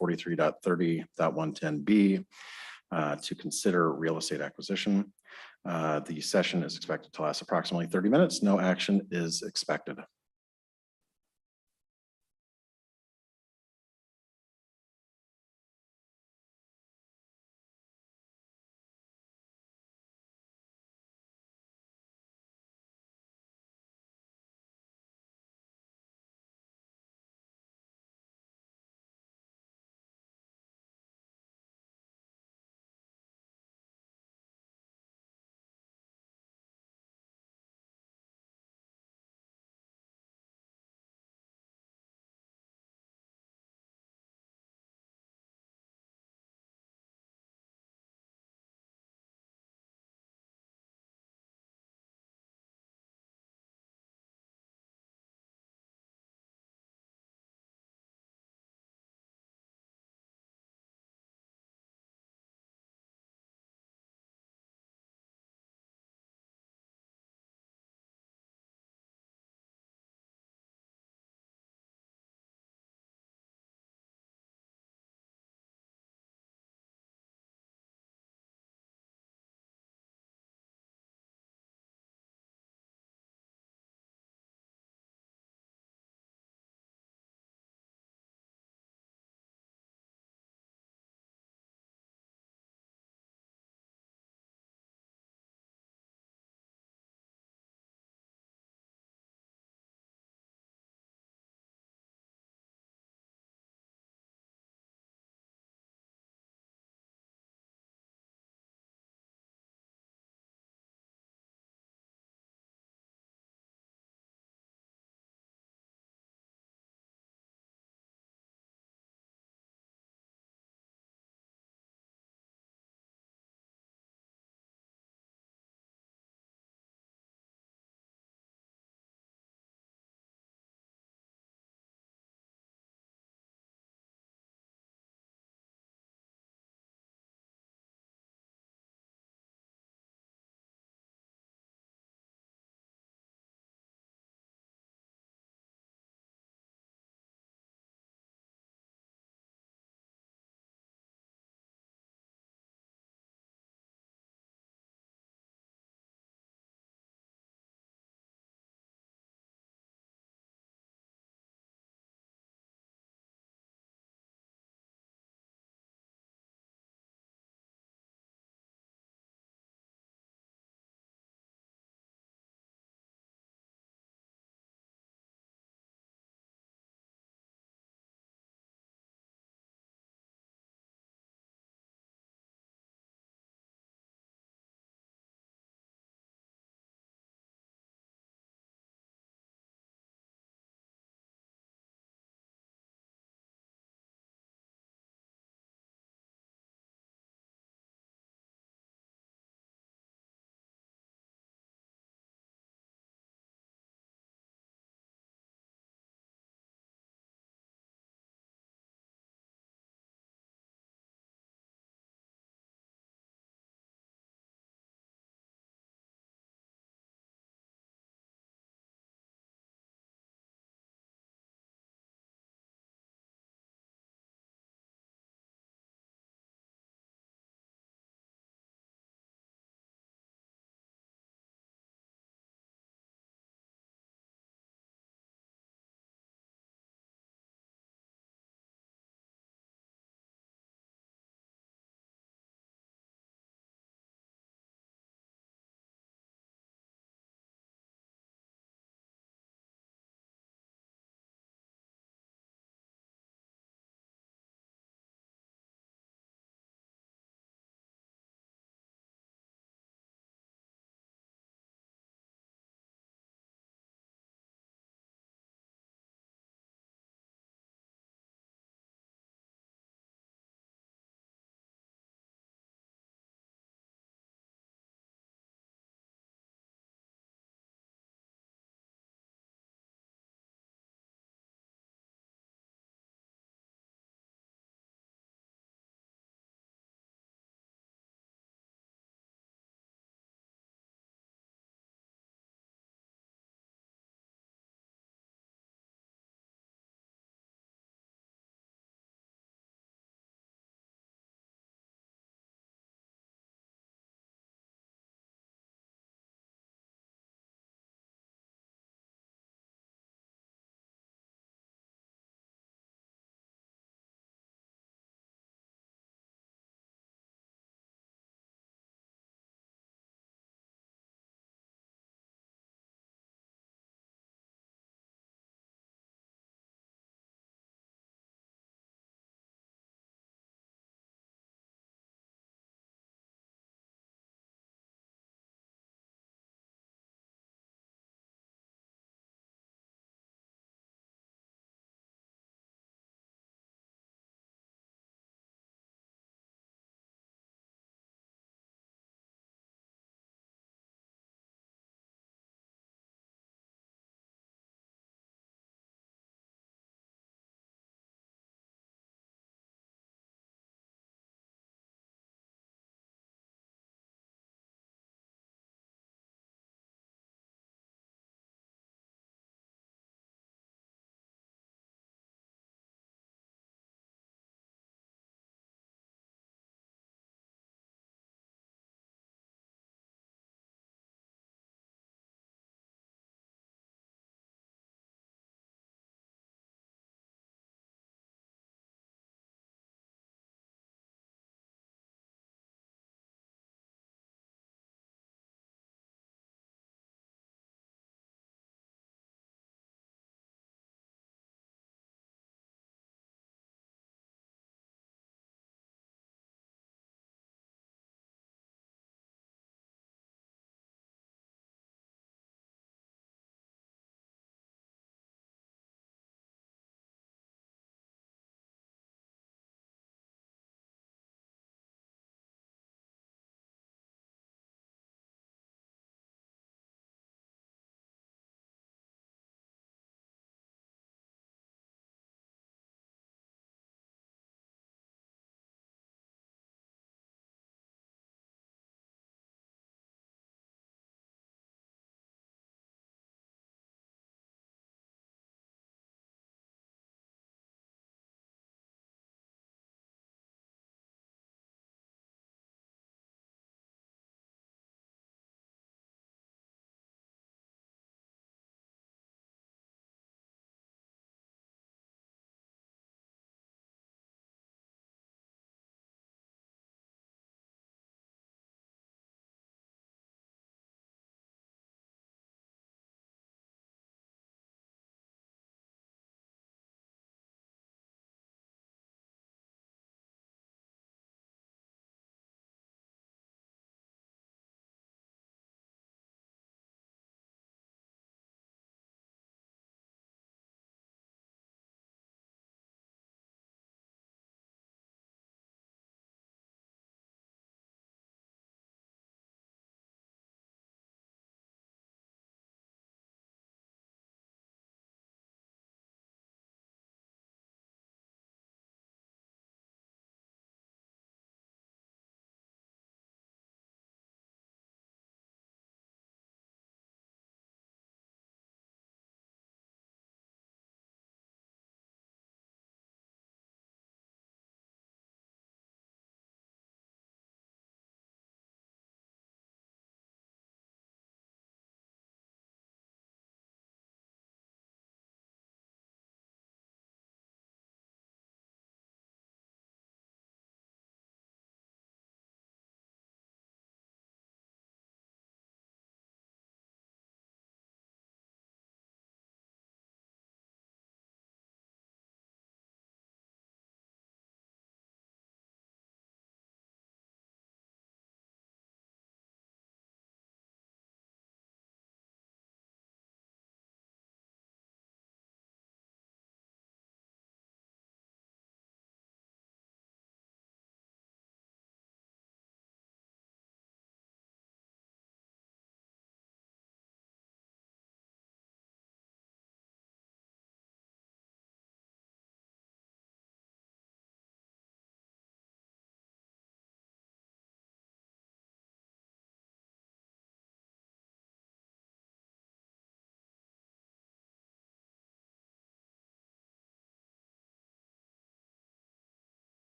43.30.110B to consider real estate acquisition. The session is expected to last approximately 30 minutes. No action is expected.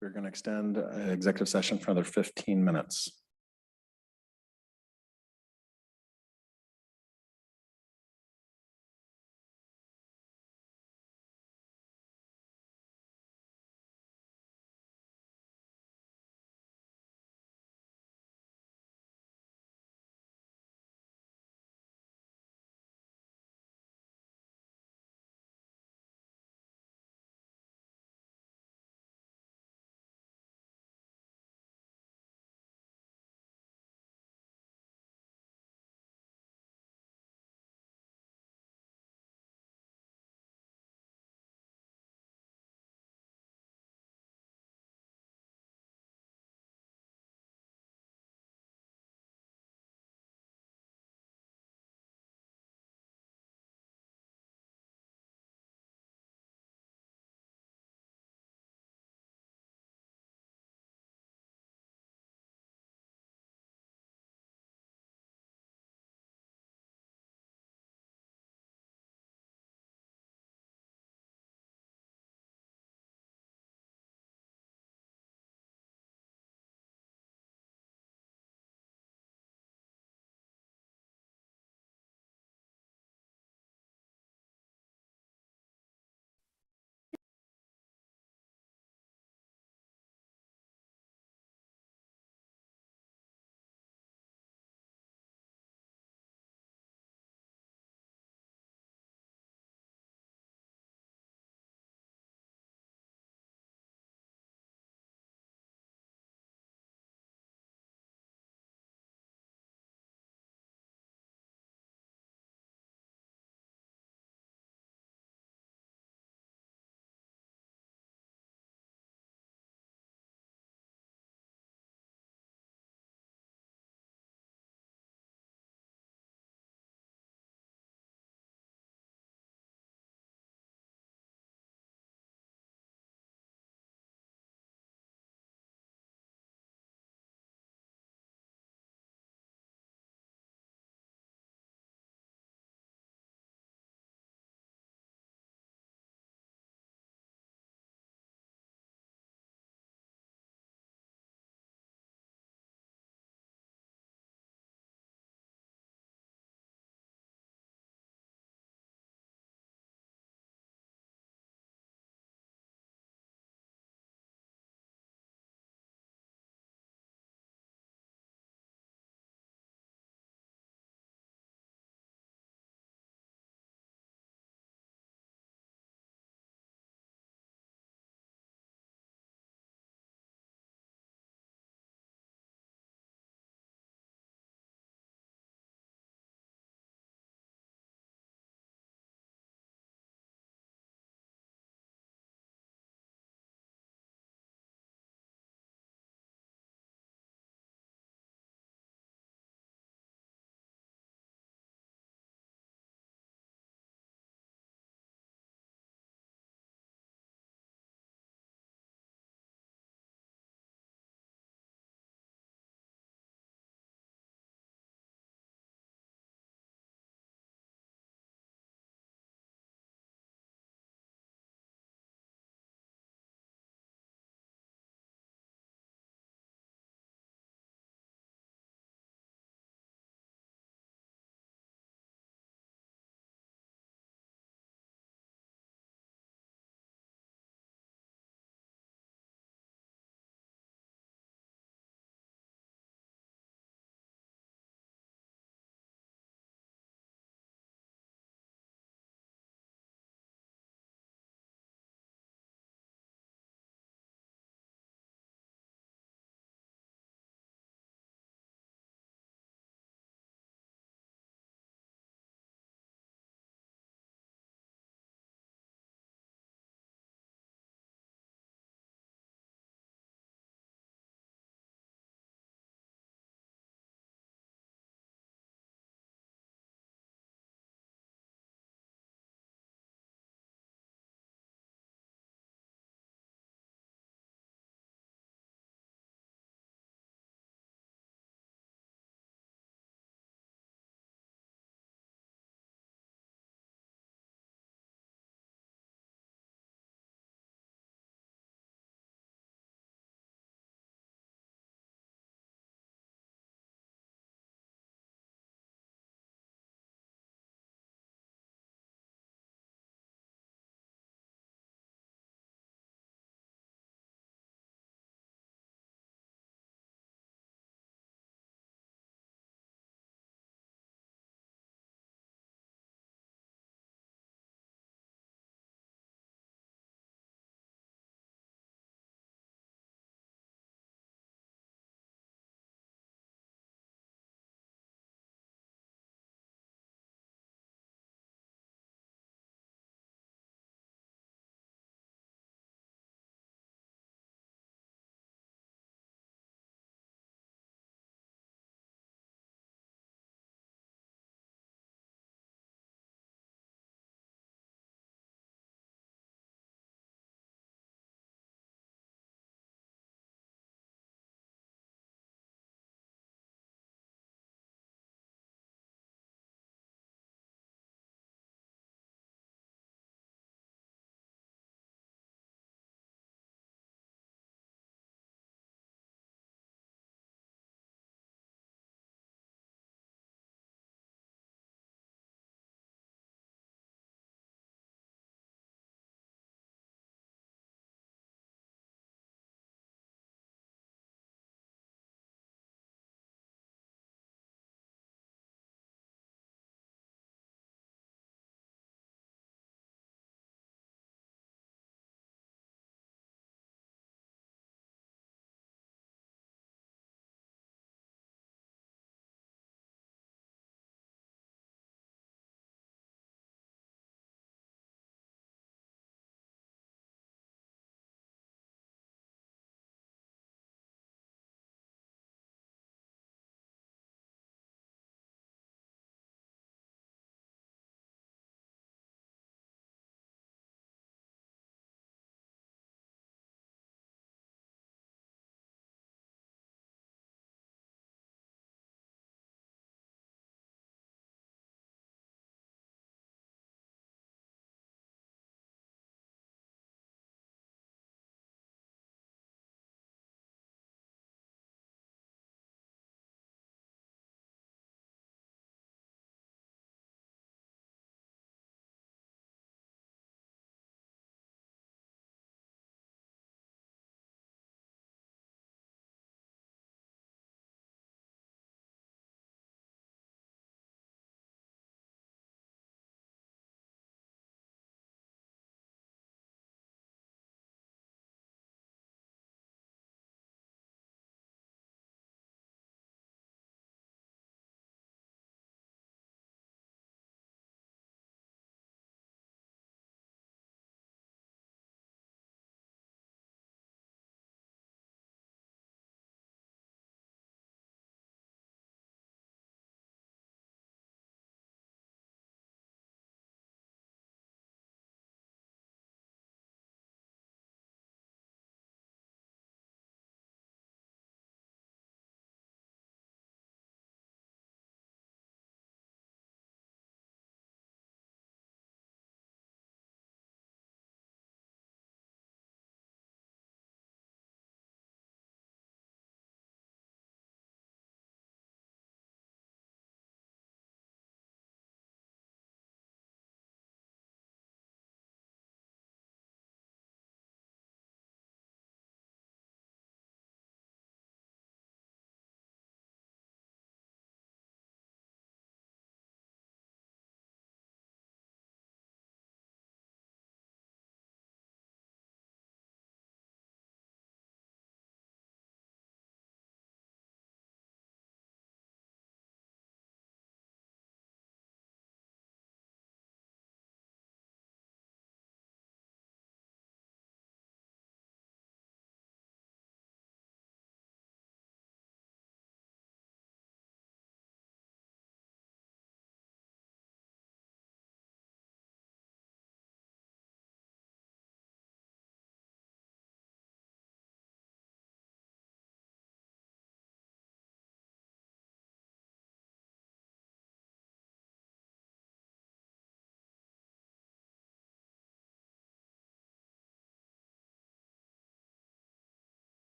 We're going to extend executive session for another 15 minutes.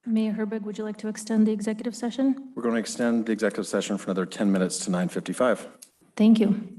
Mayor Herbig, would you like to extend the executive session? We're going to extend the executive session for another 10 minutes to 9:55. Thank you.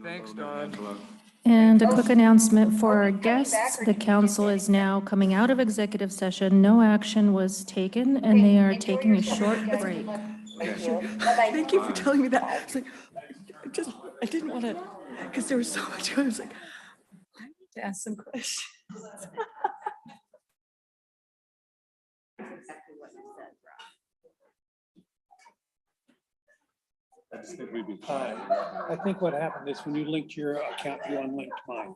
Thanks, Don. And a quick announcement for our guests. The council is now coming out of executive session. No action was taken, and they are taking a short break. Thank you for telling me that. I was like, I didn't want to, because there was so much, I was like, I need to ask some questions. I think what happened is when you linked your account, you unlinked mine.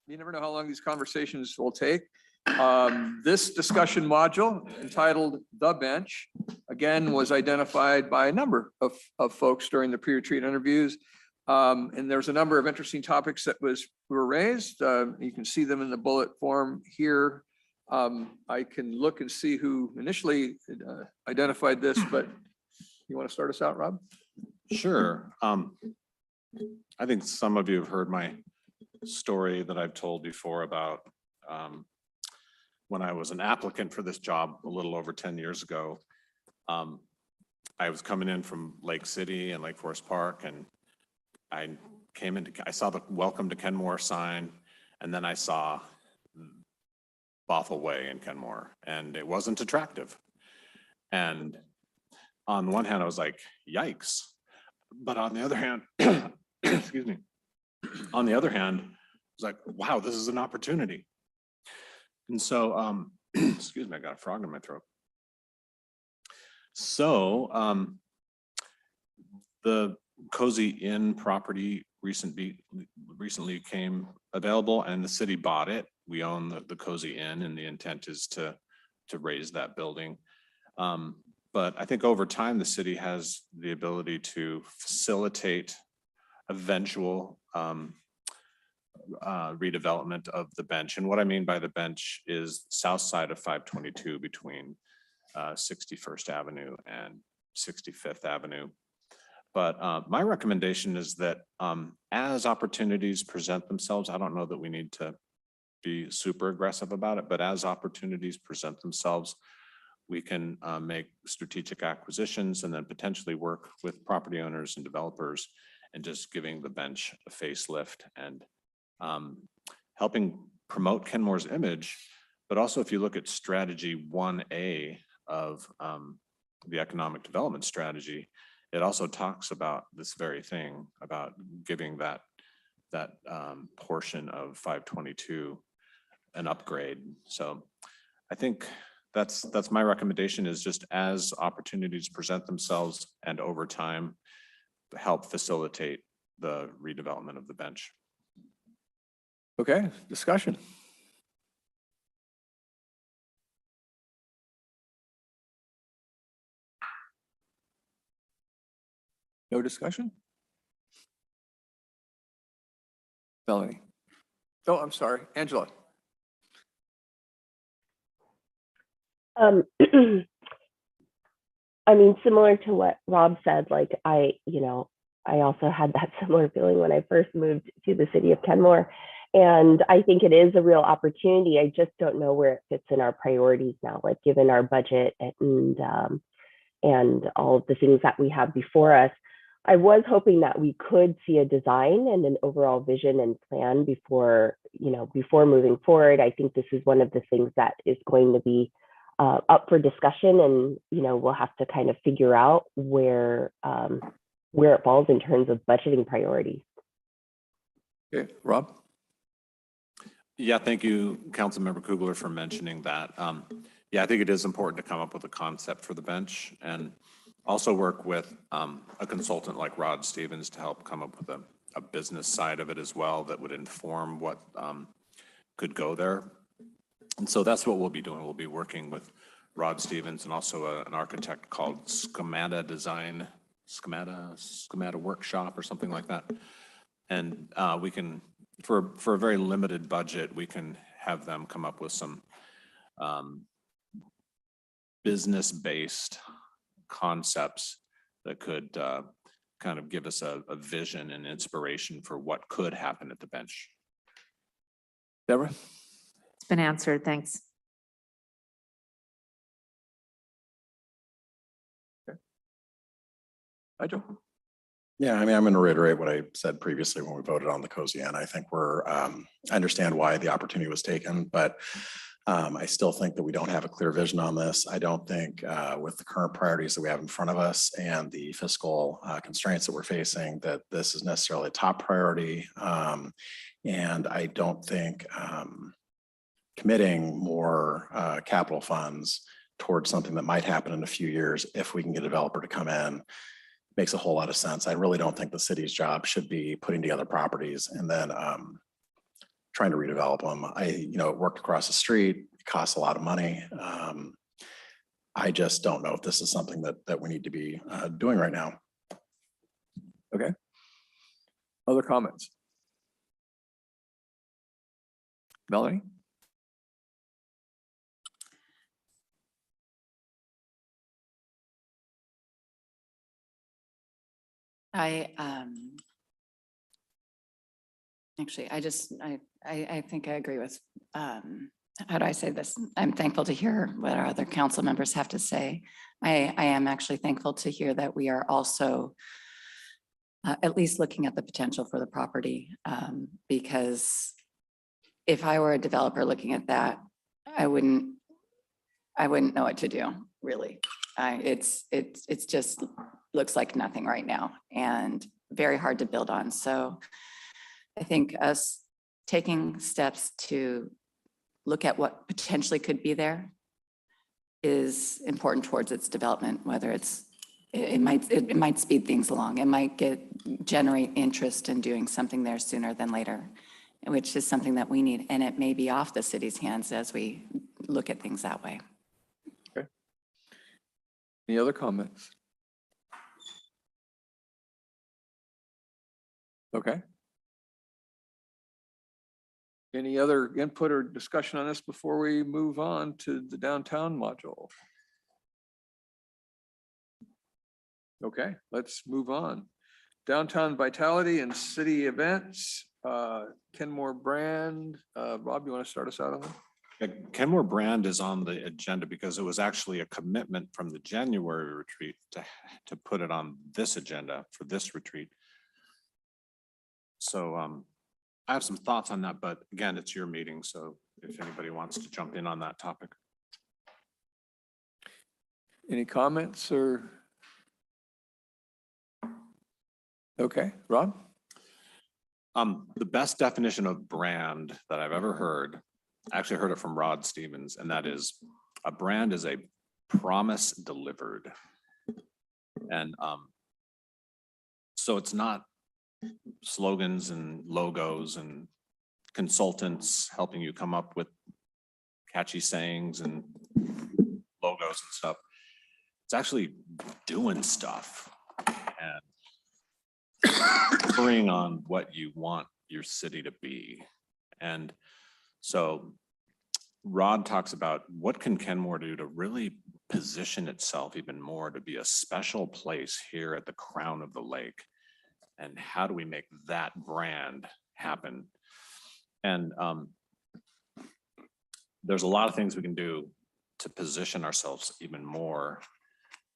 You never know how long these conversations will take. This discussion module entitled The Bench, again, was identified by a number of folks during the pre-retreat interviews. And there's a number of interesting topics that were raised. You can see them in the bullet form here. I can look and see who initially identified this, but you want to start us out, Rob? Sure. I think some of you have heard my story that I've told before about when I was an applicant for this job a little over 10 years ago. I was coming in from Lake City and Lake Forest Park, and I saw the welcome to Kenmore sign, and then I saw Bothell Way in Kenmore, and it wasn't attractive. And on the one hand, I was like, yikes. But on the other hand, excuse me, on the other hand, I was like, wow, this is an opportunity. And so, excuse me, I got a frog in my throat. So the Cozy Inn property recently came available, and the city bought it. We own the Cozy Inn, and the intent is to raise that building. But I think over time, the city has the ability to facilitate eventual redevelopment of the bench. And what I mean by the bench is south side of 522 between 61st Avenue and 65th Avenue. But my recommendation is that as opportunities present themselves, I don't know that we need to be super aggressive about it, but as opportunities present themselves, we can make strategic acquisitions and then potentially work with property owners and developers and just giving the bench a facelift and helping promote Kenmore's image. But also, if you look at strategy 1A of the economic development strategy, it also talks about this very thing, about giving that portion of 522 an upgrade. So I think that's my recommendation, is just as opportunities present themselves and over time help facilitate the redevelopment of the bench. Okay, discussion. No discussion? Melanie. Oh, I'm sorry, Angela. I mean, similar to what Rob said, like I also had that similar feeling when I first moved to the city of Kenmore. And I think it is a real opportunity. I just don't know where it fits in our priorities now, like given our budget and all of the things that we have before us. I was hoping that we could see a design and an overall vision and plan before moving forward. I think this is one of the things that is going to be up for discussion, and we'll have to kind of figure out where it falls in terms of budgeting priorities. Okay, Rob. Yeah, thank you, Councilmember Kugler, for mentioning that. Yeah, I think it is important to come up with a concept for the bench and also work with a consultant like Rod Stevens to help come up with a business side of it as well that would inform what could go there. And so that's what we'll be doing. We'll be working with Rod Stevens and also an architect called Schemata Workshop or something like that. And we can, for a very limited budget, we can have them come up with some business-based concepts that could kind of give us a vision and inspiration for what could happen at the bench. Deborah? It's been answered, thanks. Okay. Nigel? Yeah, I mean, I'm going to reiterate what I said previously when we voted on the Cozy Inn. I think I understand why the opportunity was taken, but I still think that we don't have a clear vision on this. I don't think with the current priorities that we have in front of us and the fiscal constraints that we're facing, that this is necessarily a top priority. And I don't think committing more capital funds towards something that might happen in a few years, if we can get a developer to come in, makes a whole lot of sense. I really don't think the city's job should be putting together properties and then trying to redevelop them. It worked across the street, it costs a lot of money. I just don't know if this is something that we need to be doing right now. Okay. Other comments? Melanie? Actually, I think I agree with, how do I say this? I'm thankful to hear what our other council members have to say. I am actually thankful to hear that we are also at least looking at the potential for the property, because if I were a developer looking at that, I wouldn't know what to do, really. It's just looks like nothing right now and very hard to build on. So I think us taking steps to look at what potentially could be there is important towards its development, whether it might speed things along. It might generate interest in doing something there sooner than later, which is something that we need. And it may be off the city's hands as we look at things that way. Okay. Any other comments? Okay. Any other input or discussion on this before we move on to the downtown module? Okay, let's move on. Downtown vitality and city events. Kenmore brand. Rob, you want to start us out on that? Yeah, Kenmore brand is on the agenda because it was actually a commitment from the January retreat to put it on this agenda for this retreat. So I have some thoughts on that, but again, it's your meeting. So if anybody wants to jump in on that topic. Any comments or? Okay, Rob? The best definition of brand that I've ever heard, I actually heard it from Rod Stevens, and that is a brand is a promise delivered. And so it's not slogans and logos and consultants helping you come up with catchy sayings and logos and stuff. It's actually doing stuff and agreeing on what you want your city to be. And so Rod talks about what can Kenmore do to really position itself even more to be a special place here at the crown of the lake. And how do we make that brand happen? And there's a lot of things we can do to position ourselves even more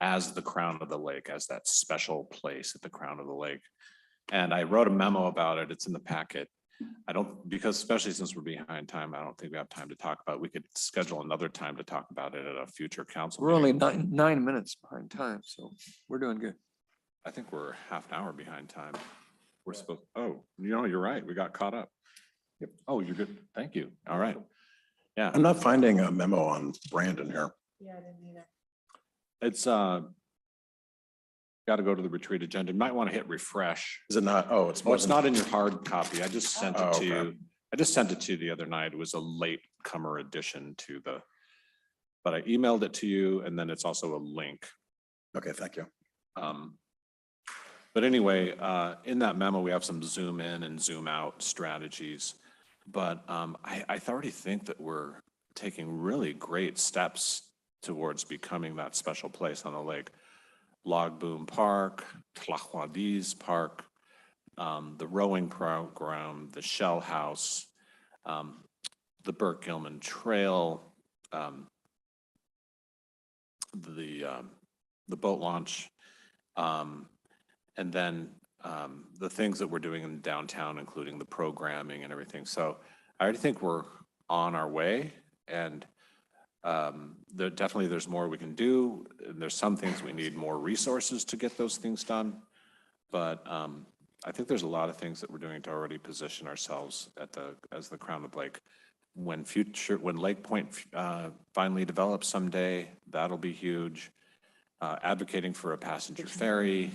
as the crown of the lake, as that special place at the crown of the lake. And I wrote a memo about it. It's in the packet. Because especially since we're behind time, I don't think we have time to talk about it. We could schedule another time to talk about it at a future council We're only meeting. nine minutes behind time, so we're doing good. I think we're half an hour behind time. We're supposed, oh, you're right. We got caught up. Yep. Oh, you're good. Thank you. All right. Yeah. I'm not finding a memo on Brandon here. Yeah, I didn't either. It's got to go to the retreat agenda. You might want to hit refresh. Is it not? Oh, It's not in your hard copy. I just sent it Oh, to okay. you. I just sent it to you the other night. It was a late comer addition to but I emailed it to you, and then it's also a link. Okay, thank you. But anyway, in that memo, we have some zoom in and zoom out strategies. But I already think that we're taking really great steps towards becoming that special place on the lake. Log Boom Park, Tlahuadis Park, the rowing program, the Shell House, the Burt Gilman Trail, the boat launch, and then the things that we're doing in downtown, including the programming and everything. So I already think we're on our way, and there's more we can do. And there's some things we need more resources to get those things done. But I think there's a lot of things that we're doing to already position ourselves as the crown of the lake. When Lake Point finally develops someday, that'll be huge. Advocating for a passenger ferry,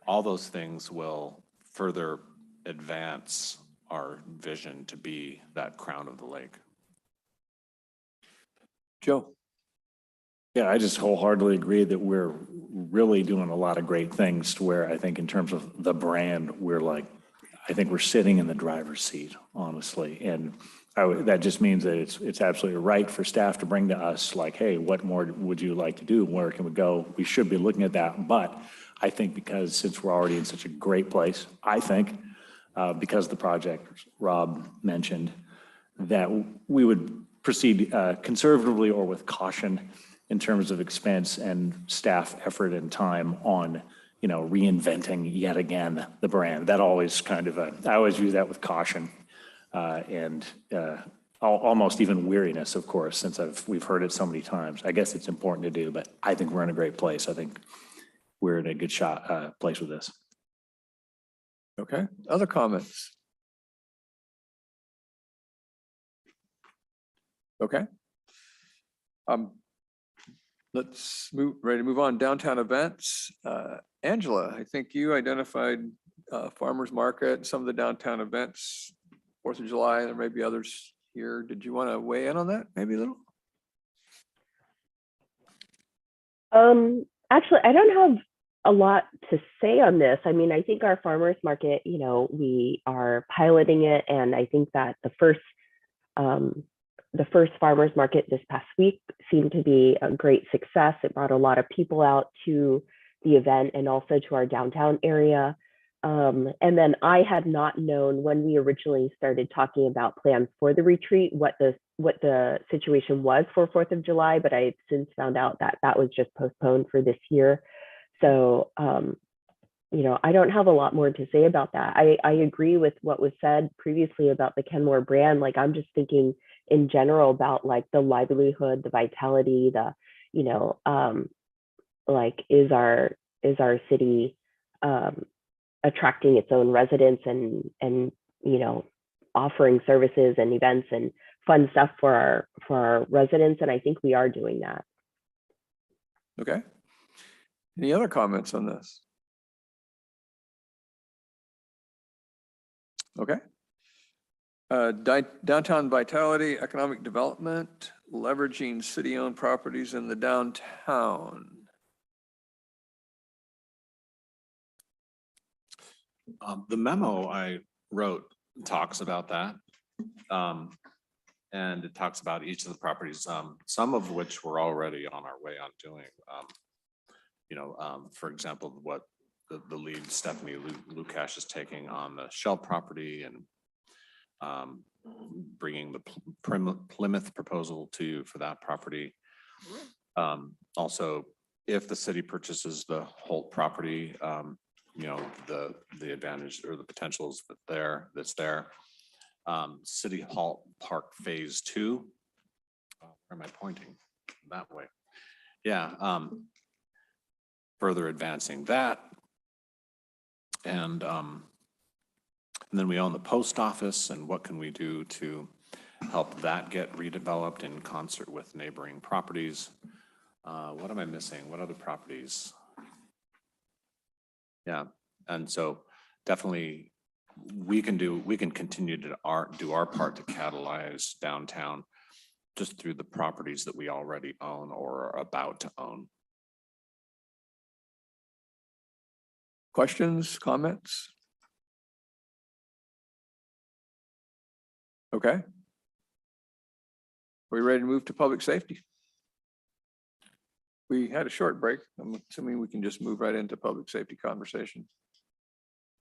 all those things will further advance our vision to be that crown of the lake. Joe? Yeah, I just wholeheartedly agree that we're really doing a lot of great things to where I think in terms of the brand, I think we're sitting in the driver's seat, honestly. And that just means that it's absolutely right for staff to bring to us like, hey, what more would you like to do? Where can we go? We should be looking at that. But I think because since we're already in such a great place, I think because of the project Rob mentioned, that we would proceed conservatively or with caution in terms of expense and staff effort and time on, reinventing yet again the brand. That always I always use that with caution and almost even weariness, of course, since we've heard it so many times. I guess it's important to do, but I think we're in a great place. I think we're in a good place with this. Okay, other comments? Okay. Let's ready to move on. Downtown events. Angela, I think you identified farmers market, some of the downtown events, 4th of July, there may be others here. Did you want to weigh in on that maybe a little? Actually, I don't have a lot to say on this. I mean, I think our farmers market, we are piloting it, and I think that the first farmers market this past week seemed to be a great success. It brought a lot of people out to the event and also to our downtown area. And then I had not known when we originally started talking about plans for the retreat, what the situation was for 4th of July, but I since found out that that was just postponed for this year. So, I don't have a lot more to say about that. I agree with what was said previously about the Kenmore brand. Like, I'm just thinking in general about like the livelihood, the vitality, is our city attracting its own residents and offering services and events and fun stuff for our residents. And I think we are doing that. Okay. Any other comments on this? Okay. Downtown vitality, economic development, leveraging city-owned properties in the downtown. The memo I wrote talks about that. And it talks about each of the properties, some of which we're already on our way on doing. For example, what the lead Stephanie Lukash is taking on the Shell property and bringing the Plymouth proposal to you for that property. Also, if the city purchases the Holt property, the advantage or the potentials that's there. City Hall Park Phase 2. Where am I pointing? That way. Yeah. Further advancing that. And then we own the post office, and what can we do to help that get redeveloped in concert with neighboring properties? What am I missing? What other properties? Yeah, and so definitely we can continue to do our part to catalyze downtown just through the properties that we already own or are about to own. Questions, comments? Okay. Are we ready to move to public safety? We had a short break. I'm assuming we can just move right into public safety conversation.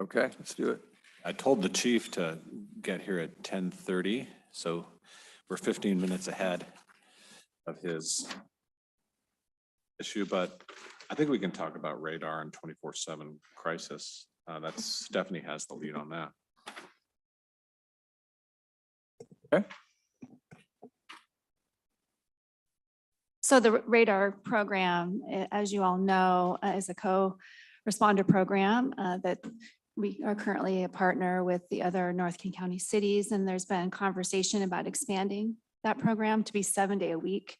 Okay, let's do it. I told the chief to get here at 10:30, so we're 15 minutes ahead of his issue, but I think we can talk about radar and 24/7 crisis. That's Stephanie has the lead on that. Okay. So the radar program, as you all know, is a co-responder program that we are currently a partner with the other North King County cities, and there's been conversation about expanding that program to be 7-day-a-week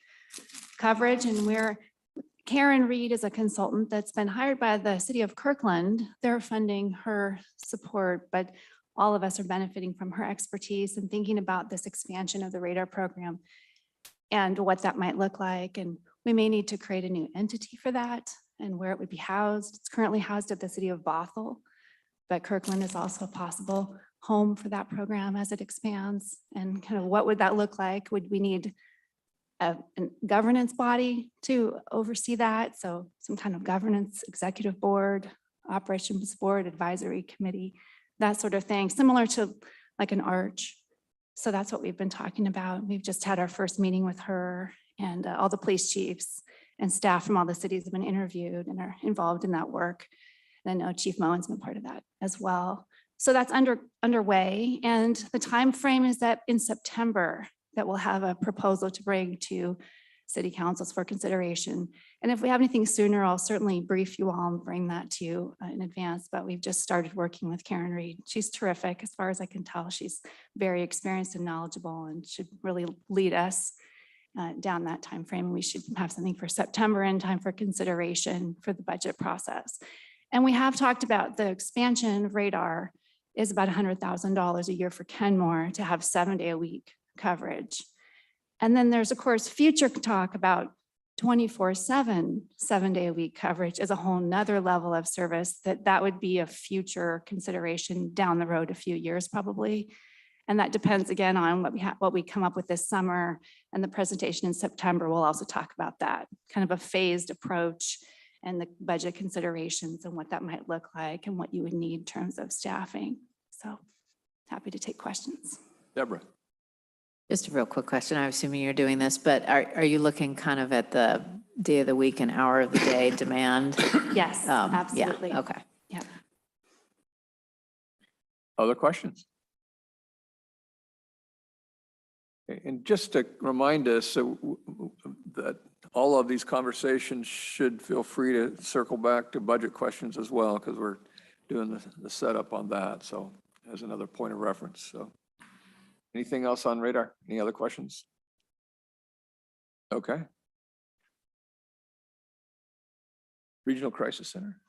coverage. And Karen Reed is a consultant that's been hired by the city of Kirkland. They're funding her support, but all of us are benefiting from her expertise and thinking about this expansion of the radar program and what that might look like. And we may need to create a new entity for that and where it would be housed. It's currently housed at the city of Bothell, but Kirkland is also a possible home for that program as it expands. And kind of what would that look like? Would we need a governance body to oversee that? So some kind of governance executive board, operations board, advisory committee, that sort of thing, similar to like an arch. So that's what we've been talking about. We've just had our first meeting with her, and all the police chiefs and staff from all the cities have been interviewed and are involved in that work. And I know Chief Moen's been part of that as well. So that's underway. And the time frame is that in September that we'll have a proposal to bring to city councils for consideration. And if we have anything sooner, I'll certainly brief you all and bring that to you in advance. But we've just started working with Karen Reed. She's terrific. As far as I can tell, she's very experienced and knowledgeable and should really lead us down that time frame. We should have something for September in time for consideration for the budget process. And we have talked about the expansion of radar is about $100,000 a year for Kenmore to have 7-day-a-week coverage. And then there's, of course, future talk about 24/7, 7-day-a-week coverage as a whole nother level of service that would be a future consideration down the road a few years probably. And that depends again on what we come up with this summer, and the presentation in September will also talk about that kind of a phased approach and the budget considerations and what that might look like and what you would need in terms of staffing. So happy to take questions. Deborah. Just a real quick question. I'm assuming you're doing this, but are you looking kind of at the day of the week and hour of the day demand? Yes, absolutely. Yeah, okay. Yeah. Other questions? And just to remind us that all of these conversations should feel free to circle back to budget questions as well, because we're doing the setup on that. So as another point of reference. So anything else on radar? Any other questions? Okay. Regional Crisis Center.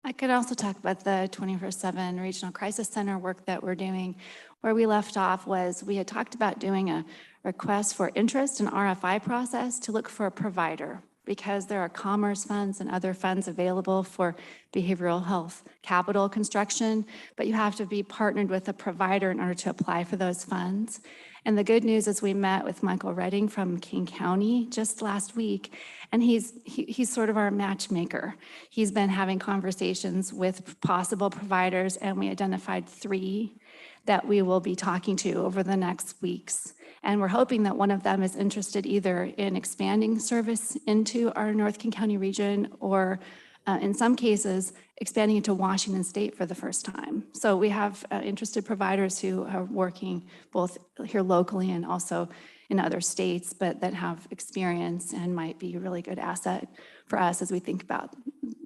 I could also talk about the 24/7 Regional Crisis Center work that we're doing. Where we left off was we had talked about doing a request for interest and RFI process to look for a provider, because there are commerce funds and other funds available for behavioral health capital construction, but you have to be partnered with a provider in order to apply for those funds. And the good news is we met with Michael Redding from King County just last week, and he's sort of our matchmaker. He's been having conversations with possible providers, and we identified 3 that we will be talking to over the next weeks. And we're hoping that one of them is interested either in expanding service into our North King County region, or in some cases, expanding into Washington State for the first time. So we have interested providers who are working both here locally and also in other states, but that have experience and might be a really good asset for us as we think about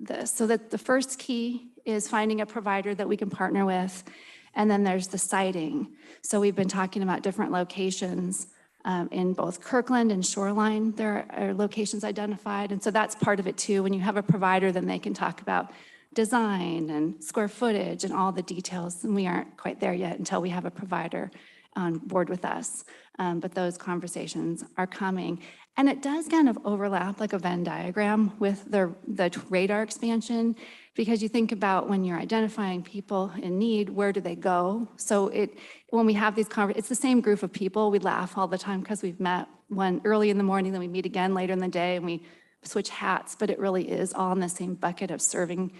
this. So that the first key is finding a provider that we can partner with. And then there's the siting. So we've been talking about different locations in both Kirkland and Shoreline. There are locations identified. And so that's part of it too. When you have a provider, then they can talk about design and square footage and all the details. And we aren't quite there yet until we have a provider on board with us. But those conversations are coming. And it does kind of overlap like a Venn diagram with the radar expansion, because you think about when you're identifying people in need, where do they go? So when we have these conversations, it's the same group of people. We laugh all the time because we've met one early in the morning, then we meet again later in the day, and we switch hats, but it really is all in the same bucket of serving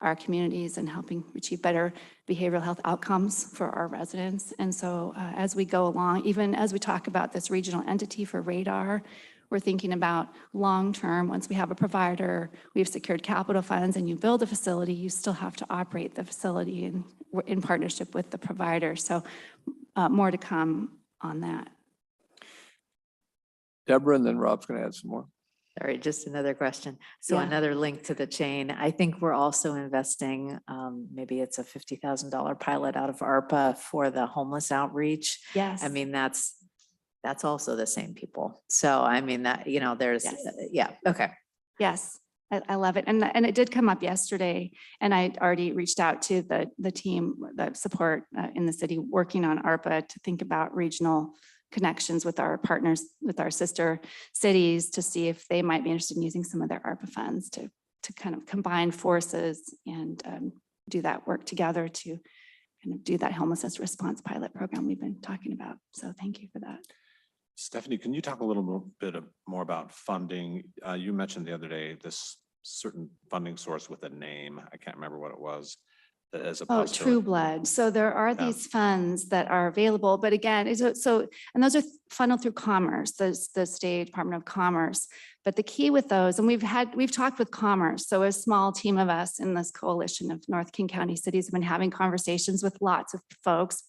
our communities and helping achieve better behavioral health outcomes for our residents. And so as we go along, even as we talk about this regional entity for radar, we're thinking about long-term, once we have a provider, we've secured capital funds, and you build a facility, you still have to operate the facility in partnership with the provider. So more to come on that. Deborah, and then Rob's going to add some more. Sorry, just another question. So Yeah. another link to the chain. I think we're also investing, maybe it's a $50,000 pilot out of ARPA for the homeless outreach. Yes. I mean, that's also the same people. So I mean that, there's, Yes. yeah, okay. Yes. I love it. And it did come up yesterday, and I already reached out to the team, the support in the city working on ARPA to think about regional connections with our partners, with our sister cities, to see if they might be interested in using some of their ARPA funds to kind of combine forces and do that work together to kind of do that homelessness response pilot program we've been talking about. So thank you for that. Stephanie, can you talk a little bit more about funding? You mentioned the other day this certain funding source with a name. I can't remember what it was. As a Oh, True Blood. So there are these funds that are available, but again, and those are funneled through Commerce, the State Department of Commerce. But the key with those, and we've talked with Commerce. So a small team of us in this coalition of North King County cities have been having conversations with lots of folks.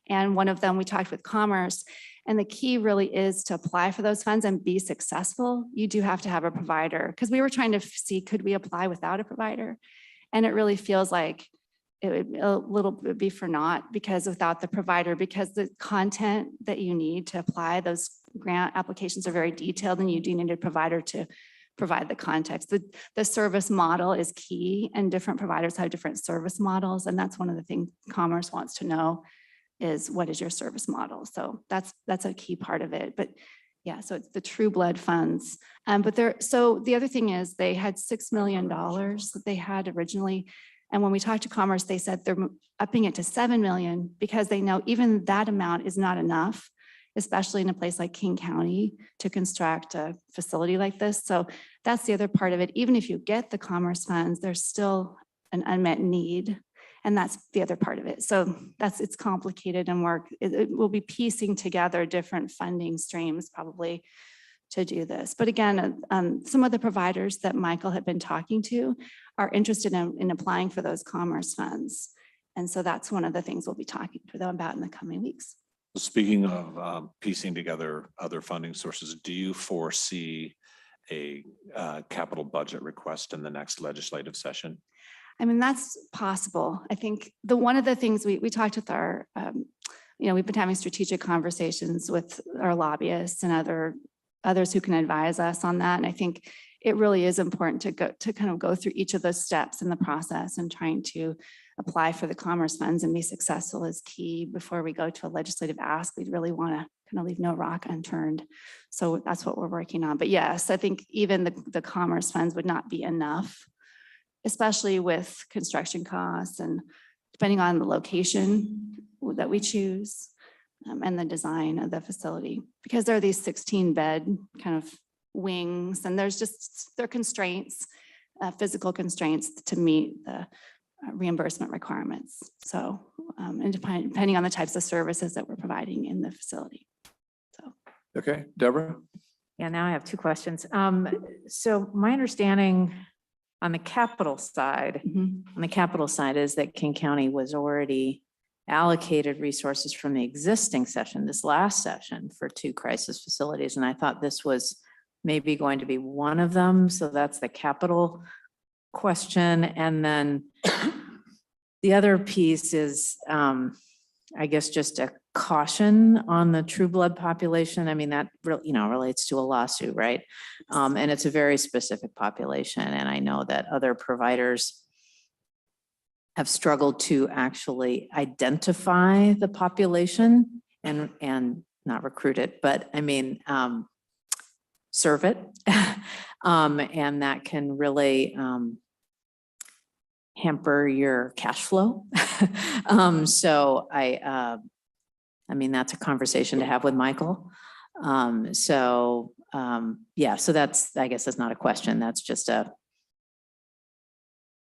And one of them, we talked with Commerce. And the key really is to apply for those funds and be successful. You do have to have a provider, because we were trying to see, could we apply without a provider? And it really feels like it would a little bit be for naught, because without the provider, because the content that you need to apply those grant applications are very detailed, and you do need a provider to provide the context. The service model is key, and different providers have different service models. And that's one of the things Commerce wants to know is, what is your service model? So that's a key part of it. But yeah, so it's the True Blood funds. So the other thing is, they had $6 million that they had originally. And when we talked to Commerce, they said they're upping it to 7 million, because they know even that amount is not enough, especially in a place like King County, to construct a facility like this. So that's the other part of it. Even if you get the Commerce funds, there's still an unmet need. And that's the other part of it. So it's complicated and work. It will be piecing together different funding streams probably to do this. But again, some of the providers that Michael had been talking to are interested in applying for those Commerce funds. And so that's one of the things we'll be talking to them about in the coming weeks. Speaking of piecing together other funding sources, do you foresee a capital budget request in the next legislative session? I mean, that's possible. I think one of the things we talked with our, we've been having strategic conversations with our lobbyists and others who can advise us on that. And I think it really is important to kind of go through each of those steps in the process, and trying to apply for the Commerce funds and be successful is key before we go to a legislative ask. We'd really want to kind of leave no rock unturned. So that's what we're working on. But yes, I think even the Commerce funds would not be enough, especially with construction costs and depending on the location that we choose. And the design of the facility, because there are these 16-bed kind of wings, and there are constraints, physical constraints to meet the reimbursement requirements. So, and depending on the types of services that we're providing in the facility. So. Okay, Deborah? Yeah, now I have two questions. So my understanding on the capital side, is that King County was already allocated resources from the existing session, this last session, for 2 crisis facilities. And I thought this was maybe going to be one of them. So that's the capital question. And then the other piece is, I guess, just a caution on the True Blood population. I mean, that relates to a lawsuit, right? And it's a very specific population. And I know that other providers have struggled to actually identify the population and not recruit it, but I mean, serve it. And that can really hamper your cash flow. So I mean, that's a conversation to have with Michael. Yeah, so that's, I guess that's not a question. That's just a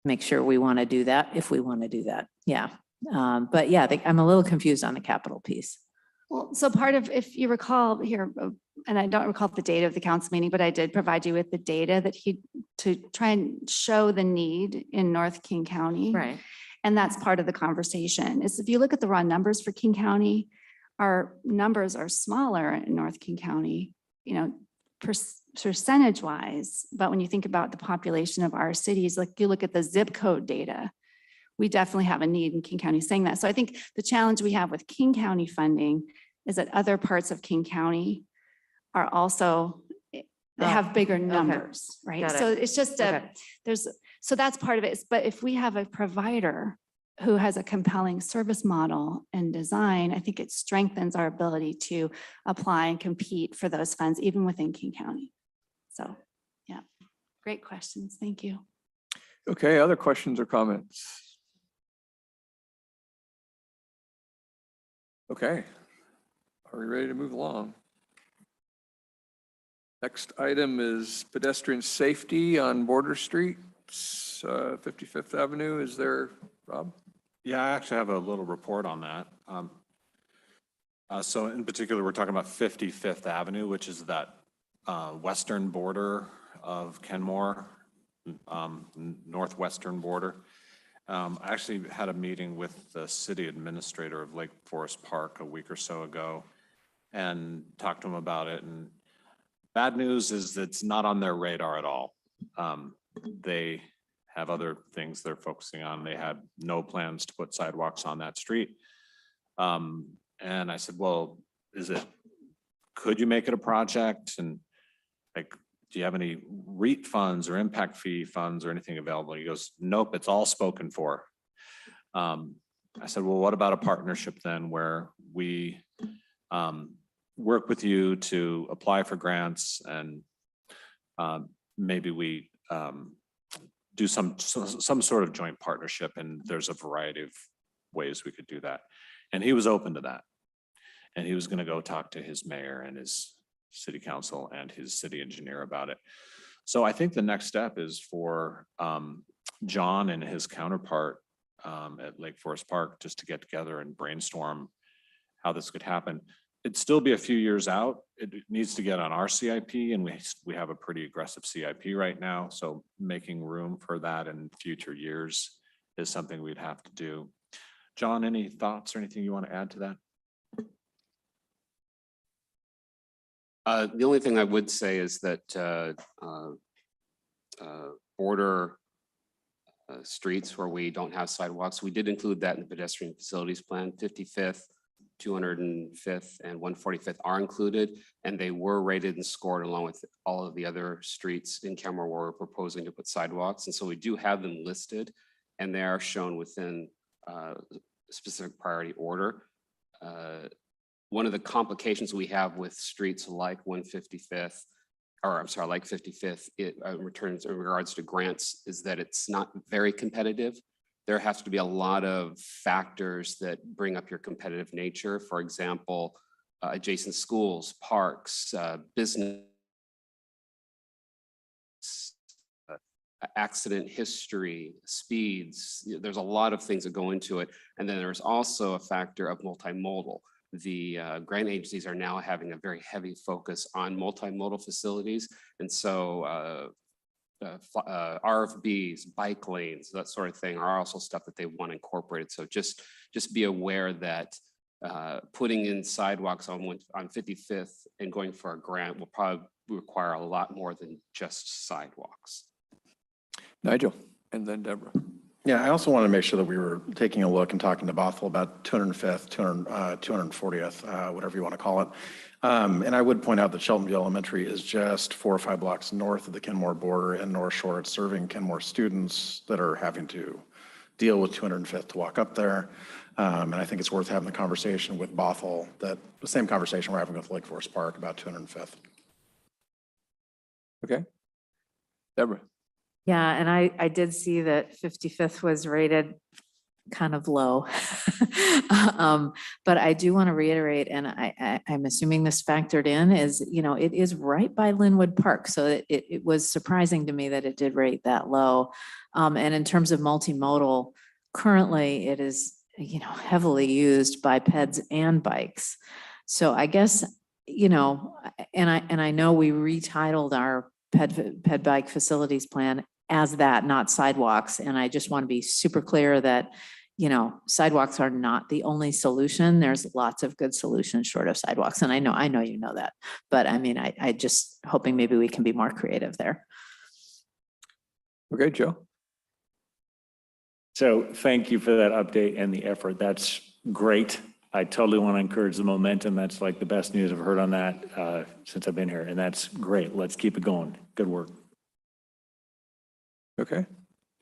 make sure we want to do that if we want to do that. Yeah. But yeah, I'm a little confused on the capital piece. Well, so part of, if you recall here, and I don't recall the date of the council meeting, but I did provide you with the data to try and show the need in North King County. Right. And that's part of the conversation. Is if you look at the raw numbers for King County, our numbers are smaller in North King County, percentage wise. But when you think about the population of our cities, like you look at the zip code data, we definitely have a need in King County saying that. So I think the challenge we have with King County funding is that other parts of King County are also that have bigger numbers, right? Got it. So it's just Okay. so that's part of it. But if we have a provider who has a compelling service model and design, I think it strengthens our ability to apply and compete for those funds, even within King County. So, yeah, great questions. Thank you. Okay, other questions or comments? Okay, are we ready to move along? Next item is pedestrian safety on Border Street, 55th Avenue. Is there, Rob? Yeah, I actually have a little report on that. So in particular, we're talking about 55th Avenue, which is that western border of Kenmore, northwestern border. I actually had a meeting with the city administrator of Lake Forest Park a week or so ago and talked to him about it. And bad news is it's not on their radar at all. They have other things they're focusing on. They had no plans to put sidewalks on that street. And I said, well, could you make it a project? And like, do you have any REIT funds or impact fee funds or anything available? He goes, nope, it's all spoken for. I said, well, what about a partnership then where we work with you to apply for grants and maybe we do some sort of joint partnership, and there's a variety of ways we could do that. And he was open to that. And he was going to go talk to his mayor and his city council and his city engineer about it. So I think the next step is for John and his counterpart at Lake Forest Park just to get together and brainstorm how this could happen. It'd still be a few years out. It needs to get on our CIP, and we have a pretty aggressive CIP right now. So making room for that in future years is something we'd have to do. John, any thoughts or anything you want to add to that? The only thing I would say is that border streets where we don't have sidewalks, we did include that in the pedestrian facilities plan. 55th, 205th, and 145th are included, and they were rated and scored along with all of the other streets in Kenmore where we're proposing to put sidewalks. And so we do have them listed, and they are shown within specific priority order. One of the complications we have with streets like 155th, or I'm sorry, like 55th, it returns in regards to grants, is that it's not very competitive. There has to be a lot of factors that bring up your competitive nature. For example, adjacent schools, parks, business, accident history, speeds. There's a lot of things that go into it. And then there's also a factor of multimodal. The grant agencies are now having a very heavy focus on multimodal facilities. And so RFBs, bike lanes, that sort of thing are also stuff that they want incorporated. So just be aware that putting in sidewalks on 55th and going for a grant will probably require a lot more than just sidewalks. Nigel, and then Deborah. Yeah, I also want to make sure that we were taking a look and talking to Bothell about 205th, 240th, whatever you want to call it. And I would point out that Sheltonview Elementary is just 4 or 5 blocks north of the Kenmore border and North Shore. It's serving Kenmore students that are having to deal with 205th to walk up there. And I think it's worth having the conversation with Bothell, that the same conversation we're having with Lake Forest Park about 205th. Okay. Deborah. Yeah, and I did see that 55th was rated kind of low. But I do want to reiterate, and I'm assuming this factored in, is, you know, it is right by Linwood Park. So it was surprising to me that it did rate that low. And in terms of multimodal, currently it is, you know, heavily used by peds and bikes. So I guess, you know, and I know we retitled our ped bike facilities plan as that, not sidewalks. And I just want to be super clear that, you know, sidewalks are not the only solution. There's lots of good solutions short of sidewalks. And I know you know that, but I mean, I just hoping maybe we can be more creative there. Okay, Joe. So thank you for that update and the effort. That's great. I totally want to encourage the momentum. That's like the best news I've heard on that since I've been here. And that's great. Let's keep it going. Good work. Okay.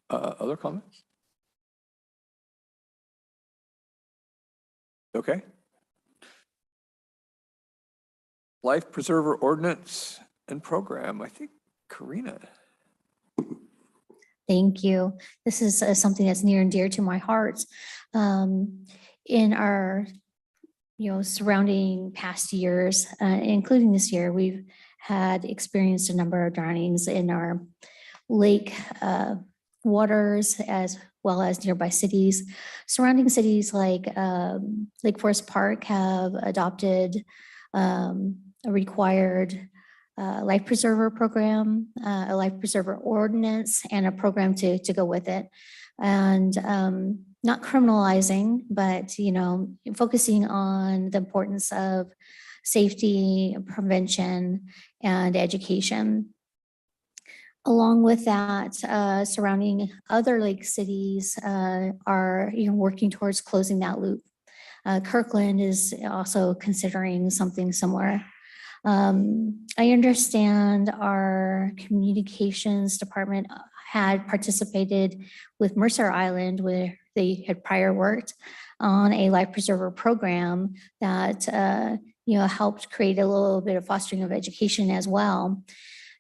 Other comments? Okay. Life Preserver Ordinance and Program, I think Karina. Thank you. This is something that's near and dear to my heart. In our, surrounding past years, including this year, we've had experienced a number of drownings in our lake waters as well as nearby cities. Surrounding cities like Lake Forest Park have adopted a required life preserver program, a life preserver ordinance, and a program to go with it. And not criminalizing, but, focusing on the importance of safety, prevention, and education. Along with that, surrounding other lake cities are working towards closing that loop. Kirkland is also considering something similar. I understand our communications department had participated with Mercer Island, where they had prior worked on a life preserver program that helped create a little bit of fostering of education as well.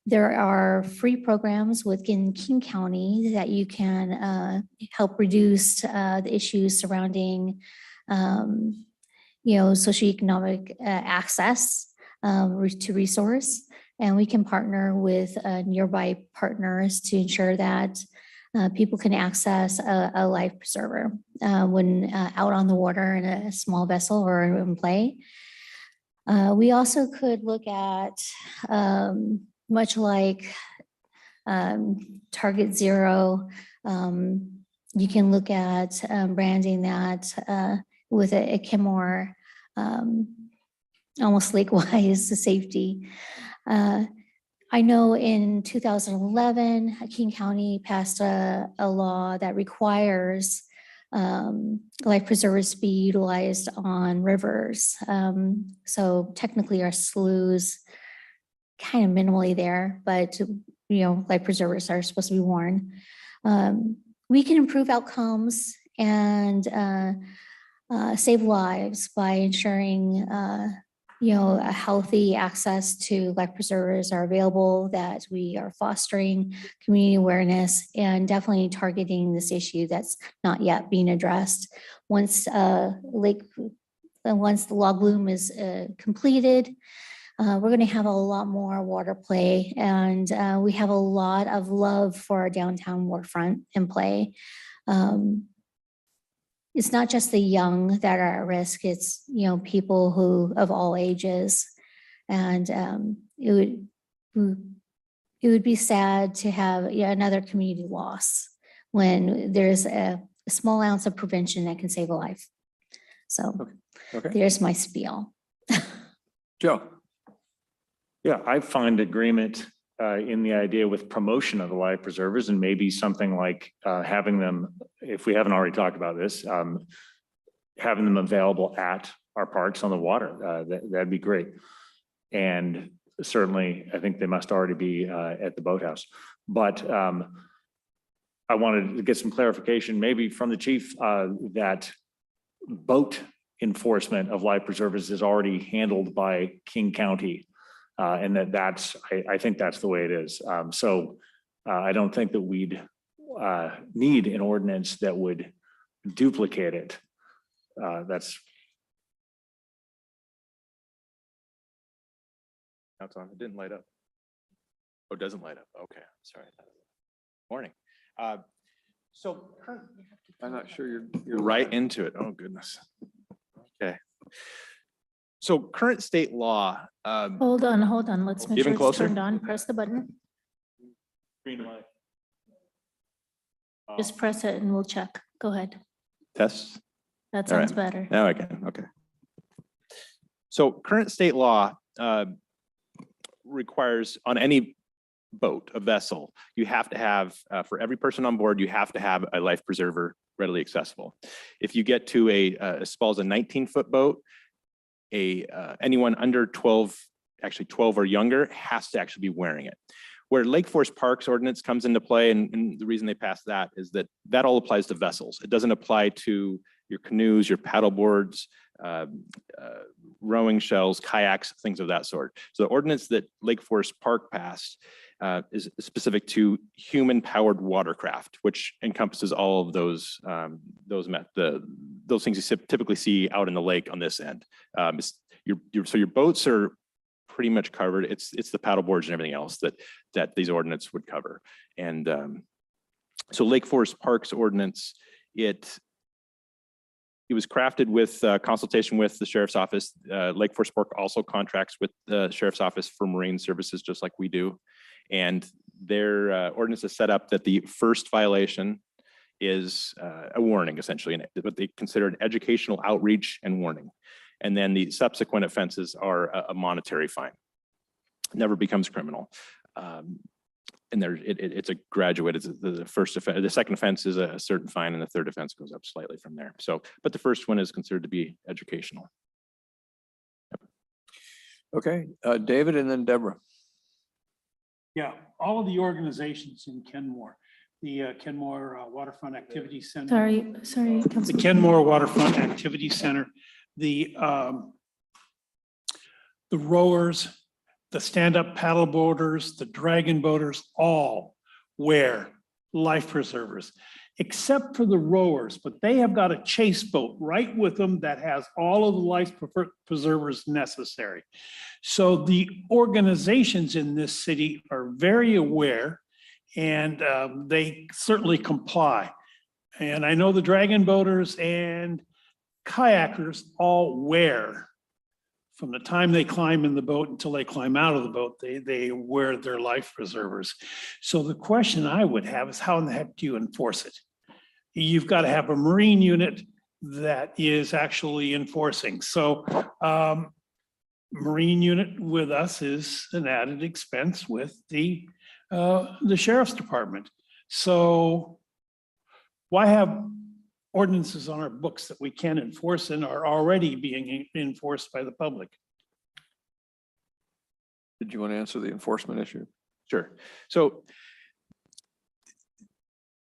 There are free programs within King County that you can help reduce the issues surrounding socioeconomic access to resource. And we can partner with nearby partners to ensure that people can access a life preserver when out on the water in a small vessel or in play. We also could look at, much like Target Zero, you can look at branding that with a Kenmore almost lake-wise safety. I know in 2011, King County passed a law that requires life preservers to be utilized on rivers. So technically our sloughs kind of minimally there, but life preservers are supposed to be worn. We can improve outcomes and save lives by ensuring a healthy access to life preservers are available, that we are fostering community awareness and definitely targeting this issue that's not yet being addressed. Once the log bloom is completed, we're going to have a lot more water play, and we have a lot of love for our downtown waterfront in play. It's not just the young that are at risk, it's, people who of all ages. And it would be sad to have another community loss when there's a small ounce of prevention that can save a life. So there's my spiel. Joe. Yeah, I find agreement in the idea with promotion of the life preservers, and maybe something like having them, if we haven't already talked about this, having them available at our parks on the water. That'd be great. And certainly, I think they must already be at the boathouse. But I wanted to get some clarification, maybe from the chief, that boat enforcement of life preservers is already handled by King County. And I think that's the way it is. So I don't think that we'd need an ordinance that would duplicate it. That's. That's on. It didn't light up. Oh, it doesn't light up. Okay, sorry. Morning. So I'm not sure you're right into it. Oh, goodness. Okay. So current state law. Hold on. Let's make Even sure it's closer? turned on. Press the button. Green light. Just press it and we'll check. Go ahead. Test. That All sounds right. better. Now I can. Okay. So current state law requires on any boat, a vessel, you have to have, for every person on board, you have to have a life preserver readily accessible. If you get to as small as a 19-foot boat, anyone under 12, actually 12 or younger, has to actually be wearing it. Where Lake Forest Parks Ordinance comes into play, and the reason they passed that is that all applies to vessels. It doesn't apply to your canoes, your paddle boards, rowing shells, kayaks, things of that sort. So the ordinance that Lake Forest Park passed is specific to human-powered watercraft, which encompasses all of those things you typically see out in the lake on this end. So your boats are pretty much covered. It's the paddle boards and everything else that these ordinance would cover. And so Lake Forest Parks Ordinance, it was crafted with consultation with the Sheriff's Office. Lake Forest Park also contracts with the Sheriff's Office for marine services, just like we do. And their ordinance is set up that the first violation is a warning, essentially, and what they consider an educational outreach and warning. And then the subsequent offenses are a monetary fine. It never becomes criminal. And it's a graduate. It's the second offense is a certain fine, and the third offense goes up slightly from there. So, but the first one is considered to be educational. Okay, David and then Deborah. Yeah, all of the organizations in Kenmore, the Kenmore Waterfront Activity Center. Sorry, The Councilman. Kenmore Waterfront Activity Center, the rowers, the stand-up paddle boarders, the dragon boaters, all wear life preservers, except for the rowers, but they have got a chase boat right with them that has all of the life preservers necessary. So the organizations in this city are very aware, and they certainly comply. And I know the dragon boaters and kayakers all wear, from the time they climb in the boat until they climb out of the boat, they wear their life preservers. So the question I would have is, how in the heck do you enforce it? You've got to have a marine unit that is actually enforcing. So marine unit with us is an added expense with the Sheriff's Department. So why have ordinances on our books that we can enforce and are already being enforced by the public? Did you want to answer the enforcement issue? Sure. So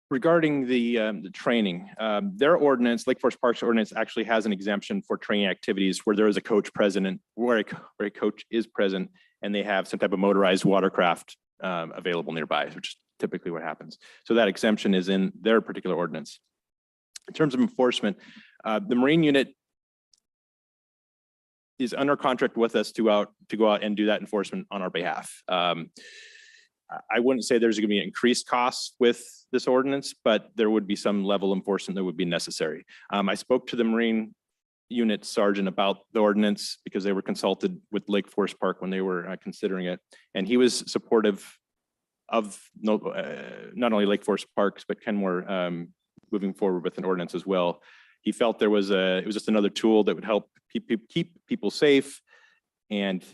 regarding the training, their ordinance, Lake Forest Parks Ordinance, actually has an exemption for training activities where there is a coach present, where a coach is present, and they have some type of motorized watercraft available nearby, which is typically what happens. So that exemption is in their particular ordinance. In terms of enforcement, the Marine unit is under contract with us to go out and do that enforcement on our behalf. I wouldn't say there's going to be increased costs with this ordinance, but there would be some level of enforcement that would be necessary. I spoke to the Marine unit sergeant about the ordinance because they were consulted with Lake Forest Park when they were considering it, and he was supportive of not only Lake Forest Parks but Kenmore moving forward with an ordinance as well. He felt it was just another tool that would help keep people safe and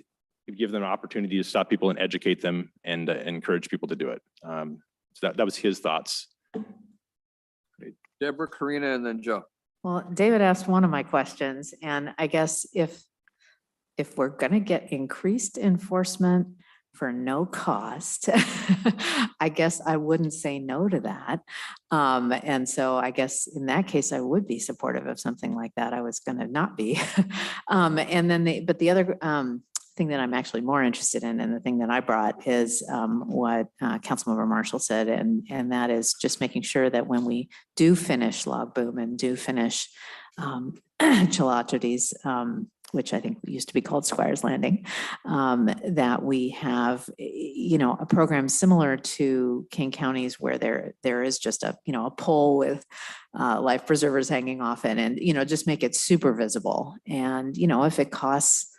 give them an opportunity to stop people and educate them and encourage people to do it. So that was his thoughts. Deborah, Karina, and then Joe. Well, David asked one of my questions, and I guess if we're going to get increased enforcement for no cost, I guess I wouldn't say no to that. And so I guess in that case, I would be supportive of something like that. I was going to not be. And then but the other thing that I'm actually more interested in, and the thing that I brought, is what Councilmember Marshall said, and that is just making sure that when we do finish Log Boom and do finish Chilocrates, which I think used to be called Squires Landing, that we have, a program similar to King County's, where there is just a pole with life preservers hanging off it, and just make it super visible. And if it costs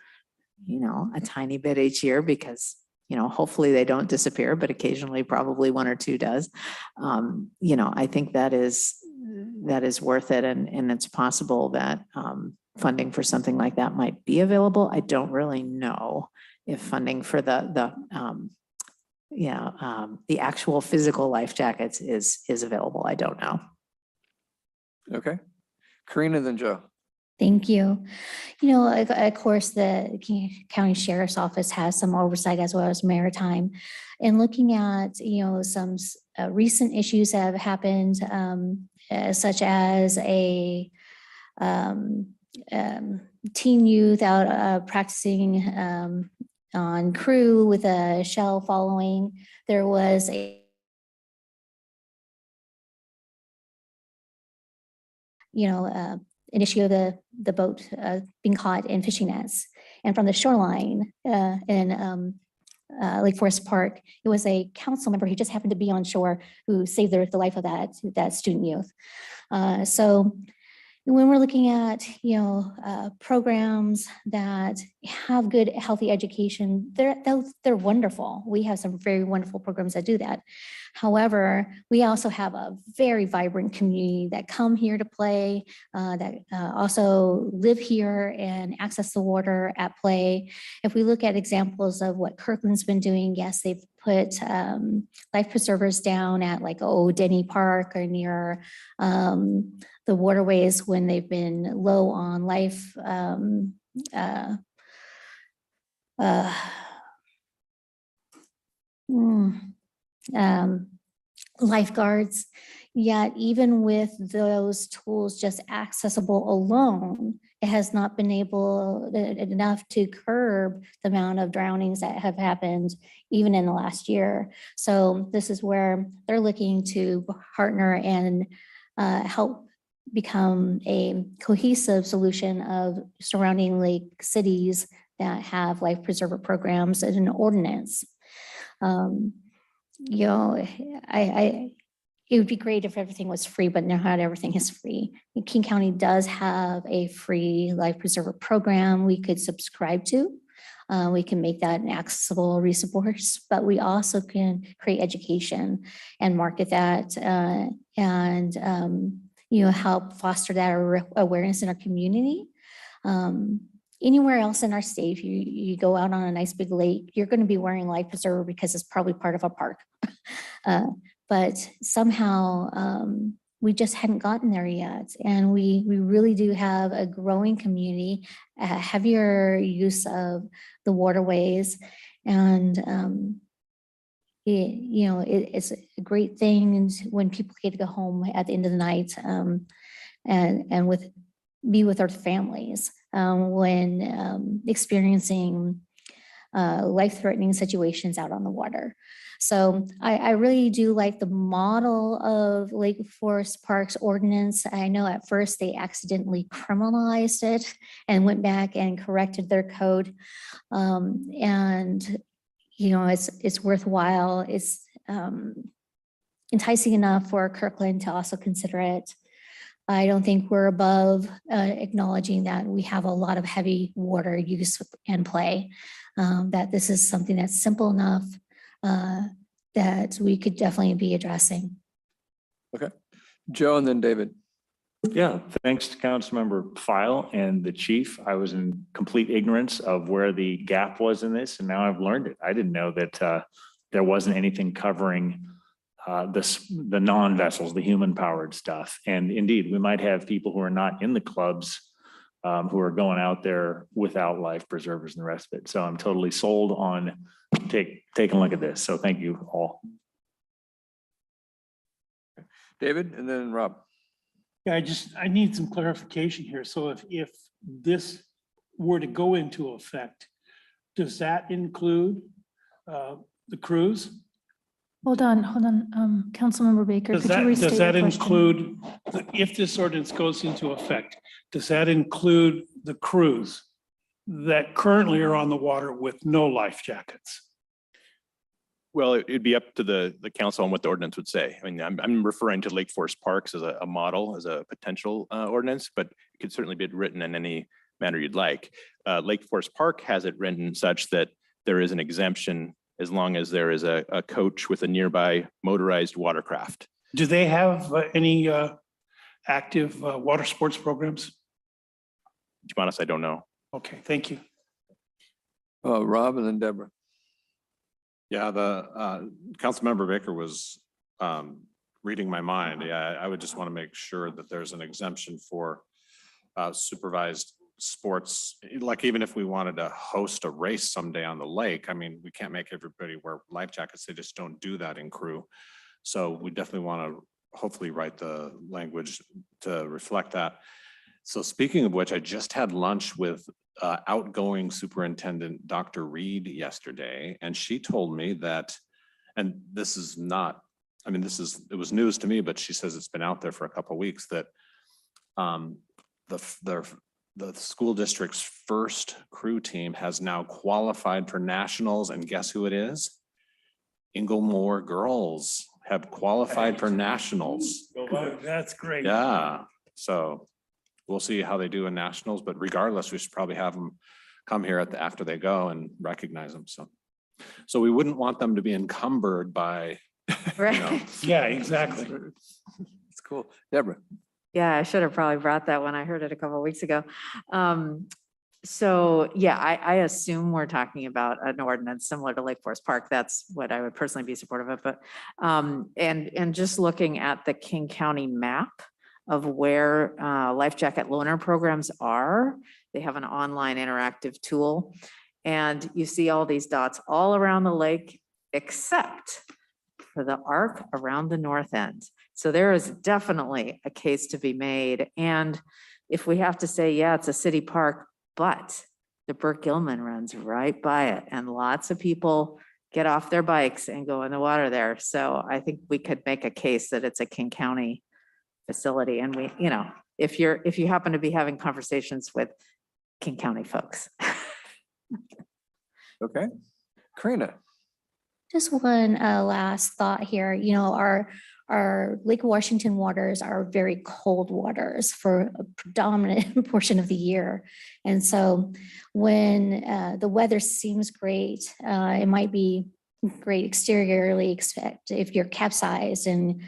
a tiny bit each year, because hopefully they don't disappear, but occasionally probably one or two does, I think that is worth it, and it's possible that funding for something like that might be available. I don't really know if funding for the actual physical life jackets is available. I don't know. Okay. Karina, then Joe. Thank you. You know, of course, the county sheriff's office has some oversight as well as maritime. And looking at, you know, some recent issues that have happened, such as a teen youth out practicing on crew with a shell following. There was an issue of the boat being caught in fishing nets. And from the shoreline in Lake Forest Park, it was a council member who just happened to be on shore who saved the life of that student youth. So when we're looking at, programs that have good, healthy education, they're wonderful. We have some very wonderful programs that do that. However, we also have a very vibrant community that come here to play, that also live here and access the water at play. If we look at examples of what Kirkland's been doing, yes, they've put life preservers down at like Denny Park or near the waterways when they've been low on lifeguards. Yet even with those tools just accessible alone, it has not been enough to curb the amount of drownings that have happened even in the last year. So this is where they're looking to partner and help become a cohesive solution of surrounding lake cities that have life preserver programs and an ordinance. It would be great if everything was free, but not everything is free. King County does have a free life preserver program we could subscribe to. We can make that an accessible resource, but we also can create education and market that and help foster that awareness in our community. Anywhere else in our state, if you go out on a nice big lake, you're going to be wearing life preserver because it's probably part of a park. But somehow we just hadn't gotten there yet. And we really do have a growing community, a heavier use of the waterways. And it's a great thing when people get to go home at the end of the night and be with our families when experiencing life-threatening situations out on the water. So I really do like the model of Lake Forest Park's ordinance. I know at first they accidentally criminalized it and went back and corrected their code. It's worthwhile. It's enticing enough for Kirkland to also consider it. I don't think we're above acknowledging that we have a lot of heavy water use and play, that this is something that's simple enough that we could definitely be addressing. Okay. Joe and then David. Yeah, thanks to Councilmember File and the chief. I was in complete ignorance of where the gap was in this, and now I've learned it. I didn't know that there wasn't anything covering the non-vessels, the human-powered stuff. And indeed, we might have people who are not in the clubs who are going out there without life preservers and the rest of it. So I'm totally sold on taking a look at this. So thank you all. David and then Rob. Yeah, I need some clarification here. So if this were to go into effect, does that include the cruise? Hold on, Councilmember Baker, could you restate Does your that question? include, if this ordinance goes into effect, does that include the crews that currently are on the water with no life jackets? Well, it'd be up to the council on what the ordinance would say. I mean, I'm referring to Lake Forest Parks as a model, as a potential ordinance, but it could certainly be written in any manner you'd like. Lake Forest Park has it written such that there is an exemption as long as there is a coach with a nearby motorized watercraft. Do they have any active water sports programs? To be honest, I don't know. Okay, thank you. Rob and then Deborah. Yeah, the Councilmember Baker was reading my mind. Yeah, I would just want to make sure that there's an exemption for supervised sports. Like even if we wanted to host a race someday on the lake, I mean, we can't make everybody wear life jackets. They just don't do that in crew. So we definitely want to hopefully write the language to reflect that. So speaking of which, I just had lunch with outgoing Superintendent Dr. Reed yesterday, and she told me that, and this is not, I mean, it was news to me, but she says it's been out there for a couple of weeks, that the school district's first crew team has now qualified for nationals, and guess who it is? Inglemoor girls have qualified for nationals. That's great. Yeah, so we'll see how they do in nationals, but regardless, we should probably have them come here after they go and recognize them. So we wouldn't want them to be encumbered by, Right. Yeah, exactly. It's cool. Deborah. Yeah, I should have probably brought that when I heard it a couple of weeks ago. So yeah, I assume we're talking about an ordinance similar to Lake Forest Park. That's what I would personally be supportive of. But and just looking at the King County map of where life jacket loaner programs are, they have an online interactive tool, and you see all these dots all around the lake, except for the arc around the north end. So there is definitely a case to be made. And if we have to say, yeah, it's a city park, but the Burke Gilman runs right by it, and lots of people get off their bikes and go in the water there. So I think we could make a case that it's a King County facility. And we, if you happen to be having conversations with King County folks. Okay. Karina. Just one last thought here. Our Lake Washington waters are very cold waters for a predominant portion of the year. And so when the weather seems great, it might be great exteriorly, except if you're capsized and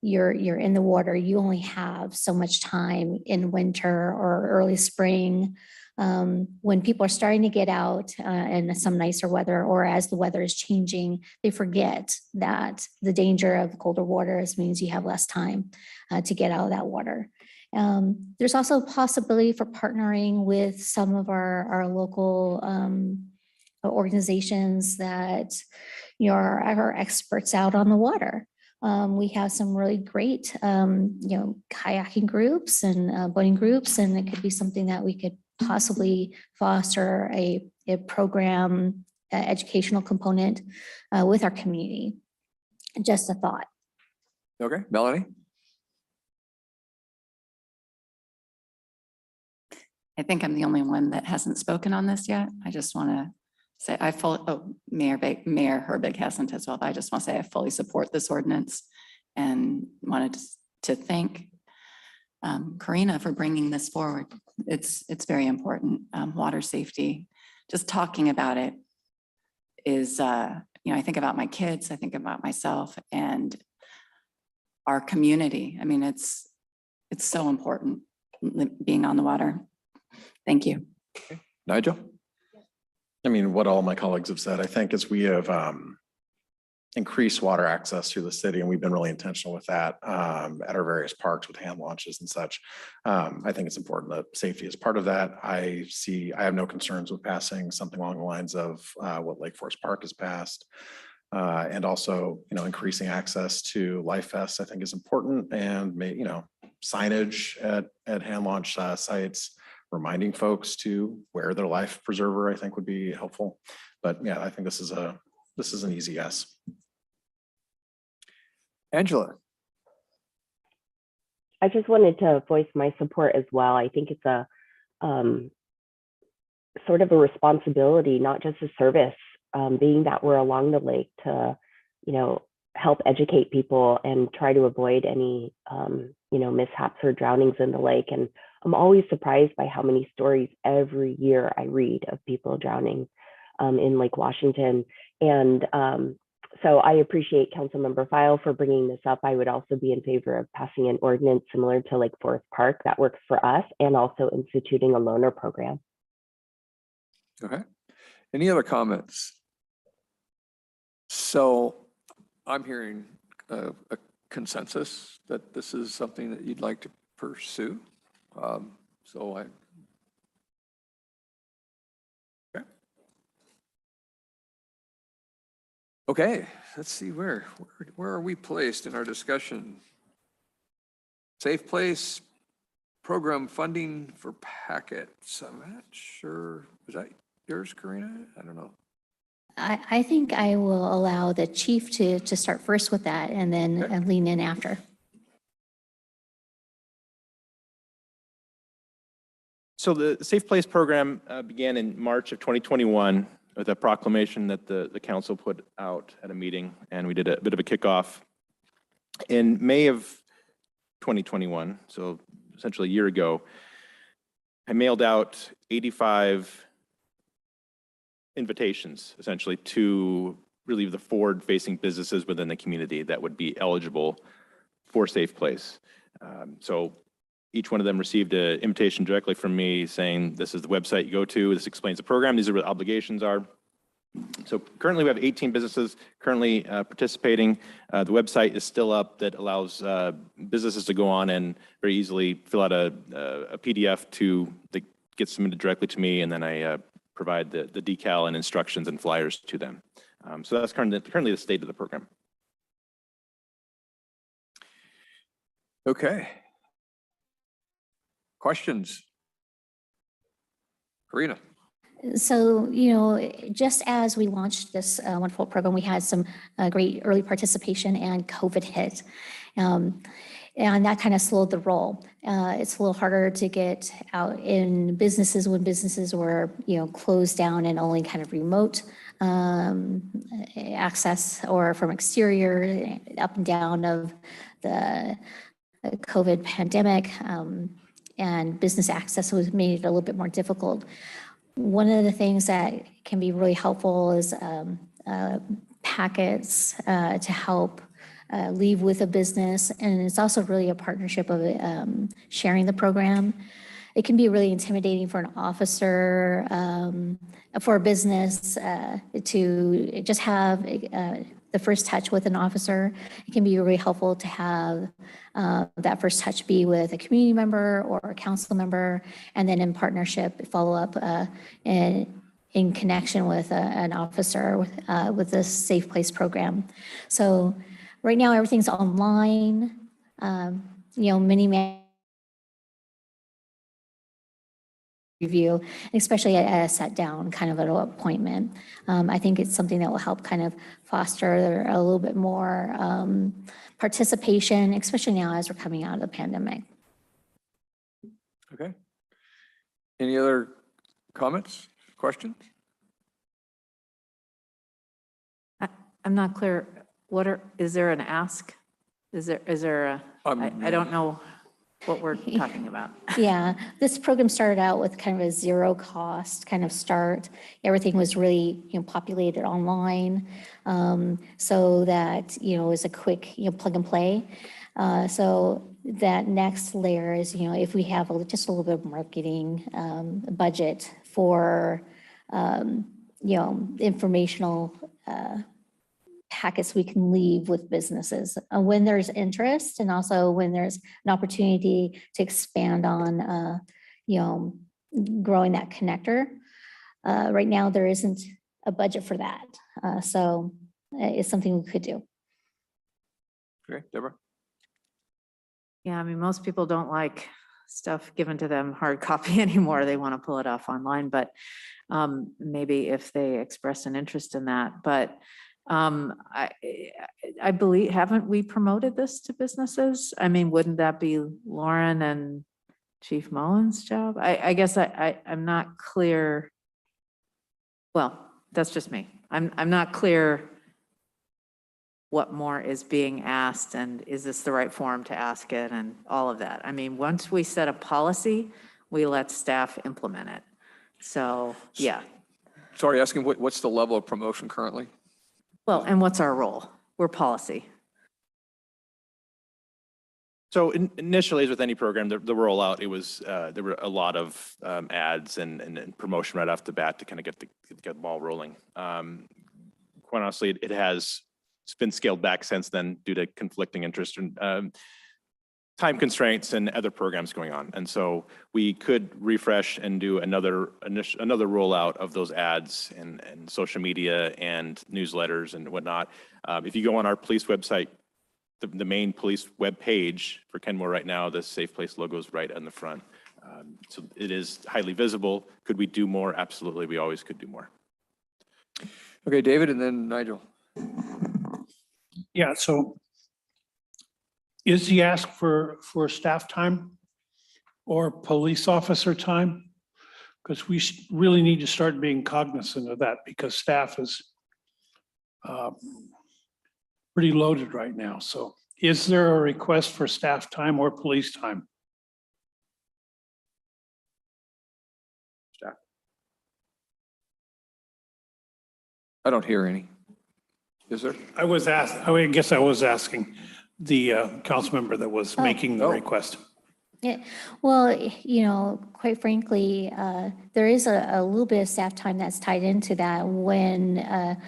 you're in the water, you only have so much time in winter or early spring. When people are starting to get out in some nicer weather, or as the weather is changing, they forget that the danger of colder waters means you have less time to get out of that water. There's also a possibility for partnering with some of our local organizations that are experts out on the water. We have some really great kayaking groups and boating groups, and it could be something that we could possibly foster a program, educational component with our community. Just a thought. Okay, Melanie. I think I'm the only one that hasn't spoken on this yet. I just want to say Mayor Herbig hasn't as well. But I just want to say I fully support this ordinance and wanted to thank Karina for bringing this forward. It's very important. Water safety, just talking about it is, I think about my kids, I think about myself and our community. I mean, it's so important being on the water. Thank you. Okay. Nigel? I mean, what all my colleagues have said, I think as we have increased water access to the city, and we've been really intentional with that at our various parks with hand launches and such. I think it's important that safety is part of that. I have no concerns with passing something along the lines of what Lake Forest Park has passed. And also, increasing access to Life Fest, I think is important, and signage at hand launch sites, reminding folks to wear their life preserver, I think would be helpful. But yeah, I think this is an easy yes. Angela. I just wanted to voice my support as well. I think it's a sort of a responsibility, not just a service, being that we're along the lake to, help educate people and try to avoid any, mishaps or drownings in the lake. And I'm always surprised by how many stories every year I read of people drowning in Lake Washington. And so I appreciate Councilmember File for bringing this up. I would also be in favor of passing an ordinance similar to Lake Forest Park that works for us, and also instituting a loaner program. Okay. Any other comments? So I'm hearing a consensus that this is something that you'd like to pursue. So I. Okay, let's see where are we placed in our discussion? Safe Place program funding for packets. I'm not sure. Was that yours, Karina? I don't know. I think I will allow the chief to start first with that and then lean in after. So the Safe Place program began in March of 2021 with a proclamation that the council put out at a meeting, and we did a bit of a kickoff. In May of 2021, so essentially a year ago, I mailed out 85 invitations, essentially, to really the forward-facing businesses within the community that would be eligible for Safe Place. So each one of them received an invitation directly from me saying, this is the website you go to, this explains the program, these are what obligations are. So currently we have 18 businesses currently participating. The website is still up that allows businesses to go on and very easily fill out a PDF that gets submitted directly to me, and then I provide the decal and instructions and flyers to them. So that's currently the state of the program. Okay. Questions? Karina. So, just as we launched this wonderful program, we had some great early participation and COVID hit. And that kind of slowed the roll. It's a little harder to get out in businesses when businesses were, closed down and only kind of remote access or from exterior, up and down of the COVID pandemic, and business access was made it a little bit more difficult. One of the things that can be really helpful is packets to help leave with a business. And it's also really a partnership of sharing the program. It can be really intimidating for an officer, for a business to just have the first touch with an officer. It can be really helpful to have that first touch be with a community member or a council member, and then in partnership, follow up in connection with an officer with the Safe Place program. So right now, everything's online, mini review, especially at a set down kind of an appointment. I think it's something that will help kind of foster a little bit more participation, especially now as we're coming out of the pandemic. Okay. Any other comments, questions? I'm not clear. Is there an ask? Is there a, I don't know what we're talking about. Yeah, this program started out with kind of a zero cost kind of start. Everything was really, populated online, so that, it was a quick, plug and play. So that next layer is, if we have just a little bit of marketing budget for, informational packets we can leave with businesses when there's interest, and also when there's an opportunity to expand on, growing that connector. Right now, there isn't a budget for that. So it's something we could do. Okay, Deborah? Yeah, I mean, most people don't like stuff given to them hard copy anymore. They want to pull it off online, but maybe if they express an interest in that. But I believe, haven't we promoted this to businesses? I mean, wouldn't that be Lauren and Chief Mullen's job? I guess I'm not clear. Well, that's just me. I'm not clear what more is being asked, and is this the right forum to ask it, and all of that. I mean, once we set a policy, we let staff implement it. So, yeah. Sorry, asking what's the level of promotion currently? Well, and what's our role? We're policy. So initially, as with any program, the rollout, it was there were a lot of ads and promotion right off the bat to kind of get the ball rolling. Quite honestly, it has it's been scaled back since then due to conflicting interest and time constraints and other programs going on. And so we could refresh and do another rollout of those ads and social media and newsletters and whatnot. If you go on our police website, the main police web page for Kenmore right now, the Safe Place logo is right on the front. So it is highly visible. Could we do more? Absolutely. We always could do more. Okay, David, and then Nigel. Yeah, so is the ask for staff time or police officer time? Because we really need to start being cognizant of that because staff is pretty loaded right now. So is there a request for staff time or police time? Staff. I don't hear any. Is there? I guess I was asking the council member that was making the request. Yeah, well, you know, quite frankly, there is a little bit of staff time that's tied into that when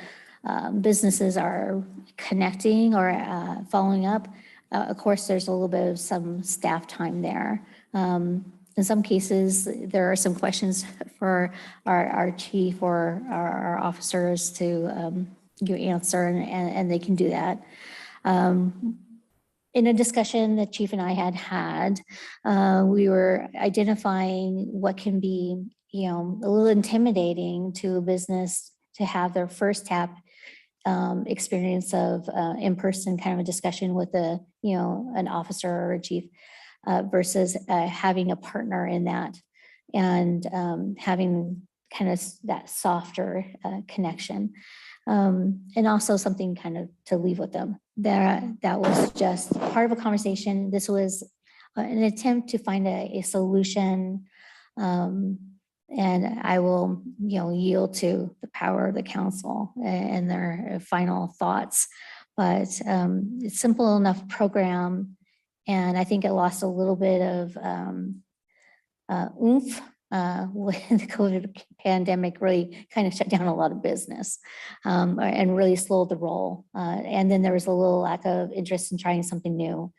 businesses are connecting or following up. Of course, there's a little bit of some staff time there. In some cases, there are some questions for our chief or our officers to answer, and they can do that. In a discussion that Chief and I had, we were identifying what can be, you know, a little intimidating to a business to have their first tap experience of in-person kind of a discussion with a, you know, an officer or a chief versus having a partner in that and having kind of that softer connection. And also something kind of to leave with them. That was just part of a conversation. This was an attempt to find a solution. And I will, you know, yield to the power of the council and their final thoughts. But it's a simple enough program. And I think it lost a little bit of oomph when the COVID pandemic really kind of shut down a lot of business and really slowed the roll. And then there was a little lack of interest in trying something new.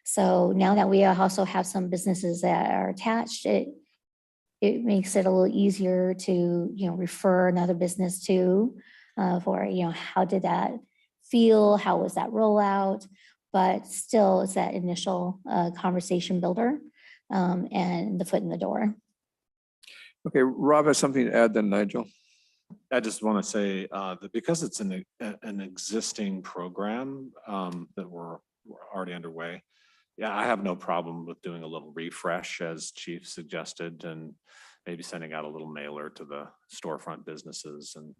So now that we also have some businesses that are attached, it makes it a little easier to, you know, refer another business to for, you know, how did that feel? How was that rollout? But still, it's that initial conversation builder and the foot in the door. Okay, Rob has something to add then, Nigel. I just want to say that because it's an existing program that we're already underway, yeah, I have no problem with doing a little refresh as Chief suggested and maybe sending out a little mailer to the storefront businesses and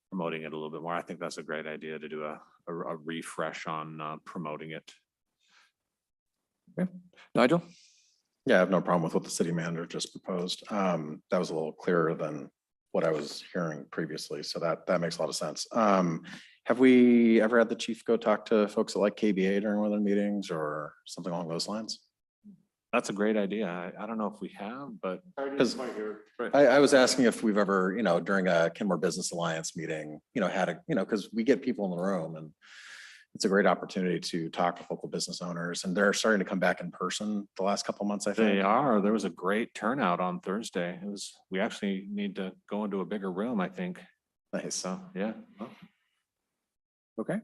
promoting it a little bit more. I think that's a great idea to do a refresh on promoting it. Okay, Nigel? Yeah, I have no problem with what the city manager just proposed. That was a little clearer than what I was hearing previously. So that makes a lot of sense. Have we ever had the chief go talk to folks at like KBA during one of their meetings or something along those lines? That's a great idea. I don't know if we have, but I was asking if we've ever, you know, during a Kenmore Business Alliance meeting, you know, had a, you know, because we get people in the room and it's a great opportunity to talk with local business owners, and they're starting to come back in person the last couple of months, I think. They are. There was a great turnout on Thursday. We actually need to go into a bigger room, I think. Nice. So, yeah. Well. Okay.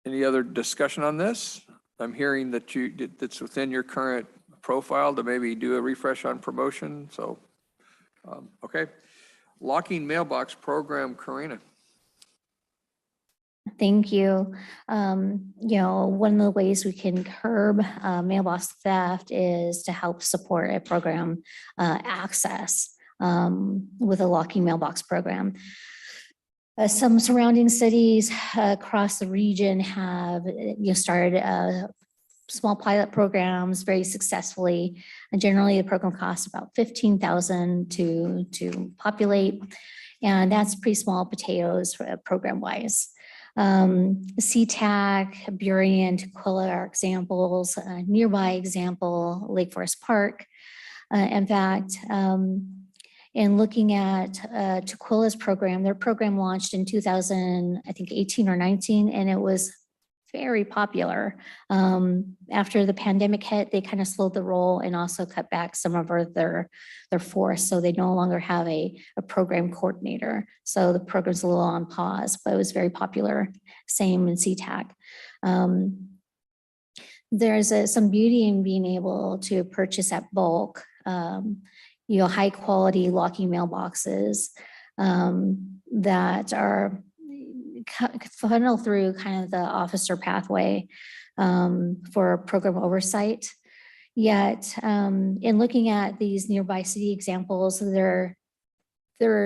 Any other discussion on this? I'm hearing that that's within your current profile to maybe do a refresh on promotion. So, okay. Locking mailbox program, Karina. Thank you. You know, one of the ways we can curb mailbox theft is to help support a program access with a locking mailbox program. Some surrounding cities across the region have started small pilot programs very successfully. And generally, the program costs about $15,000 to populate, and that's pretty small potatoes program-wise. SeaTac, Burien, Tequila are examples. Nearby example, Lake Forest Park. In fact, in looking at Tukwola's program. Their program launched in 2000, I think 18 or 19, and it was very popular. After the pandemic hit, they kind of slowed the roll and also cut back some of their force. So they no longer have a program coordinator. So the program's a little on pause, but it was very popular. Same in CTAC. There's some beauty in being able to purchase at bulk, high quality locking mailboxes that are funnel through kind of the officer pathway for program oversight. Yet in looking at these nearby city examples, they're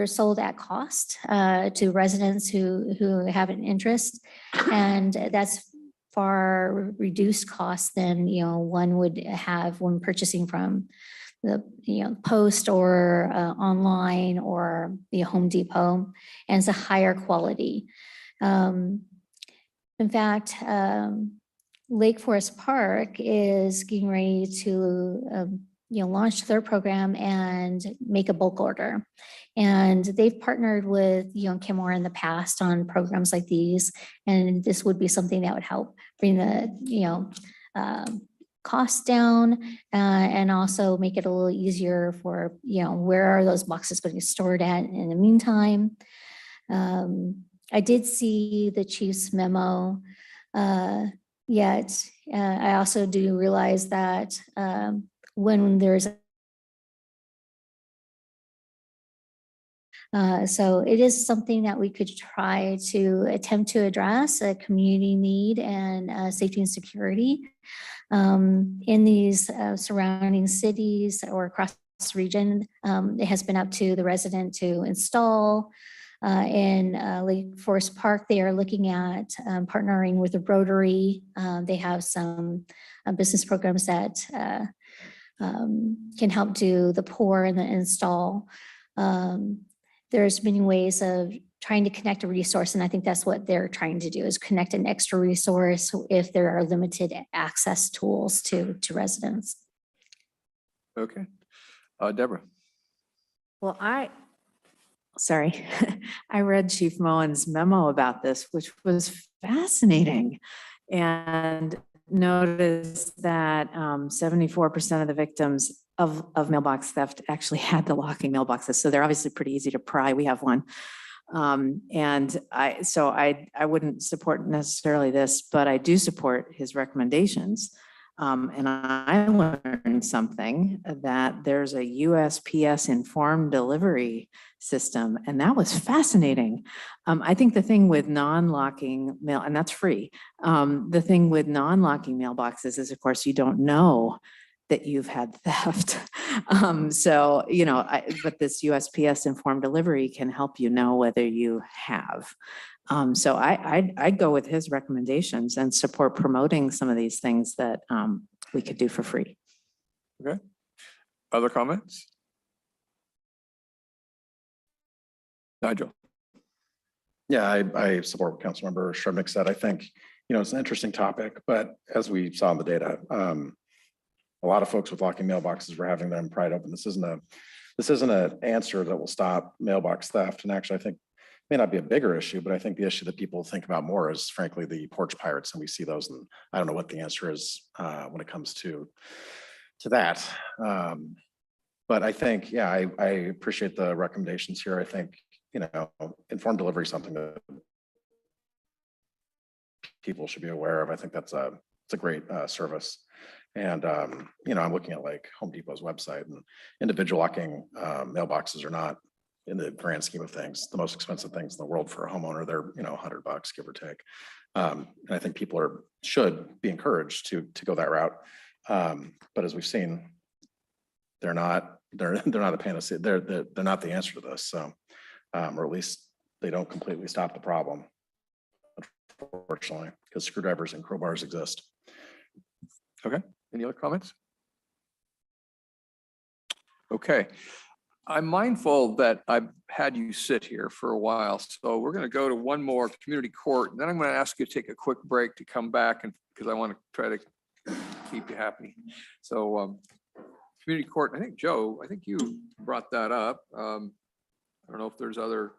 sold at cost to residents who have an interest, and that's far reduced cost than one would have when purchasing from the post or online or the Home Depot, and it's a higher quality. In fact, Lake Forest Park is getting ready to launch their program and make a bulk order. And they've partnered with Kenmore in the past on programs like these. And this would be something that would help bring the costs down and also make it a little easier for, where are those boxes going to be stored at in the meantime. I did see the chief's memo, yet I also do realize that when there's so it is something that we could try to attempt to address, a community need and safety and security in these surrounding cities or across the region. It has been up to the resident to install. In Lake Forest Park, they are looking at partnering with the Rotary. They have some business programs that can help do the pour and the install. There's many ways of trying to connect a resource, and I think that's what they're trying to do, is connect an extra resource if there are limited access tools to residents. Okay. Deborah. Well, sorry, I read Chief Moen's memo about this, which was fascinating, and noticed that 74% of the victims of mailbox theft actually had the locking mailboxes. So they're obviously pretty easy to pry. We have one. And I wouldn't support necessarily this, but I do support his recommendations. And I learned something, that there's a USPS informed delivery system, and that was fascinating. I think the thing with non-locking mail, and that's free, the thing with non-locking mailboxes is, of course, you don't know that you've had theft. But this USPS informed delivery can help you know whether you have. So I'd go with his recommendations and support promoting some of these things that we could do for free. Okay. Other comments? Nigel. Yeah, I support what Councilmember Shrubnik said. I think, it's an interesting topic, but as we saw in the data, a lot of folks with locking mailboxes were having them pried open. This isn't an answer that will stop mailbox theft. And actually, I think may not be a bigger issue, but I think the issue that people think about more is frankly the porch pirates, and we see those, and I don't know what the answer is when it comes to that. But I think, yeah, I appreciate the recommendations here. I think, informed delivery is something that people should be aware of. I think it's a great service. And, I'm looking at like Home Depot's website, and individual locking mailboxes are not, in the grand scheme of things, the most expensive things in the world for a homeowner. They're, $100, give or take. And I think people should be encouraged to go that route. But as we've seen, they're not a panacea. They're not the answer to this. So, or at least they don't completely stop the problem, unfortunately, because screwdrivers and crowbars exist. Okay. Any other comments? Okay. I'm mindful that I've had you sit here for a while, so we're going to go to one more community court, and then I'm going to ask you to take a quick break to come back, and because I want to try to keep you happy. So community court, I think, Joe, I think you brought that up. I don't know if there's other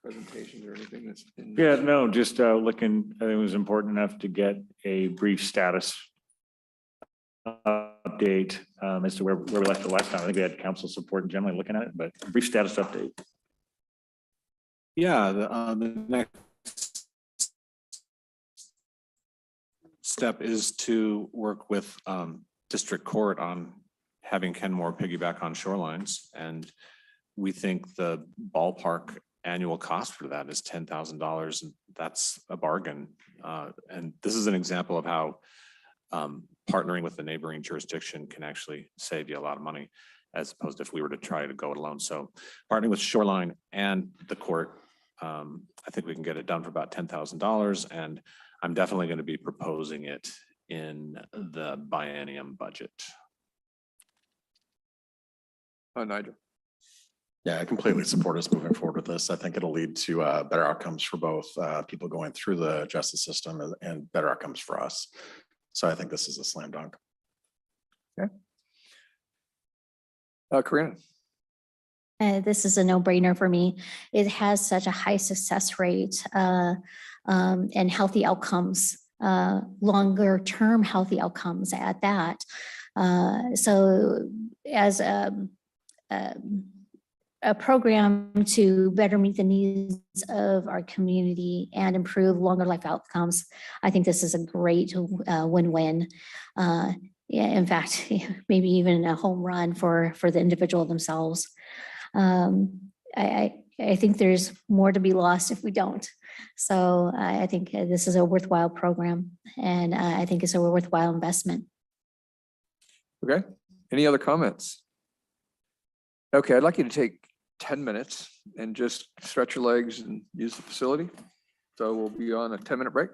presentations or anything that's in. Yeah, no, just looking, I think it was important enough to get a brief status update as to where we left the last time. I think we had council support and generally looking at it, but brief status update. Yeah, the next step is to work with district court on having Kenmore piggyback on shorelines. And we think the ballpark annual cost for that is $10,000. And that's a bargain. And this is an example of how partnering with the neighboring jurisdiction can actually save you a lot of money, as opposed to if we were to try to go it alone. So partnering with Shoreline and the court, I think we can get it done for about $10,000. And I'm definitely going to be proposing it in the Biennium budget. Nigel. Yeah, I completely support us moving forward with this. I think it'll lead to better outcomes for both people going through the justice system and better outcomes for us. So I think this is a slam dunk. Okay. Karina. This is a no-brainer for me. It has such a high success rate and healthy outcomes, longer-term healthy outcomes at that. So as a program to better meet the needs of our community and improve longer life outcomes, I think this is a great win-win. Yeah, in fact, maybe even a home run for the individual themselves. I think there's more to be lost if we don't. So I think this is a worthwhile program, and I think it's a worthwhile investment. Okay. Any other comments? Okay, I'd like you to take 10 minutes and just stretch your legs and use the facility. So we'll be on a 10-minute break.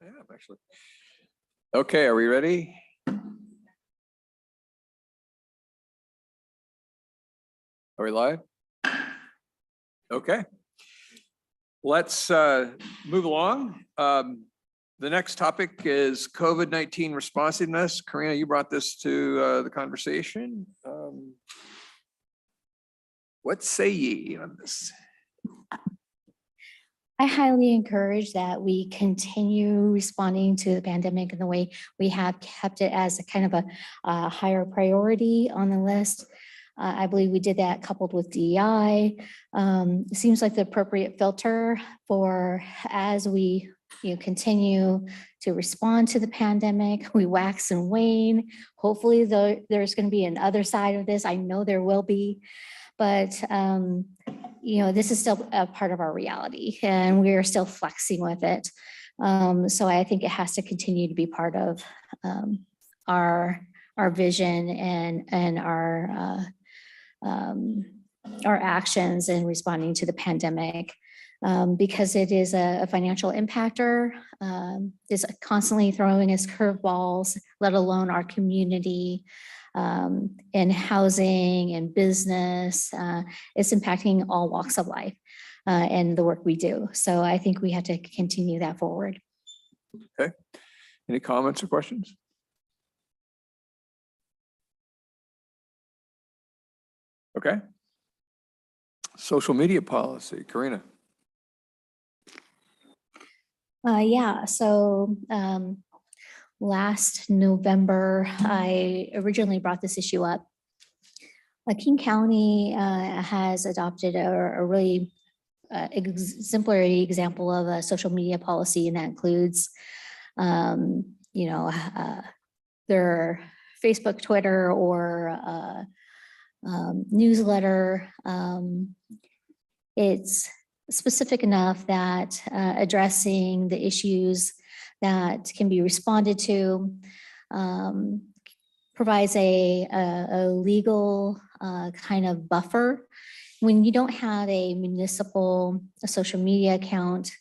have actually. Okay, are we ready? Are we live? Okay. Let's move along. The next topic is COVID-19 responsiveness. Karina, you brought this to the conversation. What say ye on this? I highly encourage that we continue responding to the pandemic in the way we have kept it as a kind of a higher priority on the list. I believe we did that coupled with DEI. It seems like the appropriate filter for as we continue to respond to the pandemic, we wax and wane. Hopefully there's going to be an other side of this. I know there will be, but this is still a part of our reality and we're still flexing with it. So I think it has to continue to be part of our vision and our actions in responding to the pandemic, because it is a financial impactor, is constantly throwing us curveballs, let alone our community, in housing and business. It's impacting all walks of life and the work we do. So I think we have to continue that forward. Okay. Any comments or questions? Okay. Social media policy, Karina. So last November, I originally brought this issue up. King County has adopted a really exemplary example of a social media policy, and that includes, their Facebook, Twitter, or newsletter. It's specific enough that addressing the issues that can be responded to provides a legal kind of buffer. When you don't have a municipal social media account,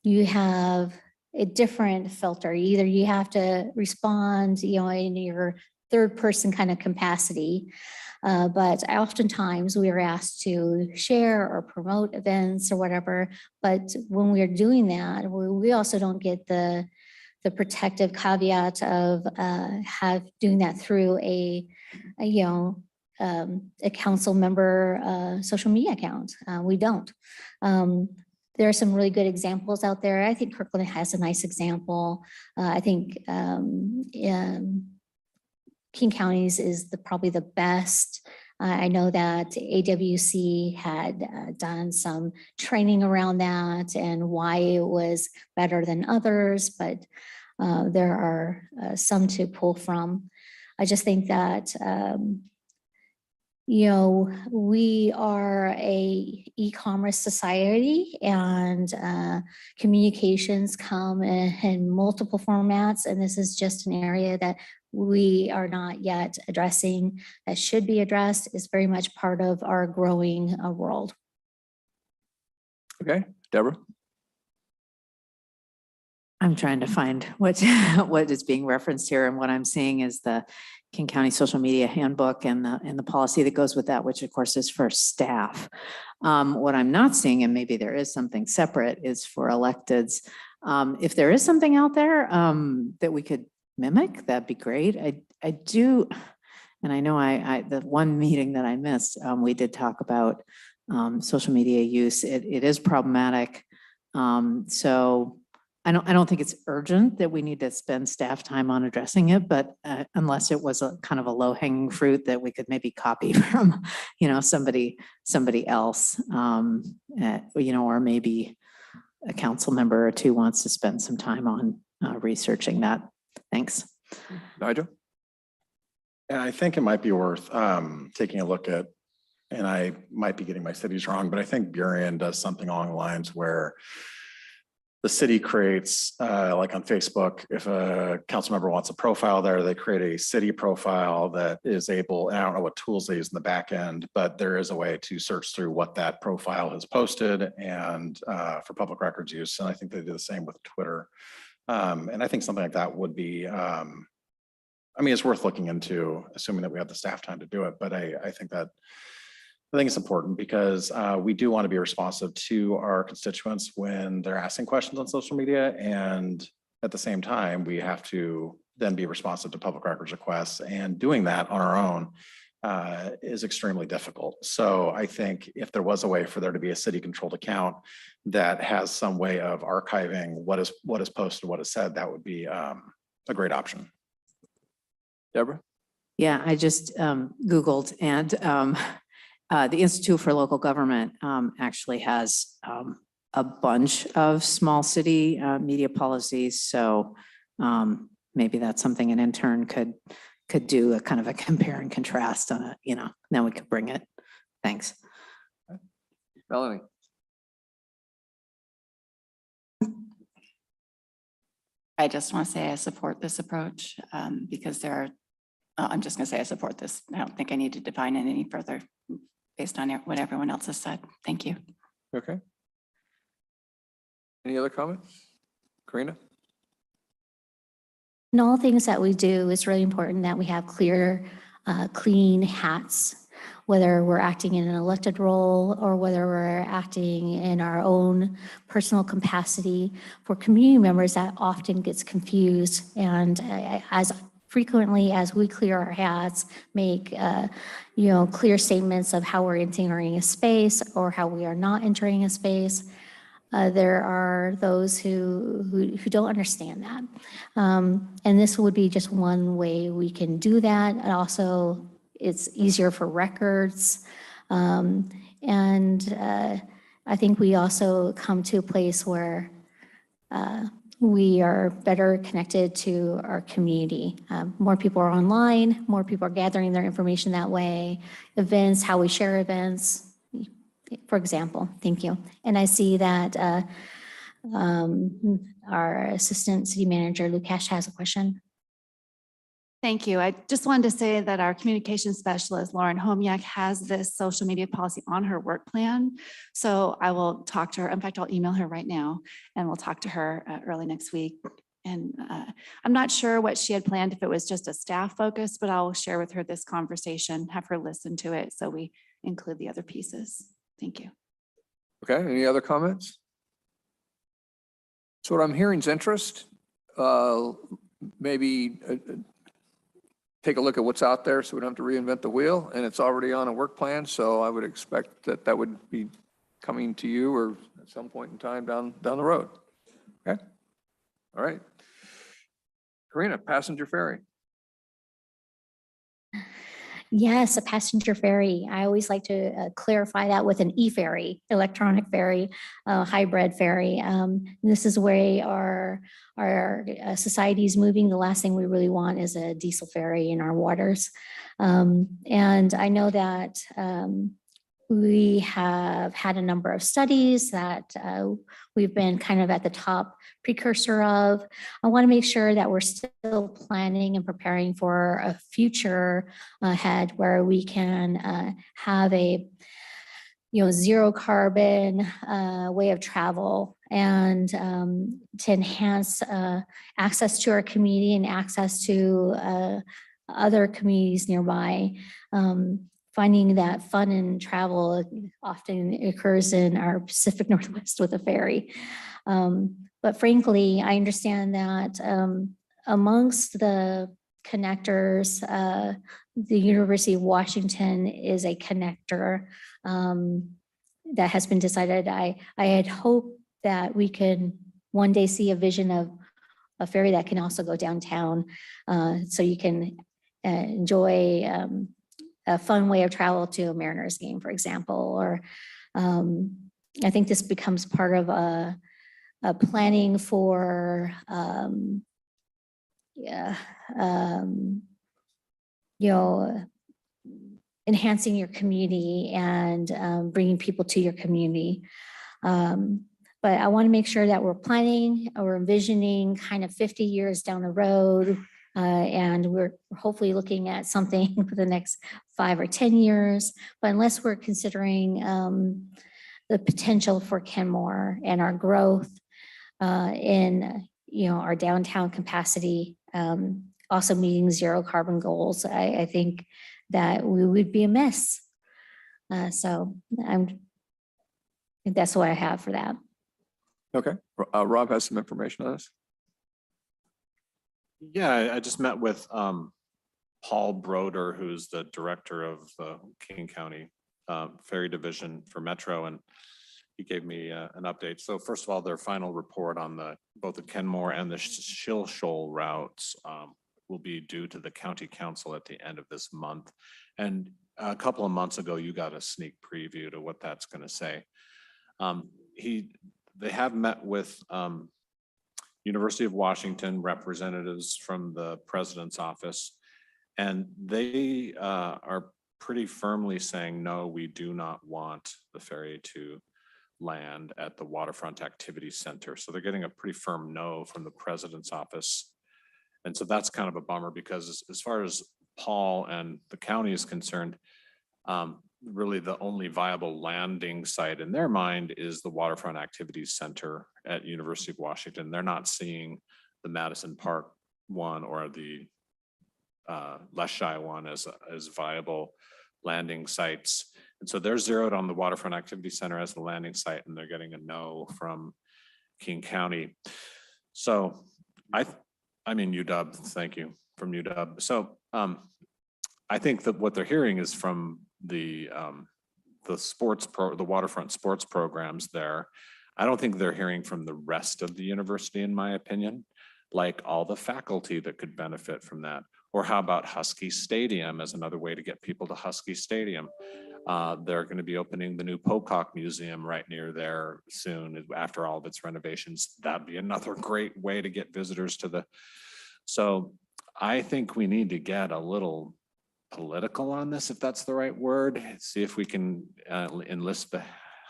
you have a different filter. Either you have to respond, in your third person kind of capacity, but oftentimes we are asked to share or promote events or whatever. But when we're doing that, we also don't get the protective caveat of doing that through a council member social media account. We don't. There are some really good examples out there. I think Kirkland has a nice example. I think King County's is probably the best. I know that AWC had done some training around that and why it was better than others, but there are some to pull from. I just think that, we are a e-commerce society, and communications come in multiple formats, and this is just an area that we are not yet addressing that should be addressed. Is very much part of our growing world. Okay, Deborah. I'm trying to find what is being referenced here, and what I'm seeing is the King County Social Media Handbook and the policy that goes with that, which of course is for staff. What I'm not seeing, and maybe there is something separate, is for electeds. If there is something out there that we could mimic, that'd be great. I do, and I know the one meeting that I missed, we did talk about social media use. It is problematic. So I don't think it's urgent that we need to spend staff time on addressing it, but unless it was a kind of a low hanging fruit that we could maybe copy from, somebody else, or maybe a council member or two wants to spend some time on researching that. Thanks. Nigel? And I think it might be worth taking a look at, and I might be getting my cities wrong, but I think Burien does something along the lines where the city creates, like on Facebook, if a council member wants a profile there, they create a city profile that is able, and I don't know what tools they use in the back end, but there is a way to search through what that profile has posted and for public records use. And I think they do the same with Twitter. And I think something like that would be, I mean, it's worth looking into, assuming that we have the staff time to do it. But I think it's important because we do want to be responsive to our constituents when they're asking questions on social media. And at the same time, we have to then be responsive to public records requests. And doing that on our own is extremely difficult. So I think if there was a way for there to be a city controlled account that has some way of archiving what is posted, what is said, that would be a great option. Deborah? Yeah, I just Googled and the Institute for Local Government actually has a bunch of small city media policies. So maybe that's something an intern could do, a kind of a compare and contrast on a, then we could bring it. Thanks. Melanie? I just want to say I support this approach because I'm just going to say I support this. I don't think I need to define it any further based on what everyone else has said. Thank you. Okay. Any other comments? Karina? In all things that we do, it's really important that we have clear, clean hats, whether we're acting in an elected role or whether we're acting in our own personal capacity. For community members, that often gets confused. And as frequently as we clear our hats, make clear statements of how we're entering a space or how we are not entering a space, there are those who don't understand that. And this would be just one way we can do that. And also, it's easier for records. I think we also come to a place where we are better connected to our community. More people are online, more people are gathering their information that way. Events, how we share events, for example. Thank you. And I see that our Assistant City Manager, Lukash, has a question. Thank you. I just wanted to say that our communication specialist, Lauren Homiak, has this social media policy on her work plan. So I will talk to her. In fact, I'll email her right now and we'll talk to her early next week. And I'm not sure what she had planned, if it was just a staff focus, but I'll share with her this conversation, have her listen to it so we include the other pieces. Thank you. Okay, any other comments? So what I'm hearing is interest. Maybe take a look at what's out there so we don't have to reinvent the wheel, and it's already on a work plan. So I would expect that would be coming to you or at some point in time down the road. Okay. All right. Karina, passenger ferry. Yes, a passenger ferry. I always like to clarify that with an e-ferry, electronic ferry, hybrid ferry. This is where our society is moving. The last thing we really want is a diesel ferry in our waters. And I know that we have had a number of studies that we've been kind of at the top precursor of. I want to make sure that we're still planning and preparing for a future ahead where we can have a zero carbon way of travel and to enhance access to our community and access to other communities nearby. Finding that fun and travel often occurs in our Pacific Northwest with a ferry. But frankly, I understand that amongst the connectors, the University of Washington is a connector that has been decided. I had hoped that we could one day see a vision of a ferry that can also go downtown so you can enjoy a fun way of travel to a Mariners game, for example, or I think this becomes part of a planning for enhancing your community and bringing people to your community. But But I want to make sure that we're planning or envisioning kind of 50 years down the road. And we're hopefully looking at something for the next 5 or 10 years. But unless we're considering the potential for Kenmore and our growth in, our downtown capacity, also meeting zero carbon goals, I think that we would be amiss. So that's what I have for that. Okay, Rob has some information on this. Yeah, I just met with Paul Broder, who's the director of the King County Ferry Division for Metro, and he gave me an update. So first of all, their final report on both the Kenmore and the Shill Shoal routes will be due to the county council at the end of this month. And a couple of months ago, you got a sneak preview to what that's going to say. They have met with University of Washington representatives from the president's office, and they are pretty firmly saying, no, we do not want the ferry to land at the Waterfront Activity Center. So they're getting a pretty firm no from the president's office. And so that's kind of a bummer, because as far as Paul and the county is concerned, really the only viable landing site in their mind is the Waterfront Activities Center at University of Washington. They're not seeing the Madison Park one or the Leschi one as viable landing sites. And so they're zeroed on the Waterfront Activity Center as the landing site, and they're getting a no from King County. So I mean UW, thank you, from UW. So I think that what they're hearing is from the waterfront sports programs there. I don't think they're hearing from the rest of the university, in my opinion, like all the faculty that could benefit from that. Or how about Husky Stadium as another way to get people to Husky Stadium? They're going to be opening the new Pocock Museum right near there soon after all of its renovations. That'd be another great way to get visitors to so I think we need to get a little political on this, if that's the right word. See if we can enlist the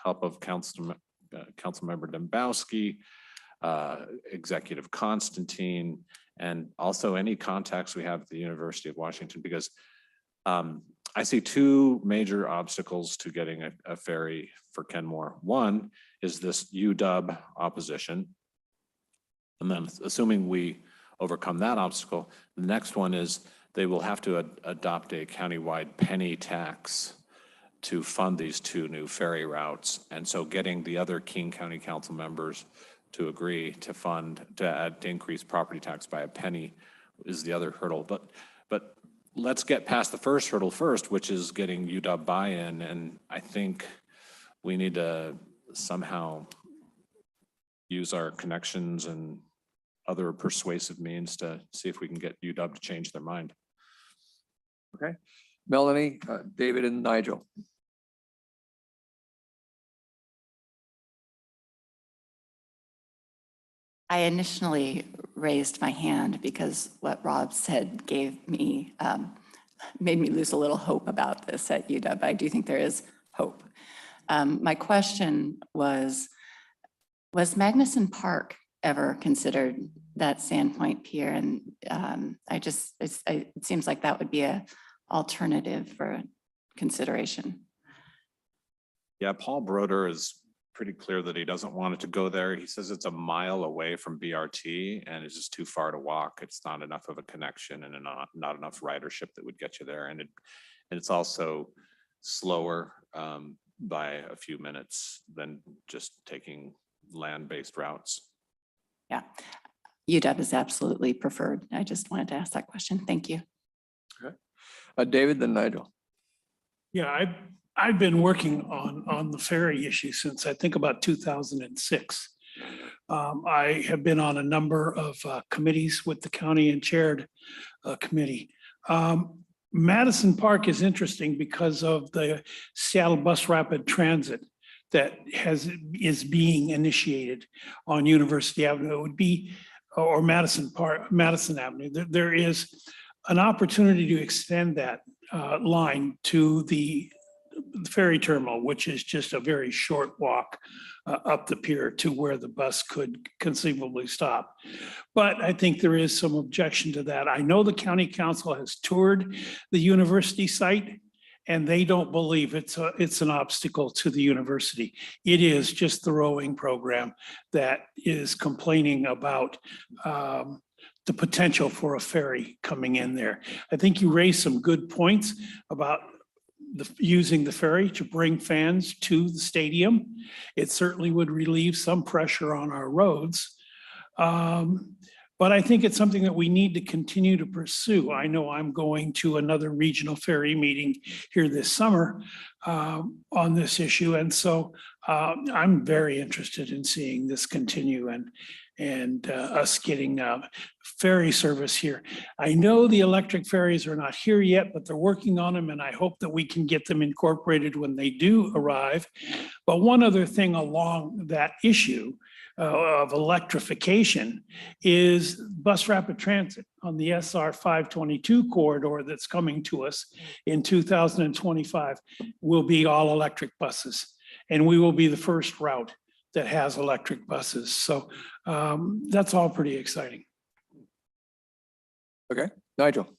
help of Councilmember Dembowski, Executive Constantine, and also any contacts we have at the University of Washington, because I see two major obstacles to getting a ferry for Kenmore. One is this UW opposition. And then assuming we overcome that obstacle, the next one is they will have to adopt a countywide penny tax to fund these two new ferry routes. And so getting the other King County Council members to agree to increase property tax by a penny is the other hurdle. But let's get past the first hurdle first, which is getting UW buy-in. And I think we need to somehow use our connections and other persuasive means to see if we can get UW to change their mind. Okay, Melanie, David, and Nigel. I initially raised my hand because what Rob said gave me, made me lose a little hope about this at UW. I do think there is hope. My question was Magnuson Park ever considered that Sandpoint Pier? And it seems like that would be a alternative for consideration. Yeah, Paul Broder is pretty clear that he doesn't want it to go there. He says it's a mile away from BRT and it's just too far to walk. It's not enough of a connection and not enough ridership that would get you there. And it's also slower by a few minutes than just taking land-based routes. Yeah, UW is absolutely preferred. I just wanted to ask that question. Thank you. Okay, David, then Nigel. Yeah, I've been working on the ferry issue since I think about 2006. I have been on a number of committees with the county and chaired a committee. Madison Park is interesting because of the Seattle Bus Rapid Transit that is being initiated on University Avenue. It would be, or Madison Avenue. There is an opportunity to extend that line to the the ferry terminal, which is just a very short walk up the pier to where the bus could conceivably stop. But I think there is some objection to that. I know the county council has toured the university site, and they don't believe it's an obstacle to the university. It is just the rowing program that is complaining about the potential for a ferry coming in there. I think you raised some good points about using the ferry to bring fans to the stadium. It certainly would relieve some pressure on our roads. But I think it's something that we need to continue to pursue. I know I'm going to another regional ferry meeting here this summer on this issue. And so I'm very interested in seeing this continue and us getting ferry service here. I know the electric ferries are not here yet, but they're working on them, and I hope that we can get them incorporated when they do arrive. But one other thing along that issue of electrification is bus rapid transit on the SR 522 corridor that's coming to us in 2025 will be all electric buses. And we will be the first route that has electric buses. So that's all pretty exciting. Okay, Nigel.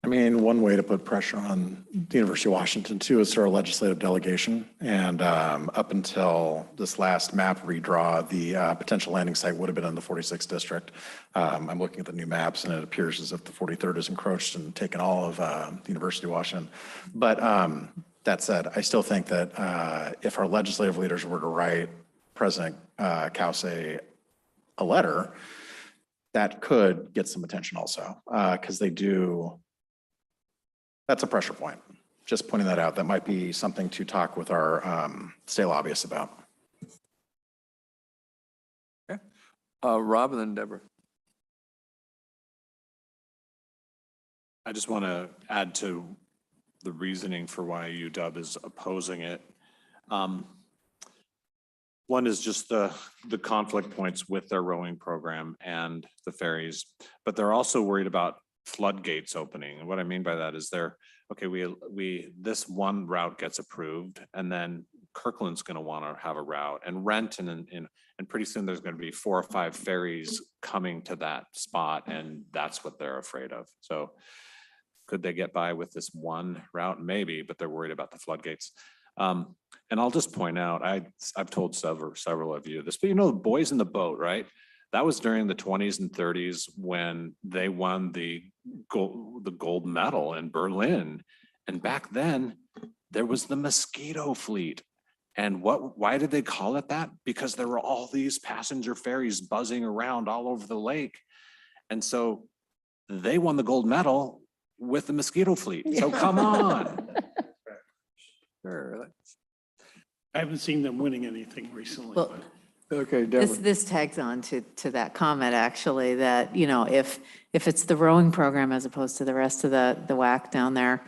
I mean, one way to put pressure on the University of Washington too is through our legislative delegation. And up until this last map redraw, the potential landing site would have been in the 46th district. I'm looking at the new maps and it appears as if the 43rd is encroached and taken all of the University of Washington. But that said, I still think that if our legislative leaders were to write President Cauce a letter, that could get some attention also, because they do. That's a pressure point. Just pointing that out. That might be something to talk with our state lobbyists about. Okay, Rob and then Deborah. I just want to add to the reasoning for why UW is opposing it. One is just the conflict points with their rowing program and the ferries, but they're also worried about floodgates opening. And what I mean by that is this one route gets approved, and then Kirkland's going to want to have a route, and Renton, and pretty soon there's going to be 4 or 5 ferries coming to that spot, and that's what they're afraid of. So could they get by with this one route? Maybe, but they're worried about the floodgates. And I'll just point out, I've told several of you this, but the Boys in the Boat, right? That was during the 20s and 30s when they won the gold medal in Berlin. And back then there was the mosquito fleet. And why did they call it that? Because there were all these passenger ferries buzzing around all over the lake. And so they won the gold medal with the mosquito fleet. So come on. Sure. I haven't seen them winning anything recently. Well, okay, Deborah. This tags on to that comment, actually, that, if it's the rowing program as opposed to the rest of the WAC down there,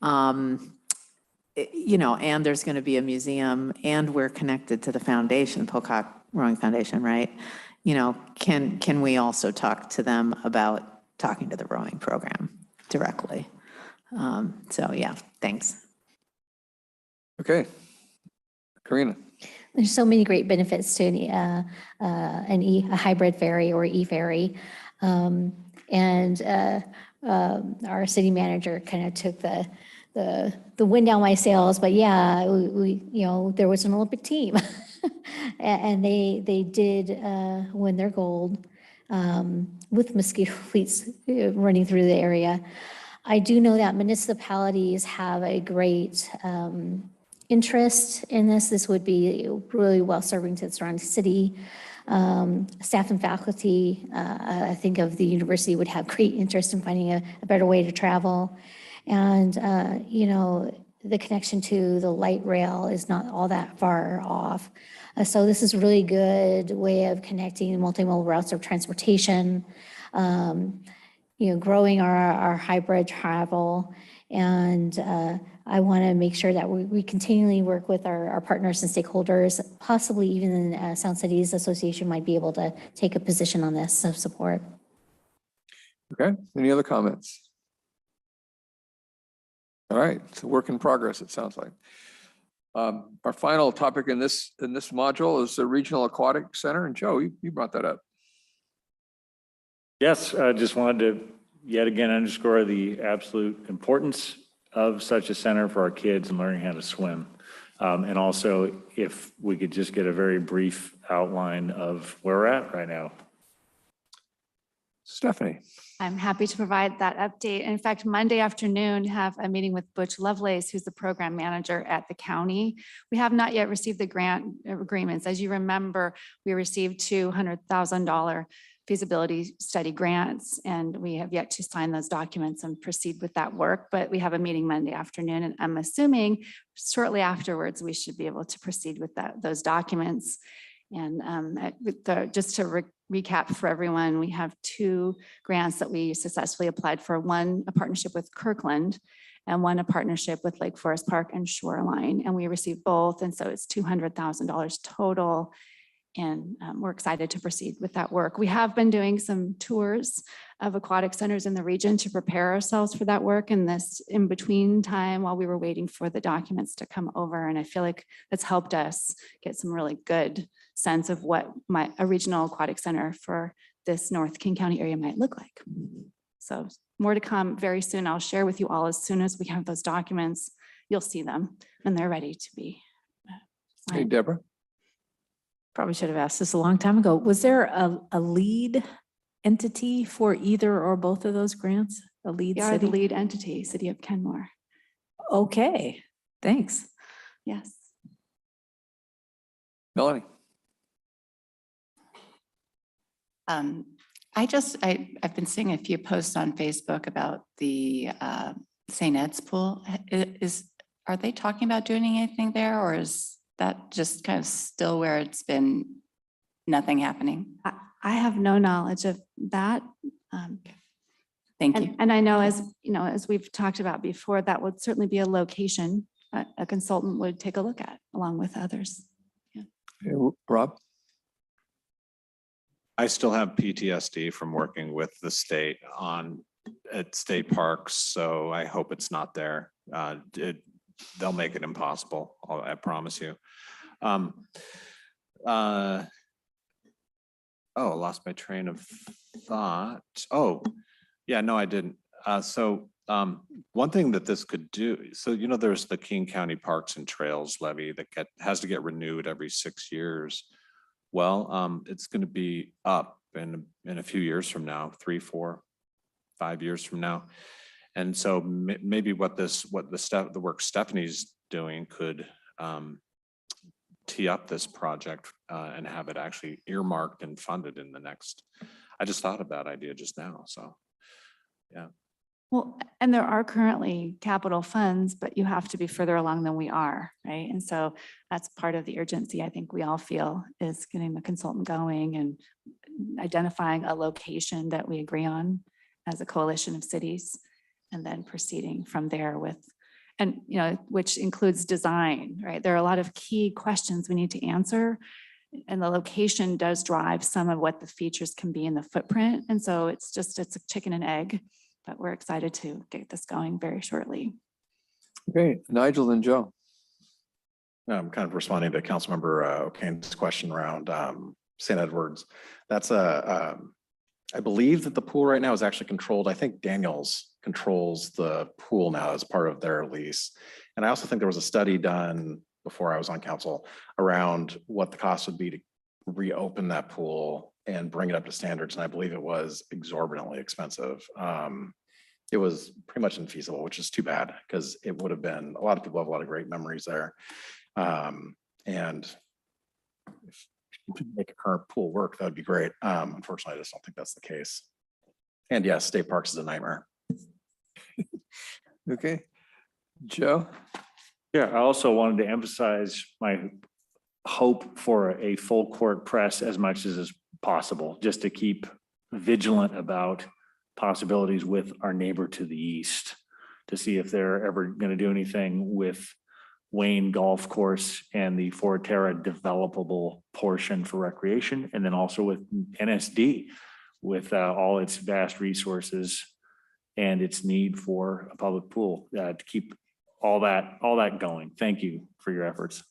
and there's going to be a museum and we're connected to the foundation, Pocock Rowing Foundation, right? Can we also talk to them about talking to the rowing program directly? So yeah, thanks. Okay, Karina. There's so many great benefits to a hybrid ferry or e-ferry. And our city manager kind of took the wind down my sails, but yeah, we there was an Olympic team and they did win their gold with mosquito fleets running through the area. I do know that municipalities have a great interest in this. This would be really well serving to the surrounding city. Staff and faculty, I think of the university would have great interest in finding a better way to travel. And, the connection to the light rail is not all that far off. So this is a really good way of connecting multimodal routes of transportation, growing our hybrid travel. And I want to make sure that we continually work with our partners and stakeholders, possibly even Sound Cities Association might be able to take a position on this of support. Okay, any other comments? All right, it's a work in progress, it sounds like. Our final topic in this module is the Regional Aquatic Center, and Joe, you brought that up. Yes, I just wanted to yet again underscore the absolute importance of such a center for our kids and learning how to swim. And also, if we could just get a very brief outline of where we're at right now. Stephanie. I'm happy to provide that update. In fact, Monday afternoon, have a meeting with Butch Lovelace, who's the program manager at the county. We have not yet received the grant agreements. As you remember, we received $200,000 feasibility study grants, and we have yet to sign those documents and proceed with that work. But we have a meeting Monday afternoon, and I'm assuming shortly afterwards, we should be able to proceed with those documents. And just to recap for everyone, we have 2 grants that we successfully applied for. One, a partnership with Kirkland, and one, a partnership with Lake Forest Park and Shoreline. And we received both. And so it's $200,000 total. And we're excited to proceed with that work. We have been doing some tours of aquatic centers in the region to prepare ourselves for that work in this in-between time while we were waiting for the documents to come over. And I feel like that's helped us get some really good sense of what a regional aquatic center for this North King County area might look like. So more to come very soon. I'll share with you all as soon as we have those documents. You'll see them when they're ready to be signed. Hey, Deborah. Probably should have asked this a long time ago. Was there a lead entity for either or both of those grants? A lead We are the city? lead entity, City of Kenmore. Okay, thanks. Yes. Melanie. I've been seeing a few posts on Facebook about the St. Ed's pool. Are they talking about doing anything there, or is that just kind of still where it's been nothing happening? I have no knowledge of that. Thank you. And I know, as you know, as we've talked about before, that would certainly be a location a consultant would take a look at along with others. Hey, Rob. I still have PTSD from working with the state at state parks, so I hope it's not there. They'll make it impossible, I promise you. Oh, I lost my train of thought. Oh, yeah, no, I didn't. One thing that this could do, so there's the King County Parks and Trails levy that has to get renewed every 6 years. Well, it's going to be up in a few years from now, 3, 4, 5 years from now. And so maybe what the work Stephanie's doing could tee up this project and have it actually earmarked and funded in the next. I just thought of that idea just now. So, yeah. Well, and there are currently capital funds, but you have to be further along than we are, right? And so that's part of the urgency I think we all feel is getting the consultant going and identifying a location that we agree on as a coalition of cities, and then proceeding from there with, and which includes design, right? There are a lot of key questions we need to answer, and the location does drive some of what the features can be in the footprint. And so it's a chicken and egg, but we're excited to get this going very shortly. Okay, Nigel and Joe. I'm kind of responding to Councilmember O'Kane's question around St. Edwards. That's I believe that the pool right now is actually controlled. I think Daniels controls the pool now as part of their lease. And I also think there was a study done before I was on council around what the cost would be to reopen that pool and bring it up to standards. And I believe it was exorbitantly expensive. It was pretty much infeasible, which is too bad because it would have been, a lot of people have a lot of great memories there. And if you could make a current pool work, that would be great. Unfortunately, I just don't think that's the case. And yes, state parks is a nightmare. Okay, Joe. Yeah, I also wanted to emphasize my hope for a full court press as much as is possible, just to keep vigilant about possibilities with our neighbor to the east, to see if they're ever going to do anything with Wayne Golf Course and the Forterra developable portion for recreation, and then also with NSD with all its vast resources and its need for a public pool to keep all that going. Thank you for your efforts.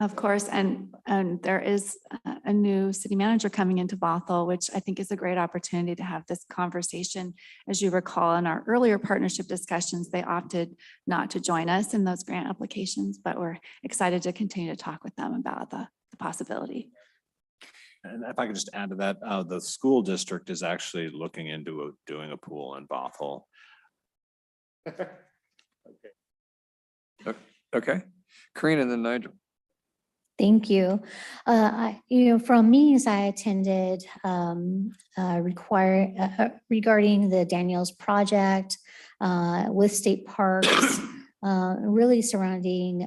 Of course, and there is a new city manager coming into Bothell, which I think is a great opportunity to have this conversation. As you recall, in our earlier partnership discussions, they opted not to join us in those grant applications, but we're excited to continue to talk with them about the possibility. And if I could just add to that, the school district is actually looking into doing a pool in Bothell. Okay, Karina and then Nigel. Thank you. From meetings I attended regarding the Daniels project with state parks, really surrounding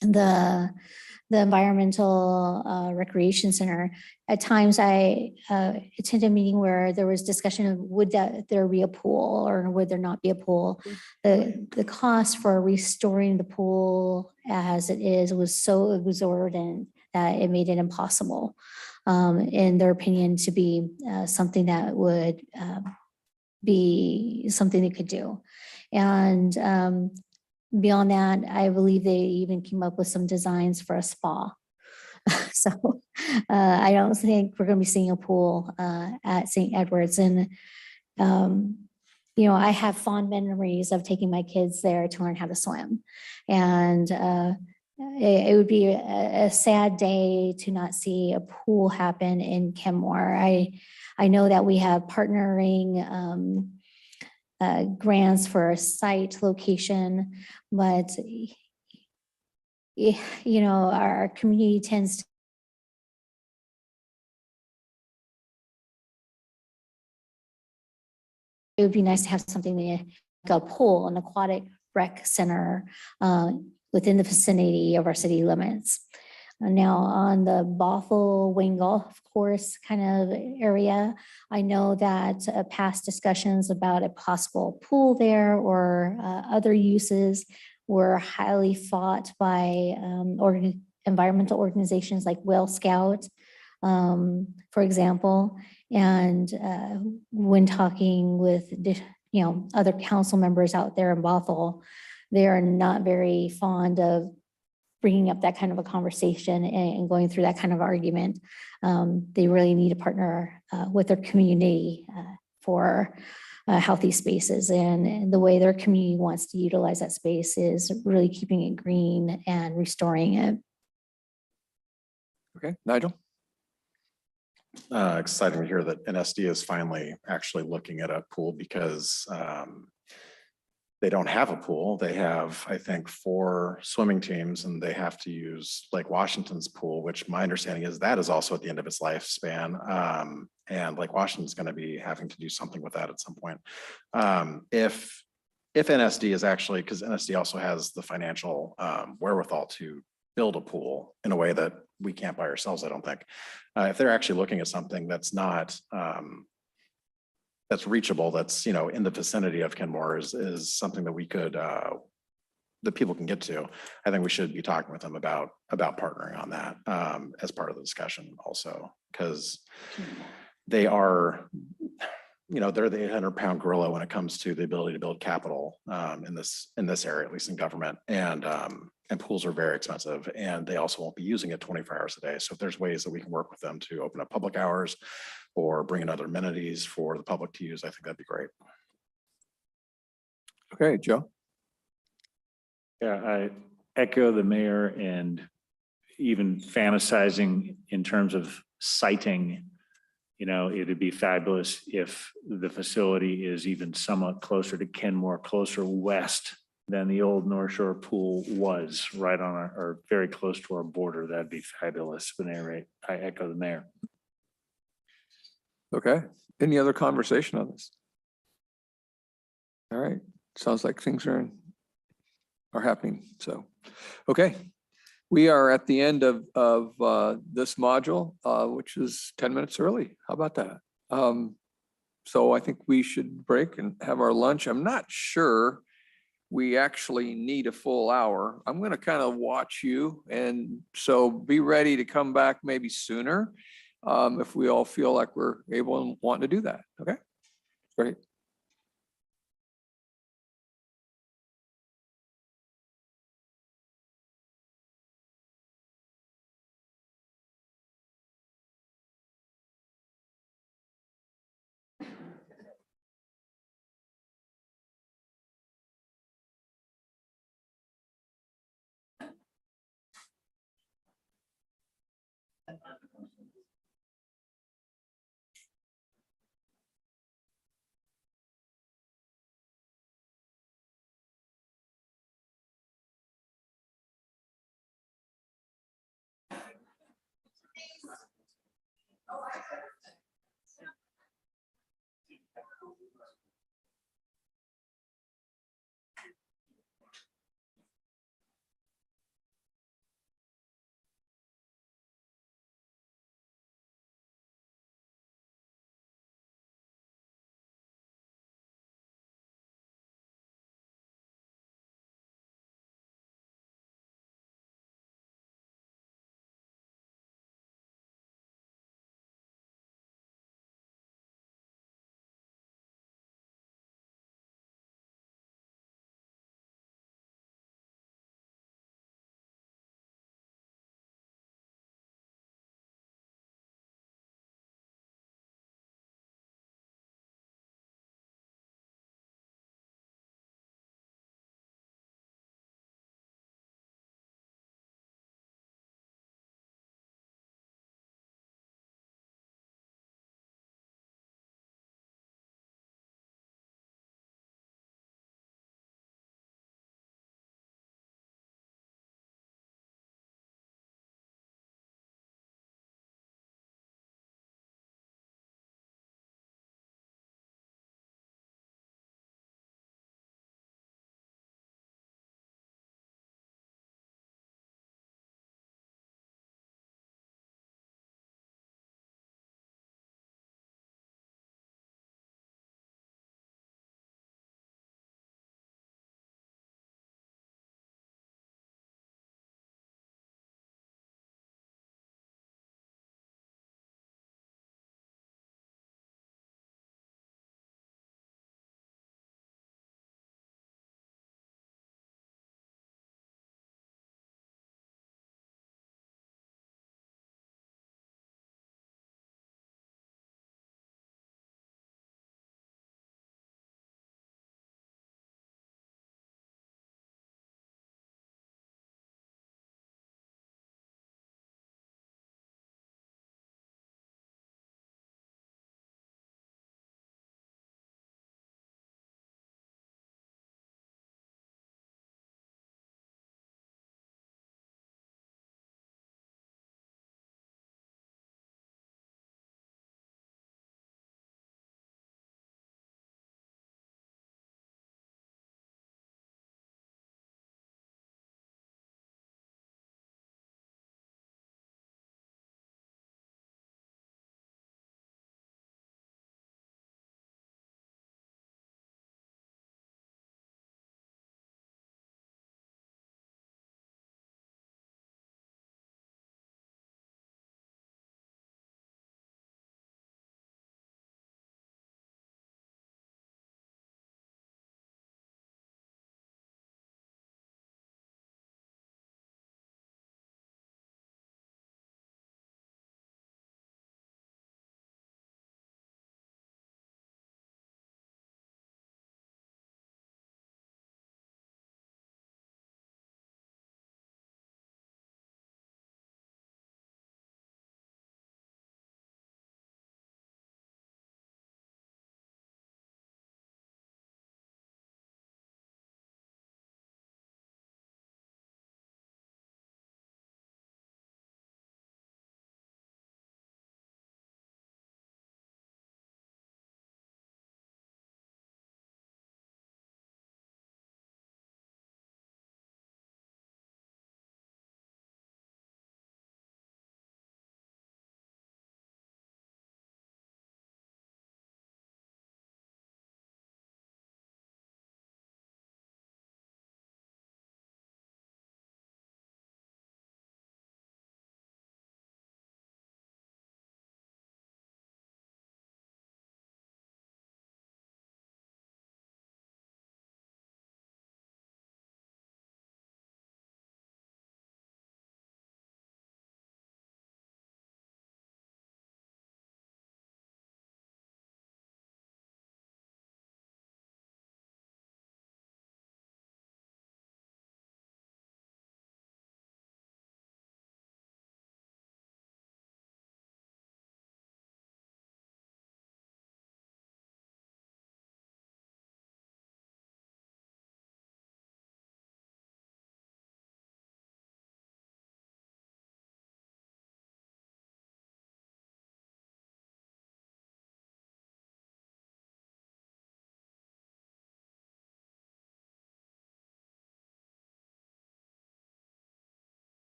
the environmental recreation center. At times I attended a meeting where there was discussion of would there be a pool or would there not be a pool. The cost for restoring the pool as it is was so exorbitant that it made it impossible, in their opinion, to be something that would be something they could do. And beyond that, I believe they even came up with some designs for a spa. So I don't think we're going to be seeing a pool at St. Edward's. And, I have fond memories of taking my kids there to learn how to swim. And it would be a sad day to not see a pool happen in Kenmore. I know that we have partnering grants for a site location, but our community tends to it would be nice to have something like a pool, an aquatic rec center within the vicinity of our city limits. Now on the Bothell Wayne Golf Course kind of area, I know that past discussions about a possible pool there or other uses were highly fought by environmental organizations like Whale Scout, for example. And when talking with other council members out there in Bothell, they are not very fond of bringing up that kind of a conversation and going through that kind of argument. They really need to partner with their community for healthy spaces. And the way their community wants to utilize that space is really keeping it green and restoring it. Okay, Nigel. Exciting to hear that NSD is finally actually looking at a pool because they don't have a pool. They have, I think, 4 swimming teams and they have to use Lake Washington's pool, which my understanding is that is also at the end of its lifespan. And Lake Washington's going to be having to do something with that at some point. If NSD is actually, because NSD also has the financial wherewithal to build a pool in a way that we can't by ourselves, I don't think. If they're actually looking at something that's not, that's reachable, that's, in the vicinity of Kenmore is something that we could, that people can get to. I think we should be talking with them about partnering on that as part of the discussion also, because they are, they're the 800-pound gorilla when it comes to the ability to build capital in this area, at least in government. And pools are very expensive and they also won't be using it 24 hours a day. So if there's ways that we can work with them to open up public hours or bring in other amenities for the public to use, I think that'd be great. Okay, Joe. Yeah, I echo the mayor and even fantasizing in terms of siting. It'd be fabulous if the facility is even somewhat closer to Kenmore, closer west than the old North Shore pool was, right on or very close to our border. That'd be fabulous. But at any rate, I echo the mayor. Okay, any other conversation on this? All right, sounds like things are happening. So, okay. We are at the end of this module, which is 10 minutes early. How about that? So I think we should break and have our lunch. I'm not sure we actually need a full hour. I'm going to kind of watch you. And so be ready to come back maybe sooner if we all feel like we're able and want to do that. Okay. Great.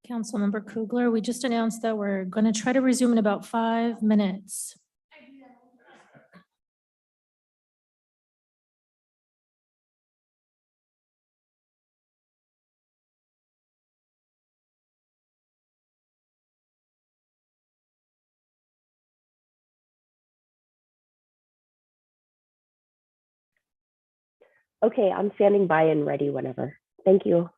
Councilmember Kugler, we just announced that we're going to try to resume in about 5 minutes. Okay, I'm standing by and ready whenever. Thank you.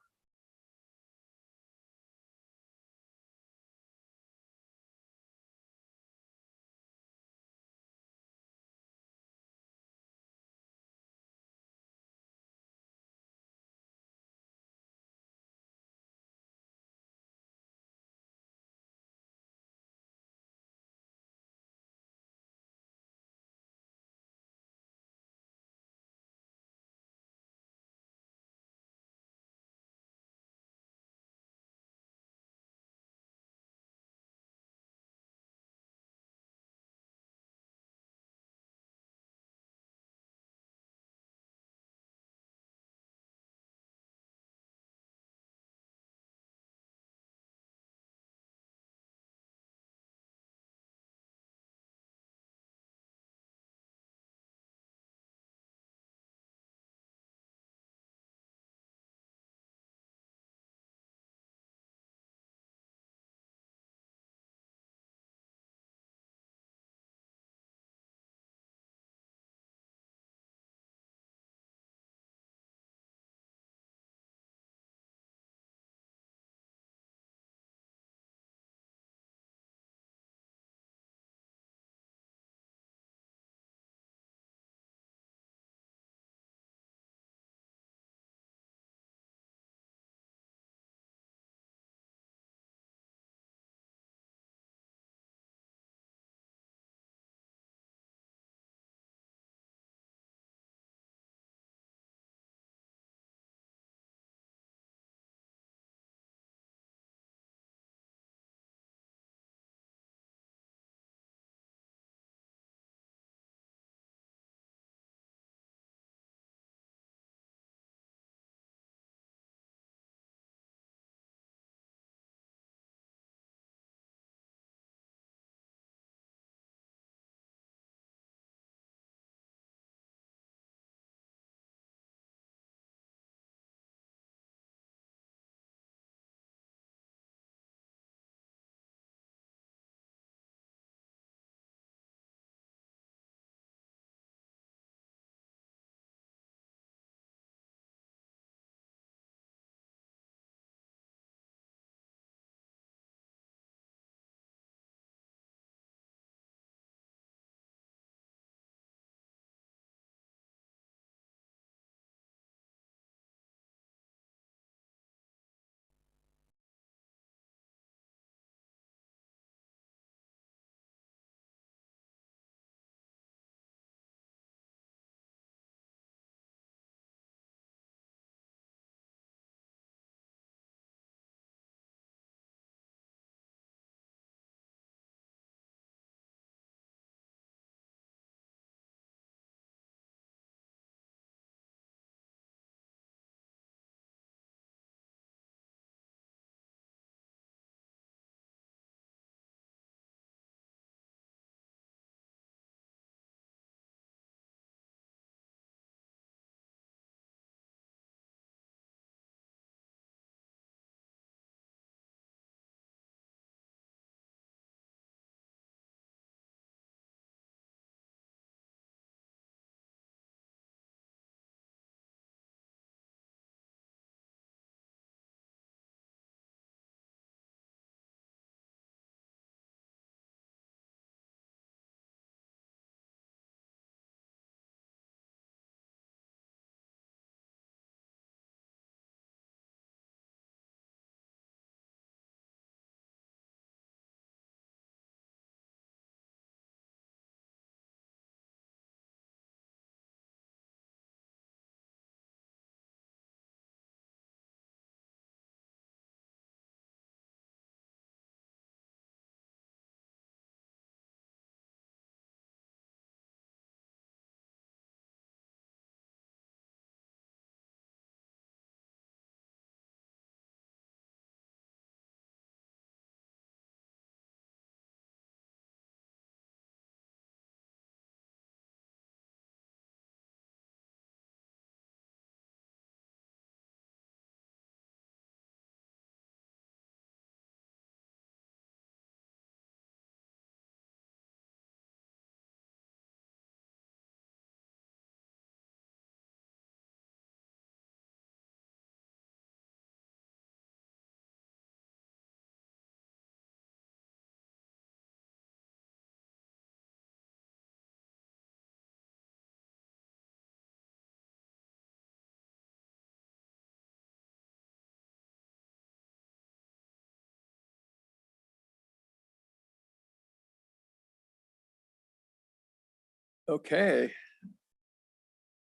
Okay.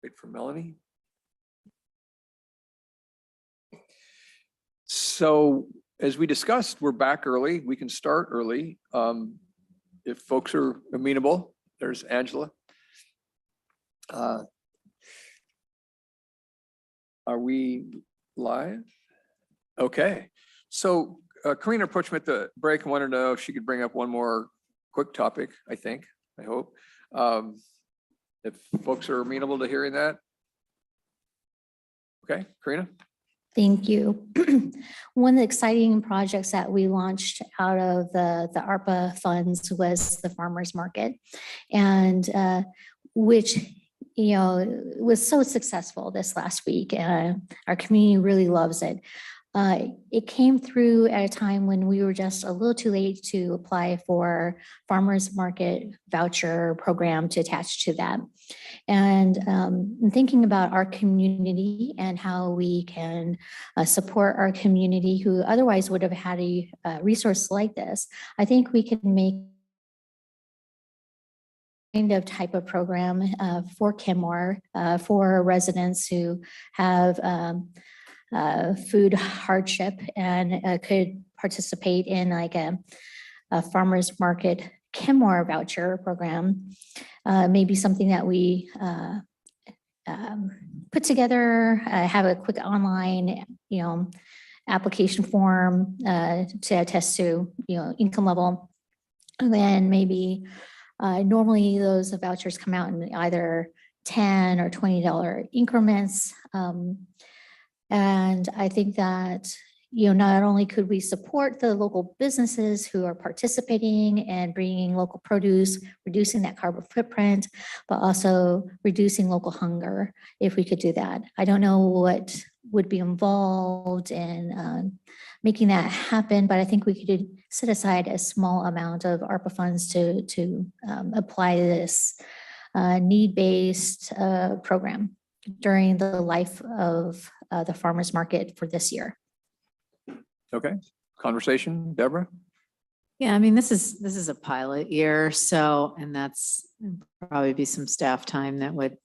Wait for Melanie. So as we discussed, we're back early. We can start early. If folks are amenable, there's Angela. Are we live? Okay. So Karina approached me at the break and wanted to know if she could bring up one more quick topic, I hope. If folks are amenable to hearing that. Okay, Karina? Thank you. One of the exciting projects that we launched out of the ARPA funds was the farmers market, and which was so successful this last week. Our community really loves it. It came through at a time when we were just a little too late to apply for farmers market voucher program to attach to that. And thinking about our community and how we can support our community who otherwise would have had a resource like this, I think we can make kind of type of program for Kenmore for residents who have food hardship and could participate in like a farmers market Kenmore voucher program. Maybe something that we put together, have a quick online, application form to attest to, income level. And then maybe normally those vouchers come out in either $10 or $20 increments. And I think that, not only could we support the local businesses who are participating and bringing local produce, reducing that carbon footprint, but also reducing local hunger if we could do that. I don't know what would be involved in making that happen, but I think we could set aside a small amount of ARPA funds to apply this need-based program during the life of the farmers market for this year. Okay, conversation, Deborah? Yeah, I mean, this is a pilot year, so, and that's probably be some staff time that would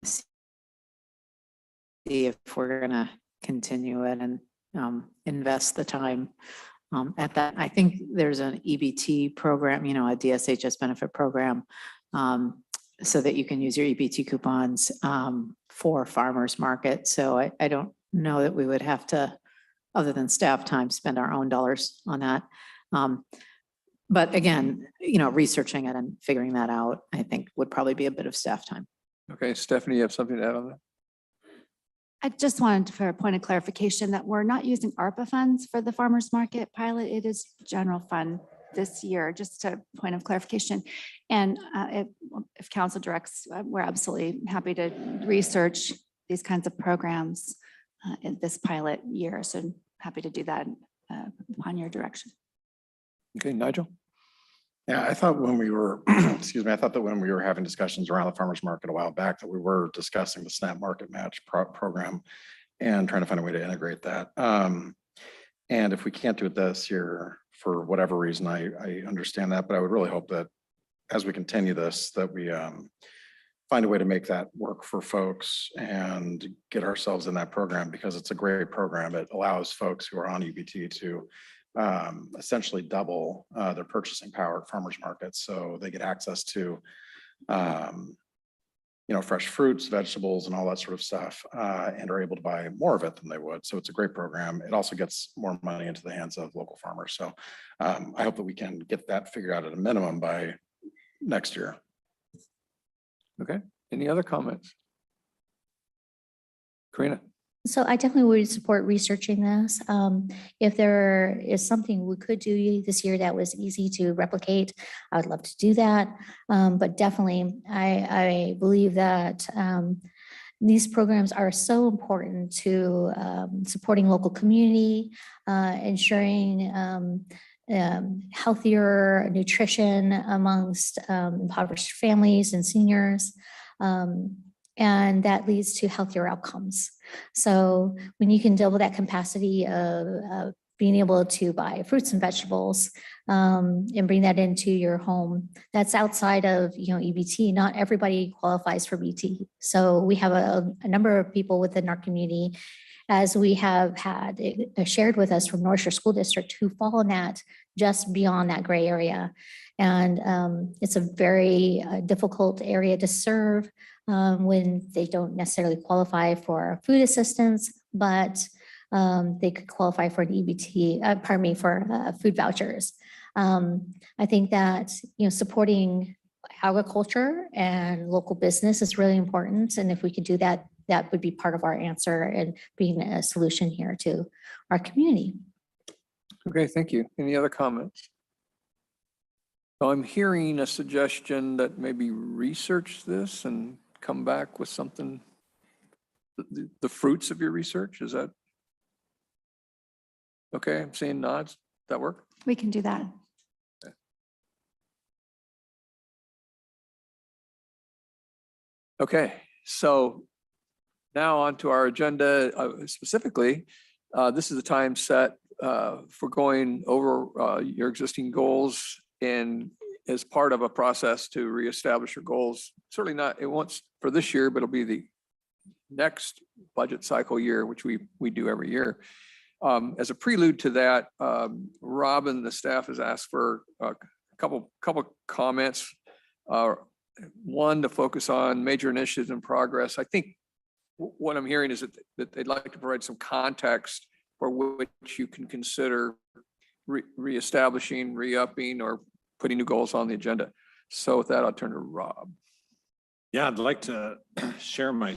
see if we're gonna continue it and invest the time at that. I think there's an EBT program, a DSHS benefit program, so that you can use your EBT coupons for farmers market. So I don't know that we would have to, other than staff time, spend our own dollars on that. But again, researching it and figuring that out, I think would probably be a bit of staff time. Okay, Stephanie, you have something to add on that? I just wanted for a point of clarification that we're not using ARPA funds for the farmers market pilot. It is general fund this year, just a point of clarification. And if council directs, we're absolutely happy to research these kinds of programs in this pilot year. So happy to do that upon your direction. Okay, Nigel? Yeah, I thought when we were, excuse me, I thought that when we were having discussions around the farmers market a while back, that we were discussing the SNAP market match program and trying to find a way to integrate that. And if we can't do it this year, for whatever reason, I understand that, but I would really hope that as we continue this, that we find a way to make that work for folks and get ourselves in that program, because it's a great program. It allows folks who are on EBT to essentially double their purchasing power at farmers markets. So they get access to, fresh fruits, vegetables, and all that sort of stuff, and are able to buy more of it than they would. So it's a great program. It also gets more money into the hands of local farmers. So I hope that we can get that figured out at a minimum by next year. Okay, any other comments? Karina? So I definitely would support researching this. If there is something we could do this year that was easy to replicate, I would love to do that. But definitely, I believe that these programs are so important to supporting local community, ensuring healthier nutrition amongst impoverished families and seniors. And that leads to healthier outcomes. So when you can double that capacity of being able to buy fruits and vegetables and bring that into your home. That's outside of, EBT. Not everybody qualifies for BT. So we have a number of people within our community, as we have had shared with us from North Shore School District, who fall in that just beyond that gray area. And it's a very difficult area to serve when they don't necessarily qualify for food assistance, but they could qualify for an EBT, for food vouchers. I think that, supporting agriculture and local business is really important. And if we could do that, that would be part of our answer and being a solution here to our community. Okay, thank you. Any other comments? So I'm hearing a suggestion that maybe research this and come back with something, the fruits of your research, is that? Okay, I'm seeing nods. Does that work? We can do that. Okay, so now on to our agenda. Specifically, this is the time set for going over your existing goals, and as part of a process to reestablish your goals. Certainly not, it won't for this year, but it'll be the next budget cycle year, which we do every year. As a prelude to that, Rob and the staff has asked for a couple comments. One, to focus on major initiatives in progress. I think what I'm hearing is that they'd like to provide some context for which you can consider reestablishing, re-upping, or putting new goals on the agenda. So with that, I'll turn to Rob. Yeah, I'd like to share my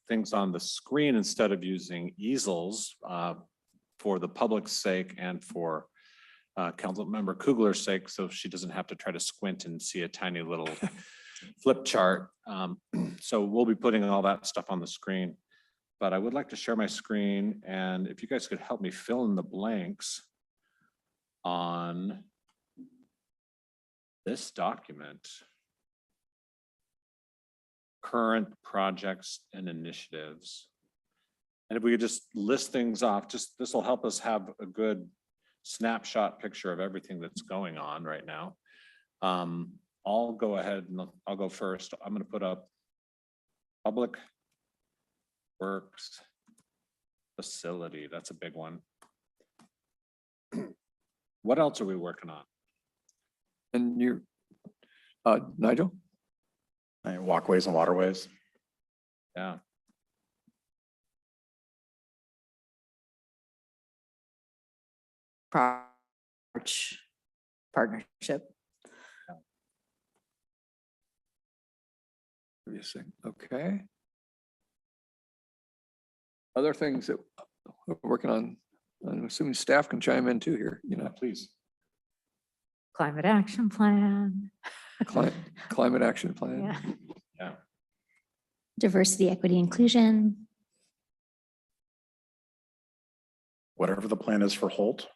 things on the screen instead of using easels for the public's sake and for Council Member Kugler's sake, so she doesn't have to try to squint and see a tiny little flip chart. So we'll be putting all that stuff on the screen, but I would like to share my screen, and if you guys could help me fill in the blanks on this document. Current projects and initiatives. And if we could just list things off, this will help us have a good snapshot picture of everything that's going on right now. I'll go ahead and I'll go first. I'm going to put up Public Works Facility. That's a big one. What else are we working on? And you, Nigel? Walkways and waterways. Yeah. Partnership. Okay. Other things that we're working on, I'm assuming staff can chime in too here, Please. Climate action plan. Climate action plan. Yeah. Yeah. Diversity, equity, inclusion. Whatever the plan is for Holt.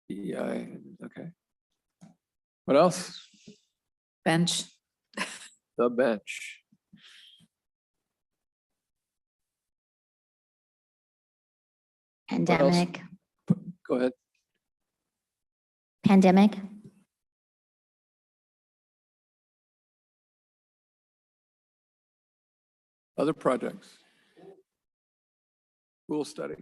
Yeah, okay. What else? Bench. The bench. Pandemic. Go ahead. Pandemic. Other projects. School study.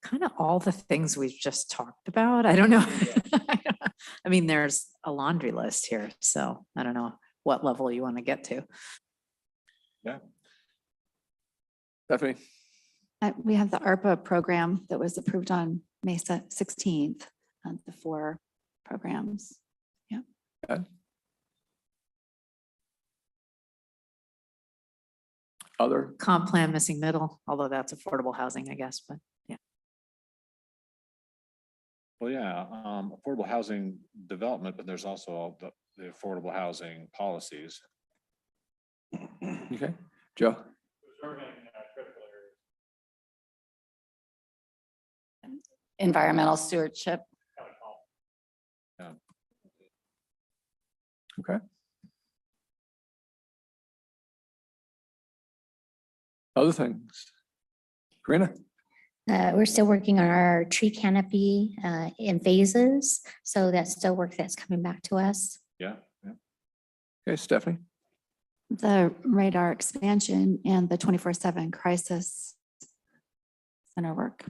Kind of all the things we've just talked about. I don't know. I mean, there's a laundry list here, so I don't know what level you want to get to. Yeah. Stephanie. We have the ARPA program that was approved on May 16th, the 4 programs. Yeah. Okay. Other Comp plan missing middle, although that's affordable housing, I guess, but yeah. Well, yeah, affordable housing development, but there's also all the affordable housing policies. Okay, Joe. environmental stewardship. Okay. Other things. Karina? We're still working on our tree canopy in phases. So that's still work that's coming back to us. Yeah. Okay, Stephanie? The radar expansion and the 24/7 crisis center work.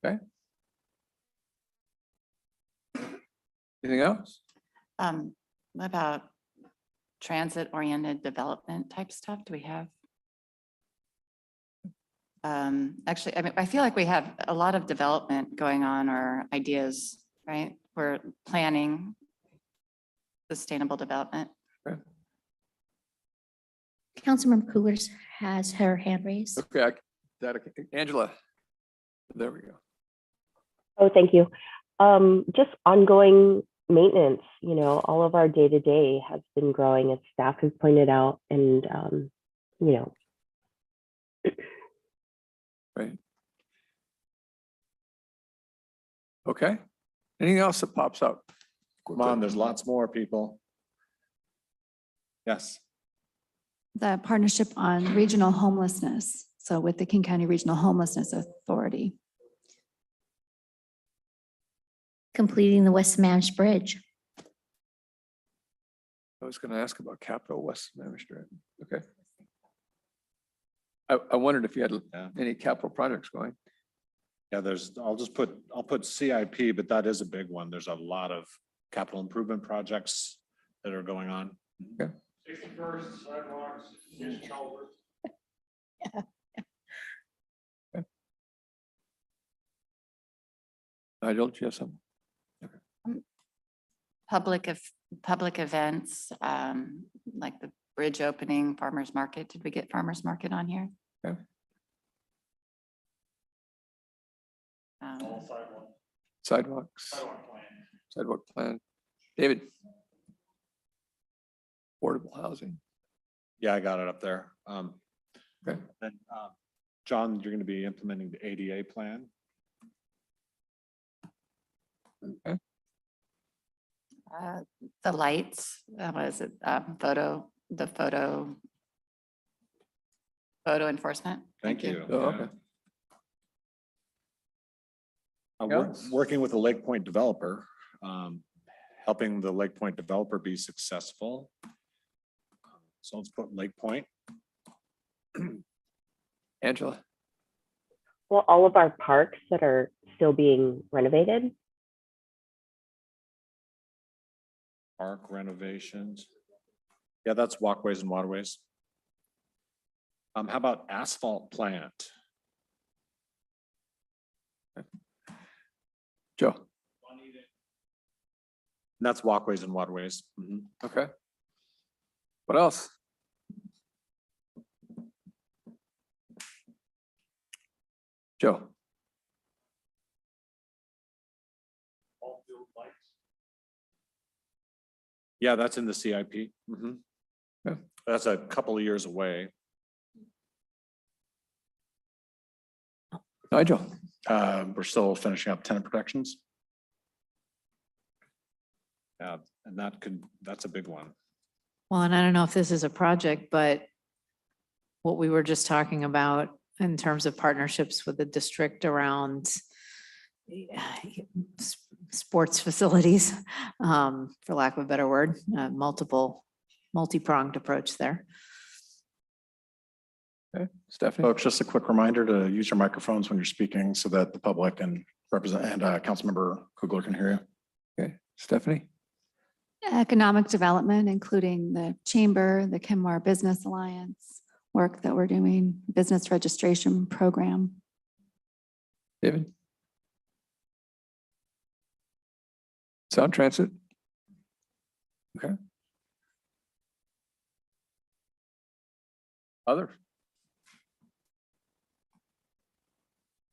Okay. Anything else? What about transit-oriented development type stuff? Do we have? Actually, I mean, I feel like we have a lot of development going on or ideas, right? We're planning sustainable development. Councilmember Coolers has her hand raised. Okay, Angela. There we go. Oh, thank you. Just ongoing maintenance, you know, all of our day-to-day has been growing as staff has pointed out, and you know. Right. Okay. Anything else that pops up? Come on, there's lots more people. Yes. The partnership on regional homelessness. So with the King County Regional Homelessness Authority. Completing the West Sammamish Bridge. I was going to ask about Capital West Sammamish. Okay. I wondered if you had any capital projects going. Yeah, I'll put CIP, but that is a big one. There's a lot of capital improvement projects that are going on. Okay. 61st sidewalks, Culvert. Nigel, do you have something? Public events, like the bridge opening, farmer's market. Did we get farmer's market on here? Okay. Sidewalks. Sidewalk plan. David. Affordable housing. Yeah, I got it up there. Okay. Then, John, you're going to be implementing the ADA plan. Okay. The lights, what is it? Photo enforcement. Thank you. Oh, okay. We're working with a Lake Point developer, helping the Lake Point developer be successful. So let's put Lake Point. Angela. Well, all of our parks that are still being renovated. Park renovations. Yeah, that's walkways and waterways. How about asphalt plant? Joe. And that's walkways and waterways. Okay. What else? Joe. Yeah, that's in the CIP. Yeah. That's a couple of years away. Nigel. We're still finishing up tenant protections. Yeah, and that's a big one. Well, and I don't know if this is a project, but what we were just talking about in terms of partnerships with the district around sports facilities, for lack of a better word, multi-pronged approach there. Okay, Stephanie. Folks, just a quick reminder to use your microphones when you're speaking so that the public and Councilmember Kugler can hear you. Okay, Stephanie. Economic development, including the chamber, the Kenmore Business Alliance work that we're doing, business registration program. David. Sound transit. Okay. Other.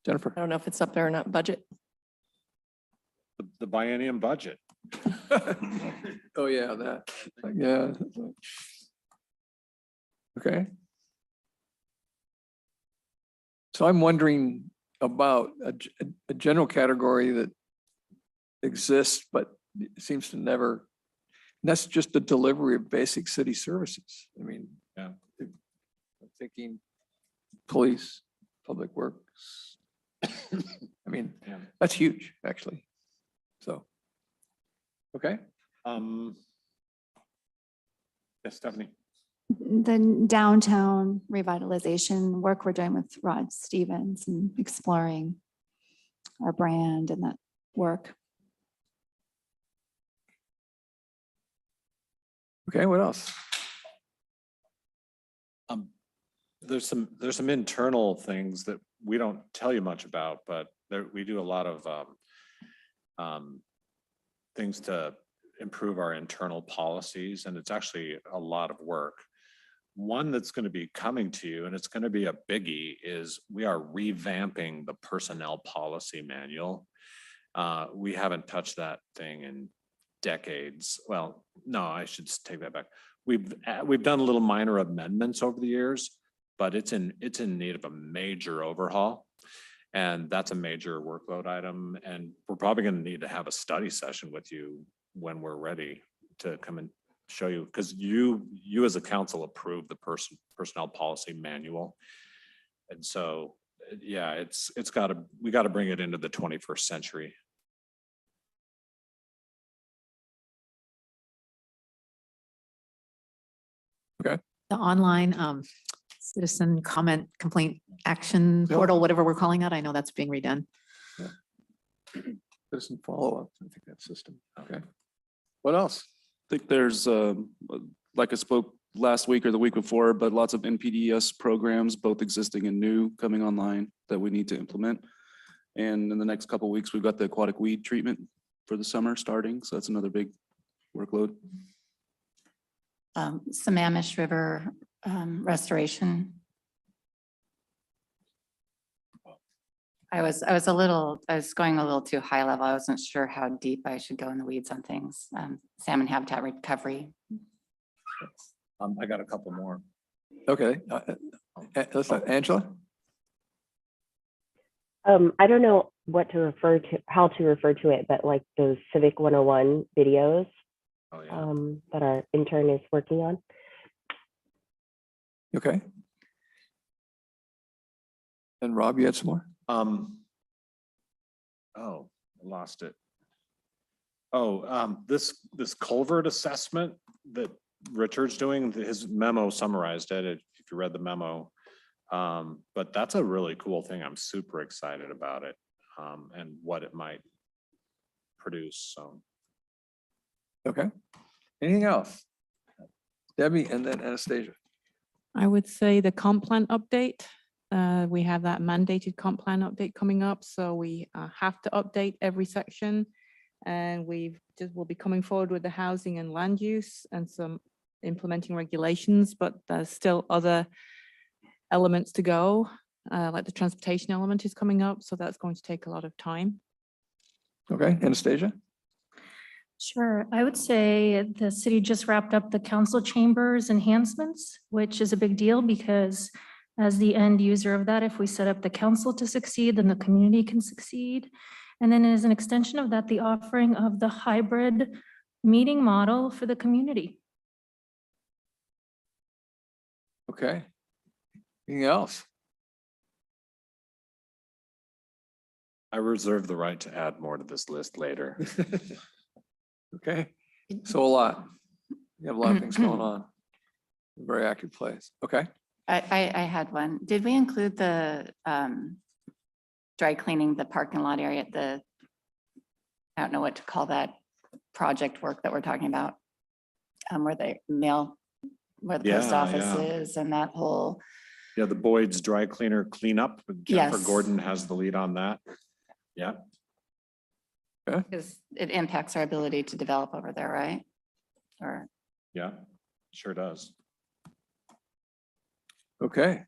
Jennifer. I don't know if it's up there or not. Budget. The biennium budget. Oh, yeah, that, yeah. Okay. So I'm wondering about a general category that exists, but seems to never, and that's just the delivery of basic city services. I mean, Yeah. I'm thinking police, public works. I mean, Yeah. that's huge, actually. So, okay. Yes, Stephanie. The downtown revitalization work we're doing with Rod Stevens and exploring our brand and that work. Okay, what else? There's some internal things that we don't tell you much about, but we do a lot of things to improve our internal policies, and it's actually a lot of work. One that's going to be coming to you, and it's going to be a biggie, is we are revamping the personnel policy manual. We haven't touched that thing in decades. Well, no, I should take that back. We've done little minor amendments over the years, but it's in need of a major overhaul. And that's a major workload item. And we're probably going to need to have a study session with you when we're ready to come and show you, because you as a council approved the personnel policy manual. And so, yeah, we got to bring it into the 21st century. Okay. The online citizen comment complaint action portal, whatever we're calling that, I know that's being redone. Citizen follow-up, I think that system. Okay. What else? I think there's, like I spoke last week or the week before, but lots of NPDES programs, both existing and new, coming online that we need to implement. And in the next couple of weeks, we've got the aquatic weed treatment for the summer starting. So that's another big workload. Sammamish River restoration. I was going a little too high level. I wasn't sure how deep I should go in the weeds on things. Salmon habitat recovery. I got a couple more. Okay. Angela? I don't know what to refer to, how to refer to it, but like those Civic 101 videos Oh, yeah. that our intern is working on. Okay. And Rob, you had some more? Oh, I lost it. Oh, this culvert assessment that Richard's doing, his memo summarized it, if you read the memo. But that's a really cool thing. I'm super excited about it, and what it might produce, so. Okay. Anything else? Debbie and then Anastasia. I would say the comp plan update. We have that mandated comp plan update coming up, so we have to update every section. And we'll be coming forward with the housing and land use and some implementing regulations, but there's still other elements to go, like the transportation element is coming up, so that's going to take a lot of time. Okay, Anastasia? Sure. I would say the city just wrapped up the council chambers enhancements, which is a big deal because as the end user of that, if we set up the council to succeed, then the community can succeed. And then as an extension of that, the offering of the hybrid meeting model for the community. Okay. Anything else? I reserve the right to add more to this list later. Okay, so a lot. You have a lot of things going on. Very active place. Okay. I had one. Did we include the dry cleaning the parking lot area at the, I don't know what to call that project work that we're talking about? Where the where the post Yeah, office yeah. is and that whole. Yeah, the Boyd's dry cleaner cleanup. Jennifer Yes. Gordon has the lead on that. Yeah. Because it impacts our ability to develop over there, right? Or Yeah, sure does. Okay.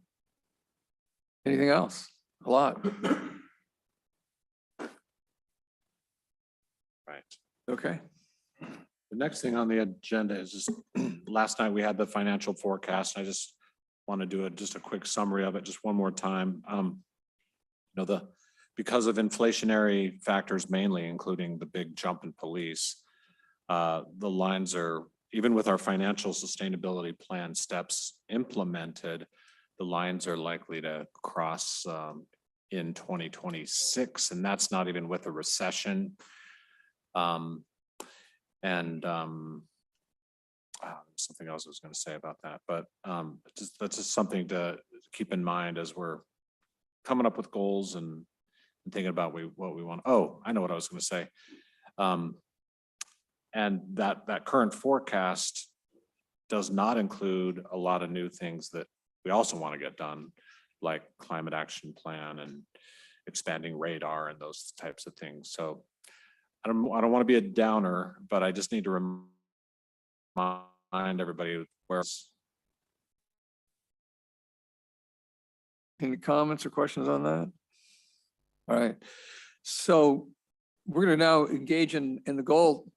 Anything else? A lot. Right. Okay. The next thing on the agenda is just, last night we had the financial forecast. I just want to do just a quick summary of it just one more time. because of inflationary factors mainly, including the big jump in police, the lines are, even with our financial sustainability plan steps implemented, the lines are likely to cross in 2026, and that's not even with a recession. Something else I was going to say about that, but that's just something to keep in mind as we're coming up with goals and thinking about what we want. Oh, I know what I was going to say. And that current forecast does not include a lot of new things that we also want to get done, like climate action plan and expanding radar and those types of things. So I don't want to be a downer, but I just need to remind everybody where. Any comments or questions on that? All right. So we're going to now engage in the goal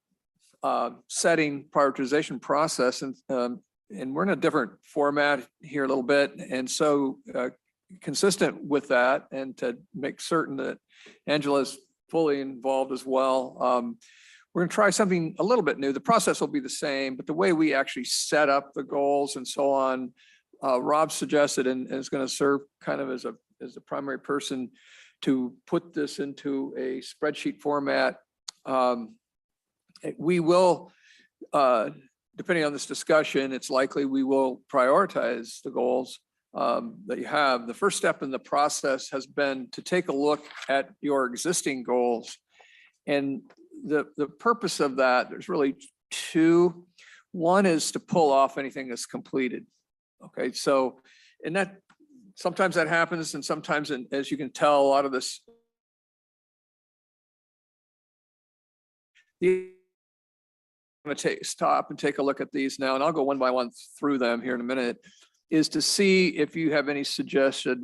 setting prioritization process, and we're in a different format here a little bit. And so consistent with that, and to make certain that Angela's fully involved as well, we're going to try something a little bit new. The process will be the same, but the way we actually set up the goals and so on, Rob suggested and is going to serve kind of as the primary person to put this into a spreadsheet format. We will, depending on this discussion, it's likely we will prioritize the goals that you have. The first step in the process has been to take a look at your existing goals. And the purpose of that, there's really two. One is to pull off anything that's completed. Okay, so, and that, sometimes that happens, and sometimes, as you can tell, a lot of this. I'm going to stop and take a look at these now, and I'll go one by one through them here in a minute, is to see if you have any suggested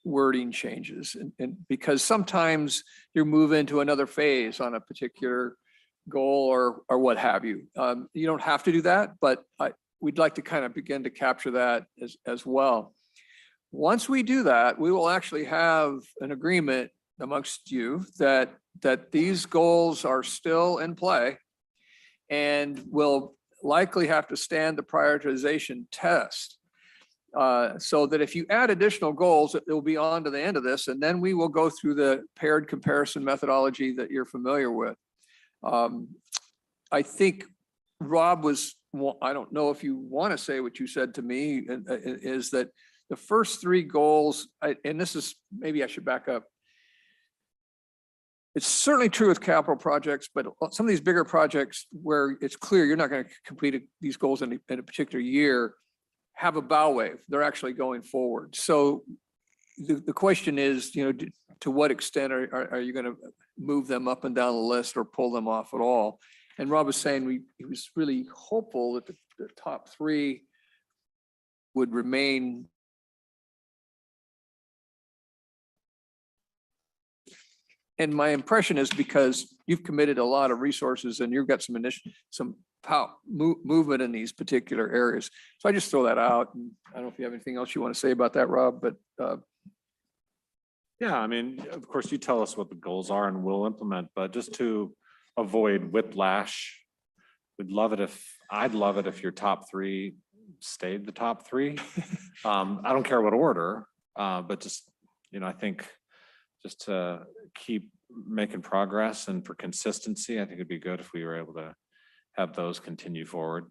wording changes. And because sometimes you move into another phase on a particular goal or what have you. You don't have to do that, but we'd like to kind of begin to capture that as well. Once we do that, we will actually have an agreement amongst you that these goals are still in play and will likely have to stand the prioritization test. So that if you add additional goals, it will be on to the end of this, and then we will go through the paired comparison methodology that you're familiar with. I think Rob was, I don't know if you want to say what you said to me, is that the first three goals, and this is, maybe I should back up. It's certainly true with capital projects, but some of these bigger projects where it's clear you're not going to complete these goals in a particular year have a bow wave. They're actually going forward. So the question is, to what extent are you going to move them up and down the list or pull them off at all? And Rob was saying he was really hopeful that the top three would remain. And my impression is because you've committed a lot of resources and you've got some movement in these particular areas. So I just throw that out. And I don't know if you have anything else you want to say about that, Rob, but. Yeah, I mean, of course, you tell us what the goals are and we'll implement, but just to avoid whiplash, I'd love it if your top three stayed the top three. I don't care what order, but just, I think just to keep making progress and for consistency, I think it'd be good if we were able to have those continue forward.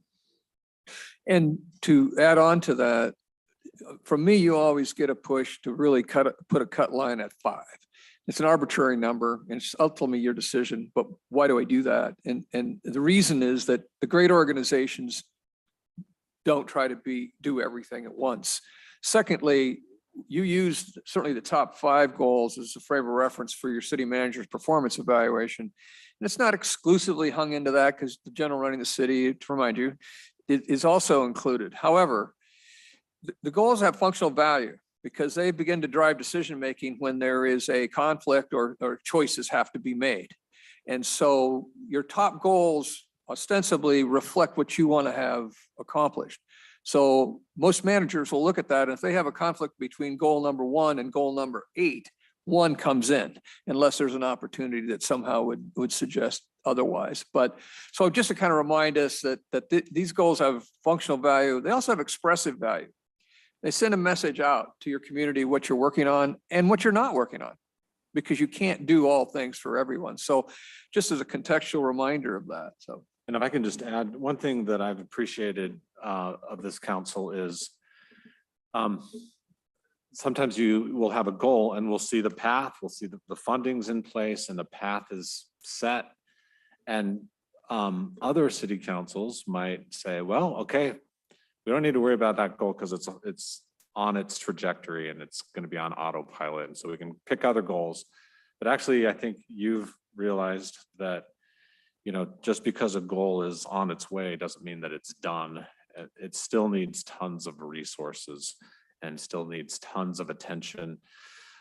And to add on to that, from me, you always get a push to really put a cut line at 5. It's an arbitrary number and it's ultimately your decision, but why do I do that? And the reason is that the great organizations don't try to do everything at once. Secondly, you used certainly the top 5 goals as a frame of reference for your city manager's performance evaluation. And it's not exclusively hung into that because the general running the city, to remind you, is also included. However, the goals have functional value because they begin to drive decision-making when there is a conflict or choices have to be made. And so your top goals ostensibly reflect what you want to have accomplished. So most managers will look at that, and if they have a conflict between goal number 1 and goal number 8, one comes in, unless there's an opportunity that somehow would suggest otherwise. But so just to kind of remind us that these goals have functional value. They also have expressive value. They send a message out to your community, what you're working on and what you're not working on, because you can't do all things for everyone. So just as a contextual reminder of that. So. And if I can just add, one thing that I've appreciated of this council is sometimes you will have a goal and we'll see the path, we'll see the funding's in place and the path is set. And other city councils might say, well, okay, we don't need to worry about that goal because it's on its trajectory and it's going to be on autopilot. And so we can pick other goals. But actually, I think you've realized that, you know, just because a goal is on its way doesn't mean that it's done. It still needs tons of resources and still needs tons of attention.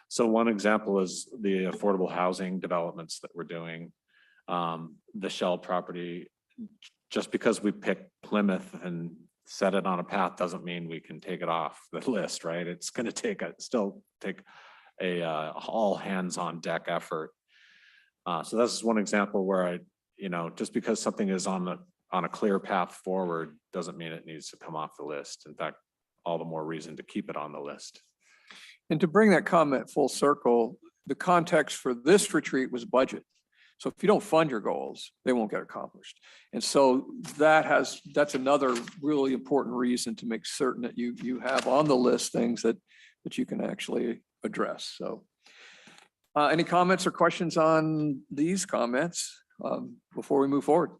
So one example is the affordable housing developments that we're doing. The Shell property, just because we pick Plymouth and set it on a path doesn't mean we can take it off the list, right? It's going to still take a all hands on deck effort. So this is one example where just because something is on a clear path forward doesn't mean it needs to come off the list. In fact, all the more reason to keep it on the list. And to bring that comment full circle, the context for this retreat was budget. So if you don't fund your goals, they won't get accomplished. And so that's another really important reason to make certain that you have on the list things that you can actually address. So any comments or questions on these comments before we move forward?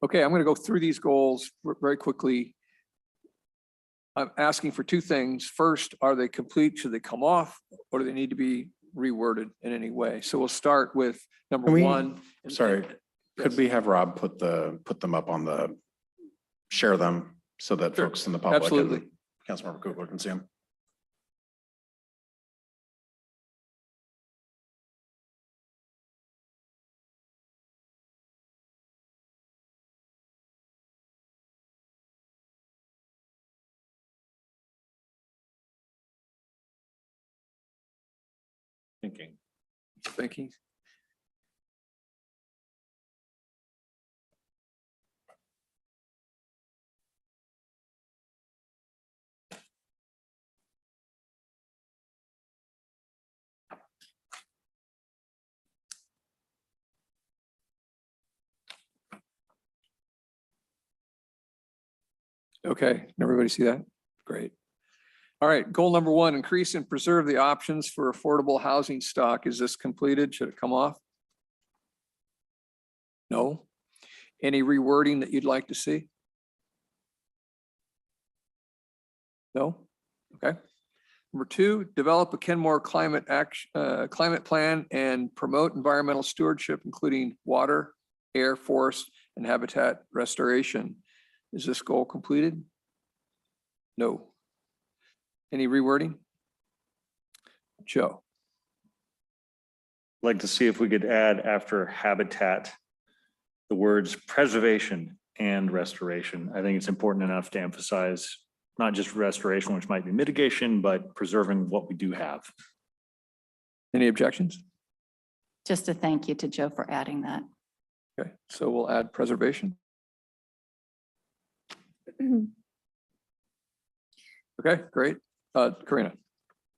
Okay, I'm going to go through these goals very quickly. I'm asking for two things. First, are they complete? Should they come off, or do they need to be reworded in any way? So we'll start with number one. Sorry, could we have Rob put them up on share them so that folks in the public Absolutely. and Councilmember Kugler can see them? Thinking. Okay, can everybody see that? Great. All right, goal number one, increase and preserve the options for affordable housing stock. Is this completed? Should it come off? No. Any rewording that you'd like to see? No? Okay. Number two, develop a Kenmore climate plan and promote environmental stewardship, including water, air, forest, and habitat restoration. Is this goal completed? No. Any rewording? Joe. Like to see if we could add after habitat, the words preservation and restoration. I think it's important enough to emphasize not just restoration, which might be mitigation, but preserving what we do have. Any objections? Just a thank you to Joe for adding that. Okay, so we'll add preservation. Okay, great. Karina.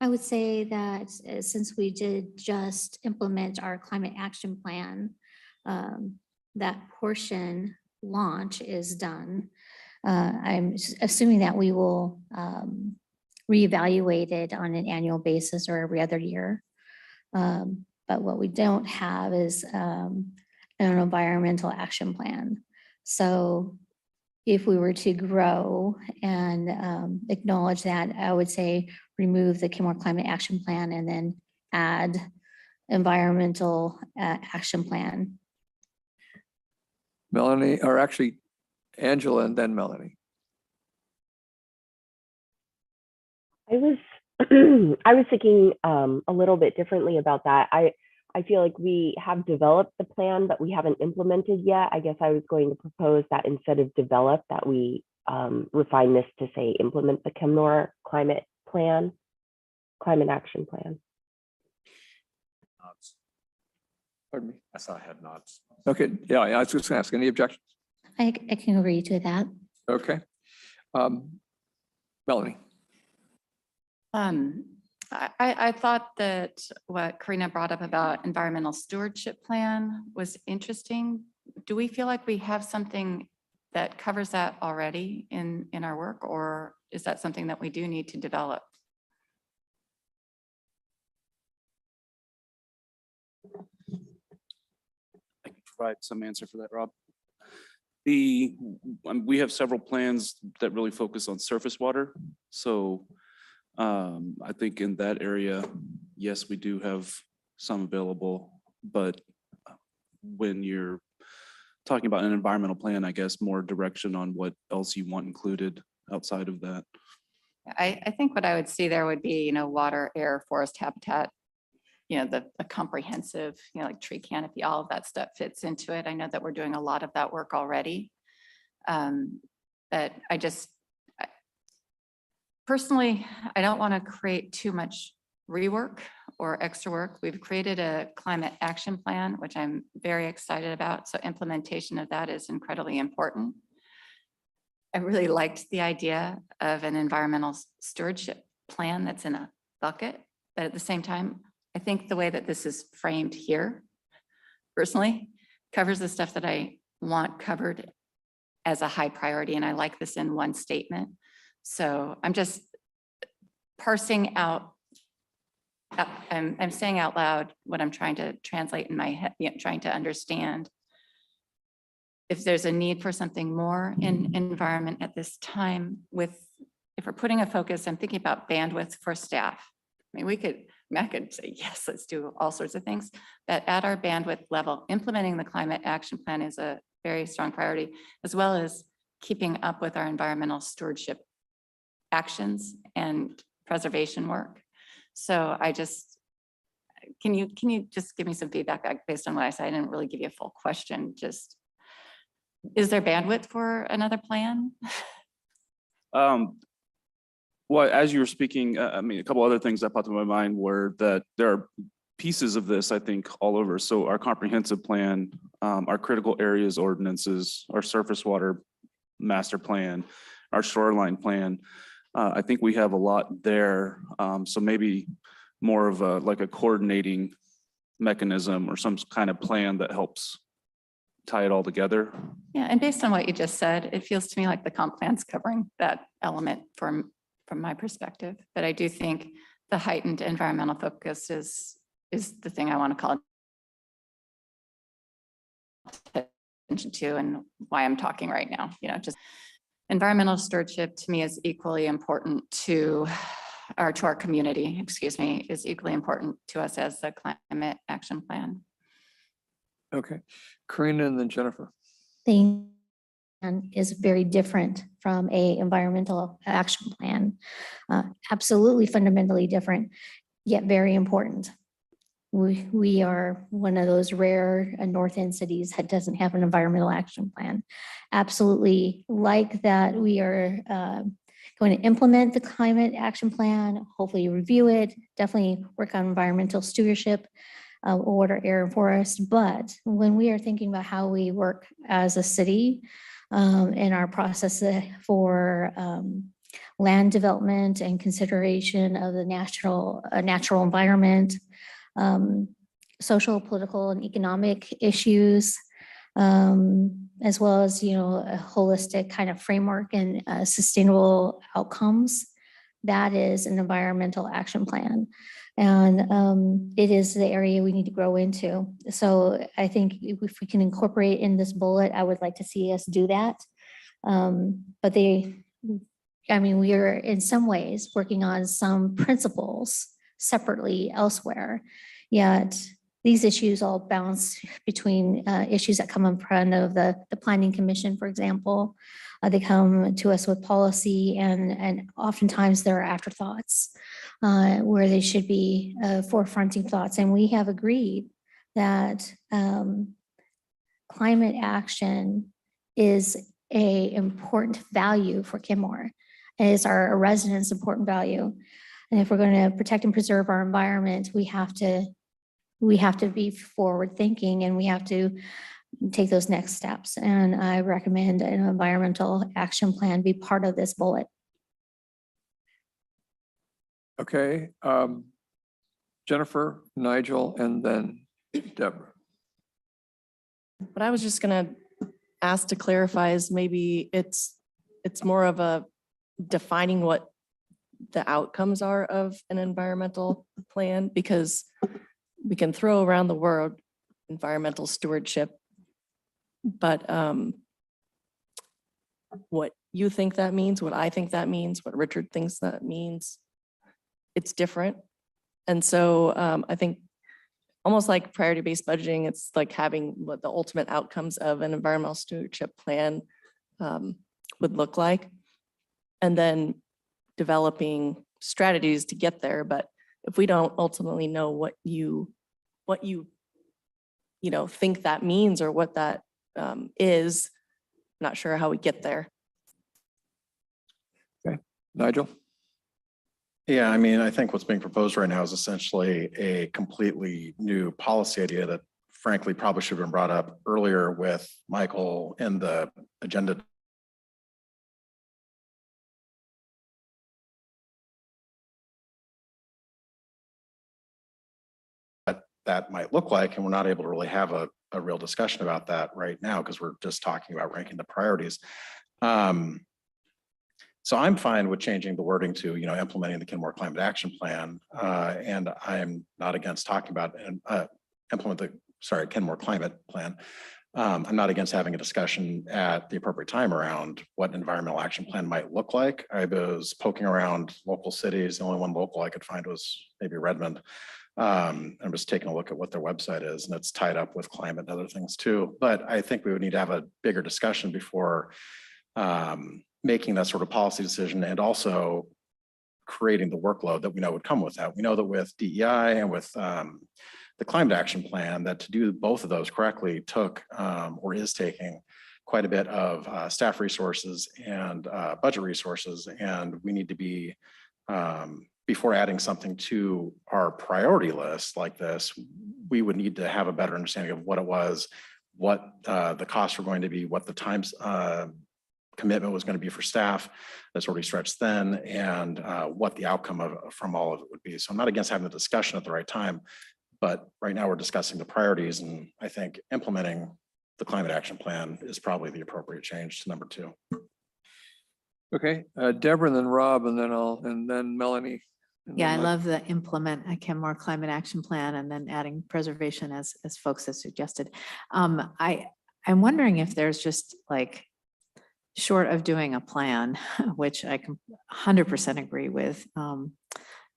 I would say that since we did just implement our climate action plan, that portion launch is done. I'm assuming that we will reevaluate it on an annual basis or every other year. But what we don't have is an environmental action plan. So if we were to grow and acknowledge that, I would say remove the Kenmore Climate Action Plan and then add environmental action plan. Melanie, or actually Angela and then Melanie. I was I was thinking a little bit differently about that. I feel like we have developed the plan, but we haven't implemented yet. I guess I was going to propose that instead of develop, that we refine this to say implement the Kenmore climate plan. climate action plan. Pardon me. I saw head nods. Okay, yeah, I was just gonna ask, any objections? I can agree to that. Okay. Melanie? I thought that what Karina brought up about environmental stewardship plan was interesting. Do we feel like we have something that covers that already in our work, or is that something that we do need to develop? I can provide some answer for that, Rob. We have several plans that really focus on surface water. So I think in that area, yes, we do have some available, but when you're talking about an environmental plan, I guess more direction on what else you want included outside of that. I think what I would see there would be, water, air, forest habitat, a comprehensive, like tree canopy, all of that stuff fits into it. I know that we're doing a lot of that work already. But personally, I don't want to create too much rework or extra work. We've created a climate action plan, which I'm very excited about. So implementation of that is incredibly important. I really liked the idea of an environmental stewardship plan that's in a bucket, but at the same time, I think the way that this is framed here, personally, covers the stuff that I want covered as a high priority, and I like this in one statement. So I'm just parsing out, I'm saying out loud what I'm trying to translate in my head, trying to understand if there's a need for something more in environment at this time. If we're putting a focus, I'm thinking about bandwidth for staff. I mean, I could say, yes, let's do all sorts of things, but at our bandwidth level, implementing the climate action plan is a very strong priority, as well as keeping up with our environmental stewardship actions and preservation work. So can you just give me some feedback based on what I said? I didn't really give you a full question. Just, is there bandwidth for another plan? Well, as you were speaking, I mean, a couple other things that popped in my mind were that there are pieces of this, I think, all over. So our comprehensive plan, our critical areas ordinances, our surface water master plan, our shoreline plan. I think we have a lot there. So maybe more of like a coordinating mechanism or some kind of plan that helps tie it all together. Yeah, and based on what you just said, it feels to me like the comp plan's covering that element from my perspective. But I do think the heightened environmental focus is the thing I want to call attention to, and why I'm talking right now. Just environmental stewardship to me is equally important to our community, is equally important to us as the climate action plan. Okay, Karina and then Jennifer. Thing is very different from a environmental action plan. Absolutely fundamentally different, yet very important. We are one of those rare North End cities that doesn't have an environmental action plan. Absolutely like that we are going to implement the climate action plan, hopefully review it, definitely work on environmental stewardship, water, air, and forest. But when we are thinking about how we work as a city in our process for land development and consideration of the natural environment, social, political, and economic issues, as well as, a holistic kind of framework and sustainable outcomes. That is an environmental action plan. And it is the area we need to grow into. So I think if we can incorporate in this bullet, I would like to see us do that. But we are in some ways working on some principles separately elsewhere, yet these issues all bounce between issues that come in front of the Planning Commission, for example. They come to us with policy, and oftentimes there are afterthoughts where they should be forefronting thoughts. And we have agreed that climate action is an important value for Kenmore. It is our residents' important value. And if we're going to protect and preserve our environment, we have to be forward thinking, and we have to take those next steps. And I recommend an environmental action plan be part of this bullet. Okay, Jennifer, Nigel, and then Deborah. What I was just gonna ask to clarify is maybe it's more of a defining what the outcomes are of an environmental plan, because we can throw around the word environmental stewardship, but what you think that means, what I think that means, what Richard thinks that means, it's different. And so I think almost like priority-based budgeting, it's like having what the ultimate outcomes of an environmental stewardship plan would look like, and then developing strategies to get there. But if we don't ultimately know what you think that means or what that is, I'm not sure how we get there. Okay, Nigel. Yeah, I mean, I think what's being proposed right now is essentially a completely new policy idea that frankly probably should have been brought up earlier with Michael in the agenda. What that might look like, and we're not able to really have a real discussion about that right now because we're just talking about ranking the priorities. So I'm fine with changing the wording to, implementing the Kenmore Climate Action Plan. And I'm not against talking about Kenmore Climate Plan. I'm not against having a discussion at the appropriate time around what an environmental action plan might look like. I was poking around local cities. The only one local I could find was maybe Redmond. I'm just taking a look at what their website is, and it's tied up with climate and other things too. But I think we would need to have a bigger discussion before making that sort of policy decision, and also creating the workload that we know would come with that. We know that with DEI and with the climate action plan, that to do both of those correctly took or is taking quite a bit of staff resources and budget resources. And we need to be, before adding something to our priority list like this, we would need to have a better understanding of what it was, what the costs were going to be, what the times commitment was going to be for staff that's already stretched thin, and what the outcome from all of it would be. So I'm not against having the discussion at the right time, but right now we're discussing the priorities, and I think implementing the climate action plan is probably the appropriate change to number 2. Okay, Deborah, and then Rob, and then Melanie. Yeah, I love the implement a Kenmore Climate Action Plan and then adding preservation as folks have suggested. I'm wondering if there's just like, short of doing a plan, which I can 100% agree with the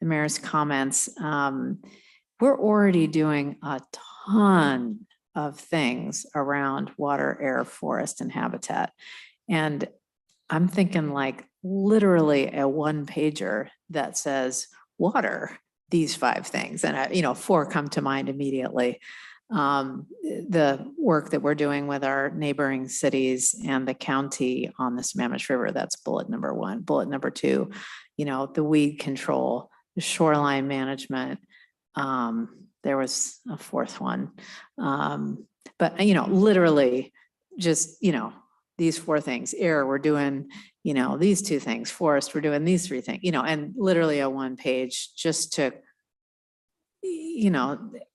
mayor's comments, we're already doing a ton of things around water, air, forest, and habitat. And I'm thinking like literally a 1-pager that says water, these 5 things. And 4 come to mind immediately. The work that we're doing with our neighboring cities and the county on the Sammamish River, that's bullet number 1. Bullet number 2, the weed control, the shoreline management. There was a 4th one. But, literally just, these 4 things. Air, we're doing, these 2 things. Forest, we're doing these 3 things, and literally a 1-page just to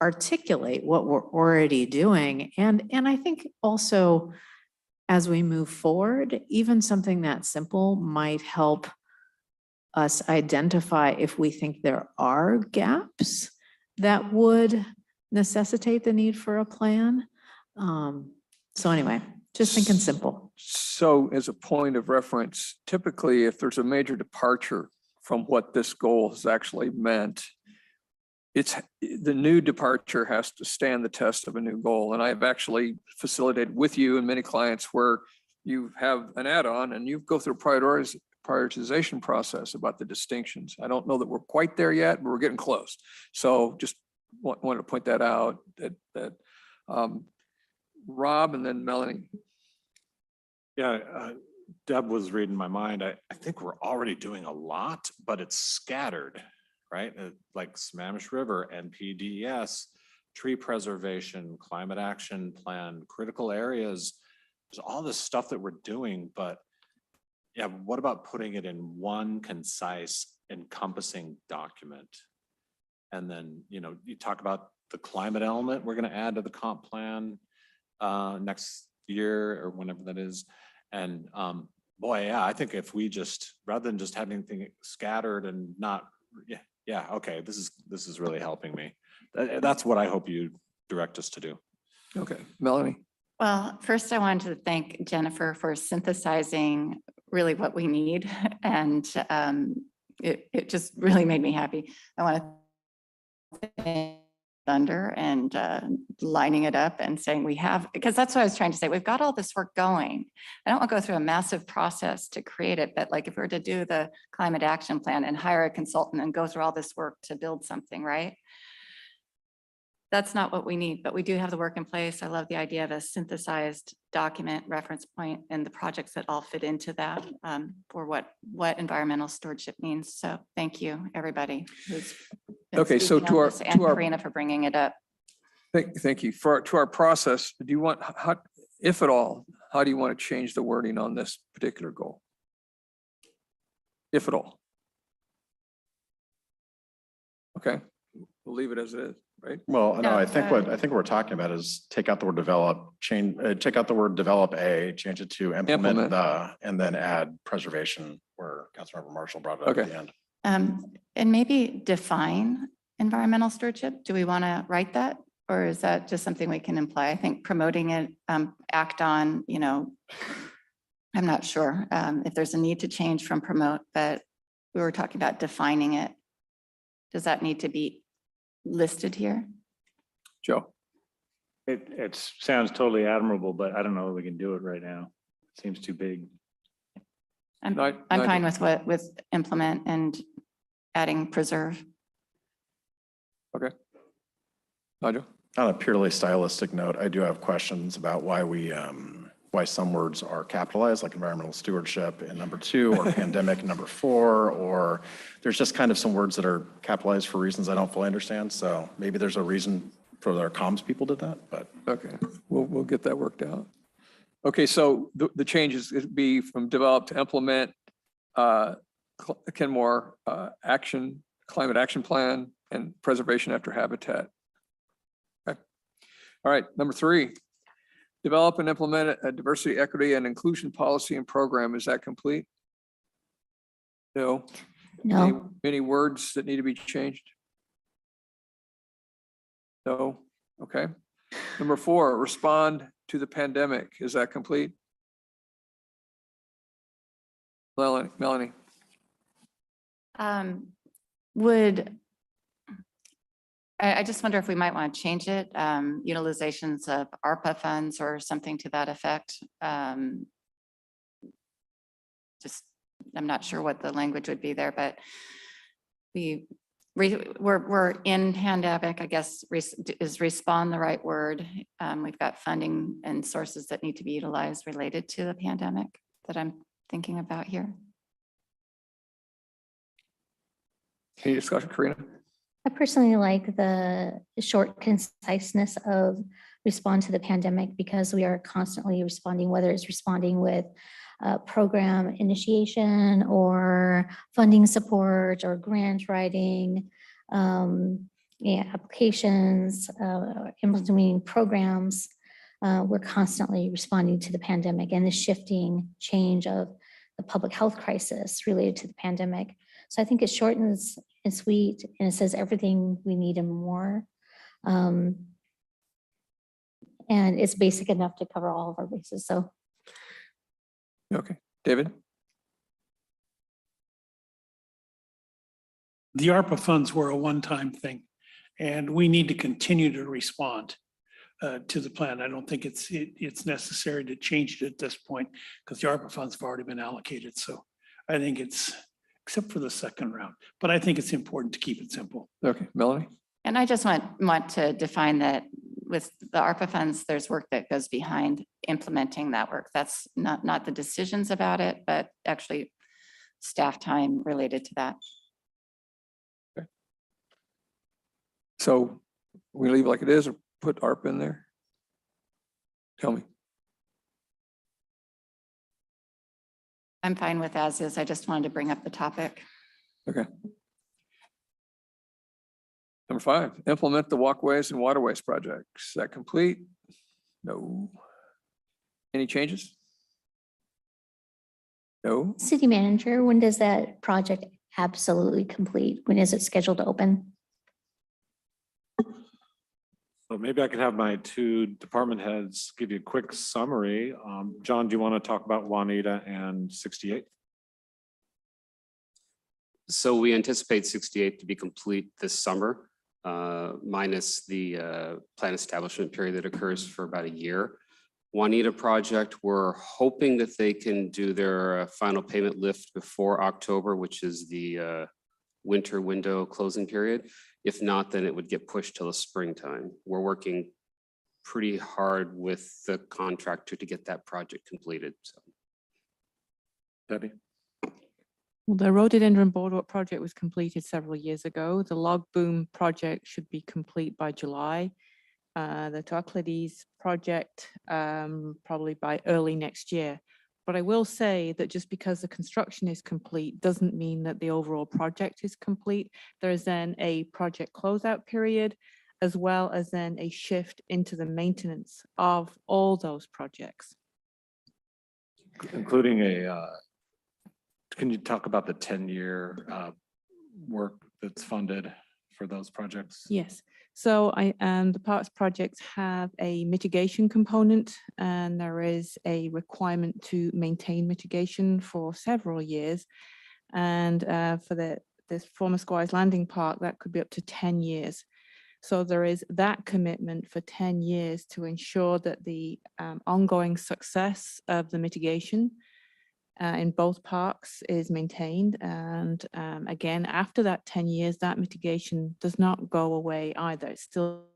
articulate what we're already doing. And I think also as we move forward, even something that simple might help us identify if we think there are gaps that would necessitate the need for a plan. So anyway, just thinking simple. So as a point of reference, typically if there's a major departure from what this goal has actually meant, the new departure has to stand the test of a new goal. And I've actually facilitated with you and many clients where you have an add-on and you go through a prioritization process about the distinctions. I don't know that we're quite there yet, but we're getting close. So just wanted to point that out, that Rob, and then Melanie. Yeah, Deb was reading my mind. I think we're already doing a lot, but it's scattered. right? Like Sammamish River, NPDES, tree preservation, climate action plan, critical areas. There's all this stuff that we're doing, but yeah, what about putting it in one concise, encompassing document? And then, you know, you talk about the climate element we're going to add to the comp plan next year or whenever that is. And boy, yeah, I think if we just, rather than just having anything scattered and not, yeah, okay, this is really helping me. That's what I hope you direct us to do. Okay, Melanie. Well, first I wanted to thank Jennifer for synthesizing really what we need. And it just really made me happy. I want to thank Thunder and lining it up and saying we have, because that's what I was trying to say. We've got all this work going. I don't want to go through a massive process to create it, but like if we were to do the climate action plan and hire a consultant and go through all this work to build something, right? That's not what we need, but we do have the work in place. I love the idea of a synthesized document reference point and the projects that all fit into that for what environmental stewardship means. So thank you, everybody. who's been Okay, so speaking on this, and Karina for bringing it up. Thank you. To our process, do you want, how, if at all, how do you want to change the wording on this particular goal? If at all. Okay, we'll leave it as it is, right? Well, no, No, I think what we're talking about is take out the word develop, take out the word develop change it to implement the, and then add preservation where Councilmember Marshall brought it up at the end. And maybe define environmental stewardship. Do we want to write that? Or is that just something we can imply? I think promoting it, act on, you know, I'm not sure if there's a need to change from promote, but we were talking about defining it. Does that need to be listed here? Joe? It sounds totally admirable, but I don't know if we can do it right now. It seems too big. I'm fine with implement and adding preserve. Okay. Nigel? On a purely stylistic note, I do have questions about why why some words are capitalized, like environmental stewardship in number 2, or pandemic in number 4, or there's just kind of some words that are capitalized for reasons I don't fully understand. So maybe there's a reason for our comms people did that, but. Okay, we'll get that worked out. Okay, so the changes would be from develop to implement, Kenmore action, climate action plan, and preservation after habitat. Okay. All right, number 3, develop and implement a diversity, equity, and inclusion policy and program. Is that complete? No. No. Any words that need to be changed? No. Okay. Number 4, respond to the pandemic. Is that complete? Melanie? I just wonder if we might want to change it, utilizations of ARPA funds or something to that effect. Just, I'm not sure what the language would be there, but we're in pandemic, I guess. Is respond the right word? We've got funding and sources that need to be utilized related to the pandemic that I'm thinking about here. Any discussion, Karina? I personally like the short conciseness of respond to the pandemic, because we are constantly responding, whether it's responding with program initiation or funding support or grant writing, applications, implementing programs. We're constantly responding to the pandemic and the shifting change of the public health crisis related to the pandemic. So I think it shortens and sweet, and it says everything we need and more. And it's basic enough to cover all of our bases. So. Okay, David? The ARPA funds were a one-time thing, and we need to continue to respond to the plan. I don't think it's necessary to change it at this point, because the ARPA funds have already been allocated. So I think it's, except for the second round, but I think it's important to keep it simple. Okay, Melanie? And I just want to define that with the ARPA funds, there's work that goes behind implementing that work. That's not the decisions about it, but actually staff time related to that. Okay, So we leave it like it is or put ARP in there? Tell me. I'm fine with as is. I just wanted to bring up the topic. Okay. Number 5, implement the walkways and waterways project. Is that complete? No. Any changes? No. City manager, when does that project absolutely complete? When is it scheduled to open? So maybe I could have my 2 department heads give you a quick summary. John, do you want to talk about Juanita and 68? So we anticipate 68 to be complete this summer, minus the plan establishment period that occurs for about a year. Juanita project, we're hoping that they can do their final payment lift before October, which is the winter window closing period. If not, then it would get pushed till the springtime. We're working pretty hard with the contractor to get that project completed. So, Debbie? Well, the rhododendron boardwalk project was completed several years ago. The log boom project should be complete by July. The Toklades project probably by early next year. But I will say that just because the construction is complete doesn't mean that the overall project is complete. There is then a project closeout period, as well as then a shift into the maintenance of all those projects. Including can you talk about the 10-year work that's funded for those projects? Yes. So the parks projects have a mitigation component, and there is a requirement to maintain mitigation for several years. And for this former Squires Landing Park, that could be up to 10 years. So there is that commitment for 10 years to ensure that the ongoing success of the mitigation in both parks is maintained. And again, after that 10 years, that mitigation does not go away either. It's still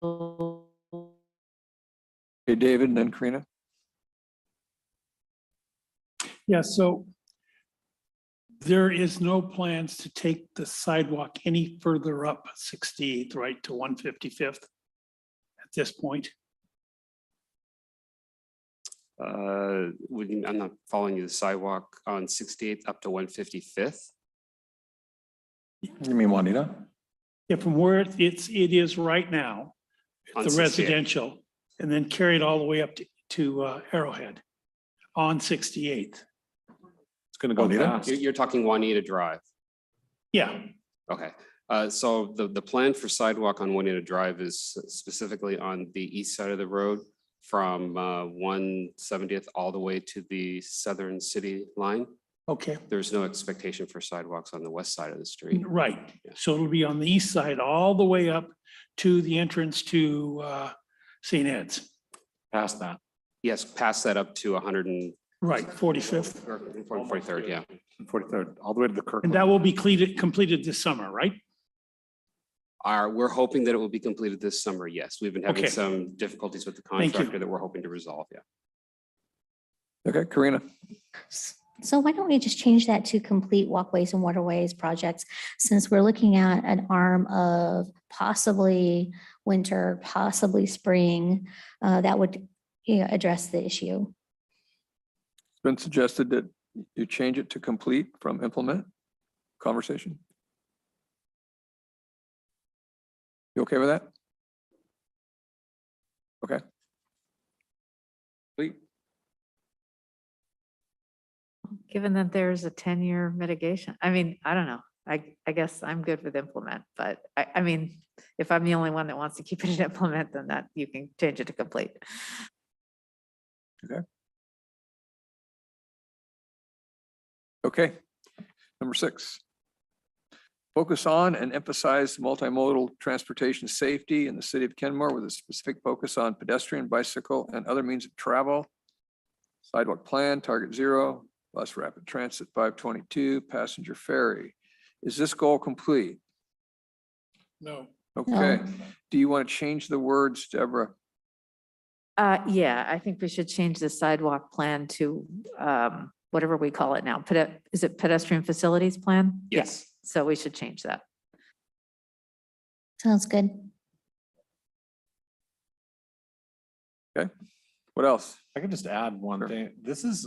Okay, David and then Karina. Yeah, so there is no plans to take the sidewalk any further up 68th, right, to 155th at this point. I'm not following you. The sidewalk on 68th up to 155th. You mean Juanita? Yeah, from where it is right now, On the 68th. residential, and then carried all the way up to Arrowhead on 68th. It's going to go Juanita? fast. You're talking Juanita Drive. Yeah, Okay. So the plan for sidewalk on Juanita Drive is specifically on the east side of the road from 170th all the way to the southern city line. okay, There's no expectation for sidewalks on the west side of the street. right. So it'll be on the east side all the way up to the entrance to St. Ed's. Past that. Yes, pass that up to 100 and Right, 45th. 43rd, yeah. 43rd, all the way to the Kirk. And that will be completed this summer, right? We're hoping that it will be completed this summer, yes. We've been having Okay. some difficulties with the Thank you. contractor that we're hoping to resolve, yeah. Okay, Karina. So why don't we just change that to complete walkways and waterways projects, since we're looking at an arm of possibly winter, possibly spring, that would address the issue. It's been suggested that you change it to complete from implement. Conversation. You okay with that? Okay. Complete. Given that there's a 10-year mitigation, I mean, I don't know. I guess I'm good with implement, but I mean, if I'm the only one that wants to keep it at implement, then that you can change it to complete. Okay. Okay. Number 6. Focus on and emphasize multimodal transportation safety in the city of Kenmore with a specific focus on pedestrian, bicycle, and other means of travel. Sidewalk plan, target 0, bus rapid transit 522, passenger ferry. Is this goal complete? No. Okay. Do you want to change the words, Deborah? Yeah, I think we should change the sidewalk plan to whatever we call it now. Is it pedestrian facilities plan? Yes. So we should change that. Sounds good. Okay, what else? I can just add one thing. This is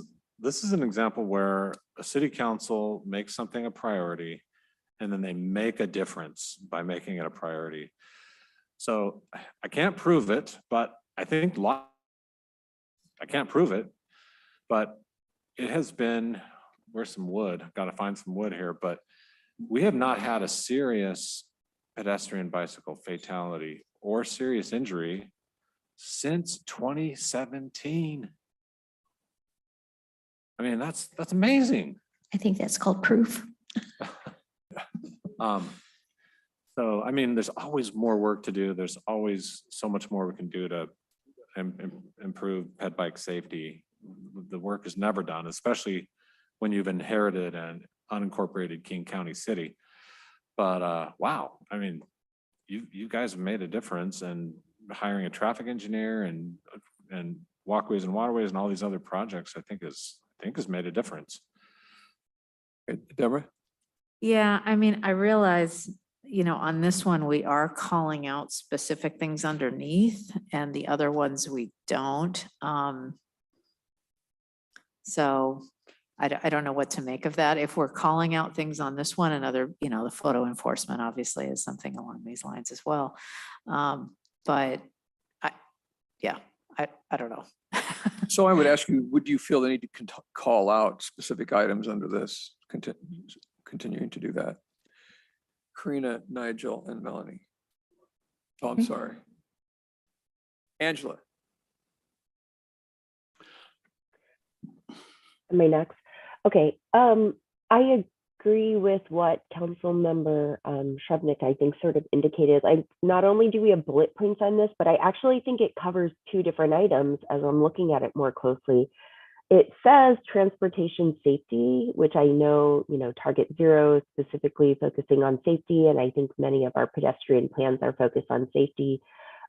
an example where a city council makes something a priority and then they make a difference by making it a priority. So I can't prove it, but I think I can't prove it, but it has been, where's some wood? Got to find some wood here, but we have not had a serious pedestrian bicycle fatality or serious injury since 2017. I mean, that's amazing. I think that's called proof. So, I mean, there's always more work to do. There's always so much more we can do to improve ped bike safety. The work is never done, especially when you've inherited an unincorporated King County city. But wow, I mean, you guys have made a difference, and hiring a traffic engineer and walkways and waterways and all these other projects, I think has made a difference. Deborah? Yeah, I mean, I realize, on this one, we are calling out specific things underneath and the other ones we don't. So I don't know what to make of that. If we're calling out things on this one, another, the photo enforcement obviously is something along these lines as well. But I don't know. So I would ask you, would you feel the need to call out specific items under this, continuing to do that? Karina, Nigel, and Melanie. Oh, I'm sorry. Angela. Am I next? Okay. I agree with what Council Member Shrubnik, I think, sort of indicated. Like, not only do we have bullet points on this, but I actually think it covers two different items as I'm looking at it more closely. It says transportation safety, which I know, Target Zero specifically focusing on safety, and I think many of our pedestrian plans are focused on safety.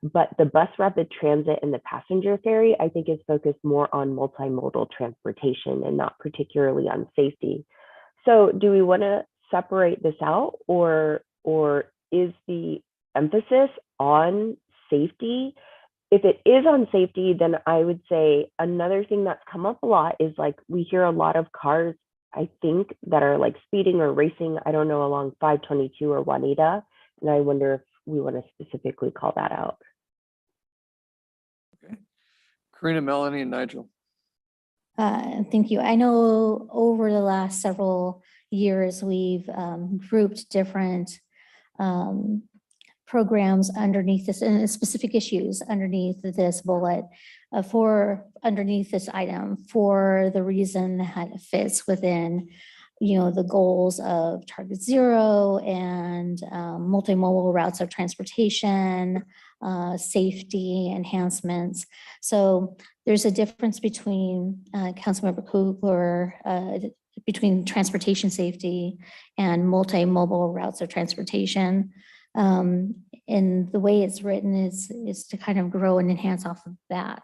But the bus rapid transit and the passenger ferry, I think, is focused more on multimodal transportation and not particularly on safety. So do we want to separate this out, or is the emphasis on safety? If it is on safety, then I would say another thing that's come up a lot is, like, we hear a lot of cars, I think, that are like speeding or racing, I don't know, along 522 or Juanita. And I wonder if we want to specifically call that out. Okay. Karina, Melanie, and Nigel. Thank you. I know over the last several years, we've grouped different programs underneath this, and specific issues underneath this bullet underneath this item, for the reason that it fits within, the goals of Target Zero and multimodal routes of transportation, safety enhancements. So there's a difference between Councilmember Kugler, between transportation safety and multimodal routes of transportation. And the way it's written is to kind of grow and enhance off of that.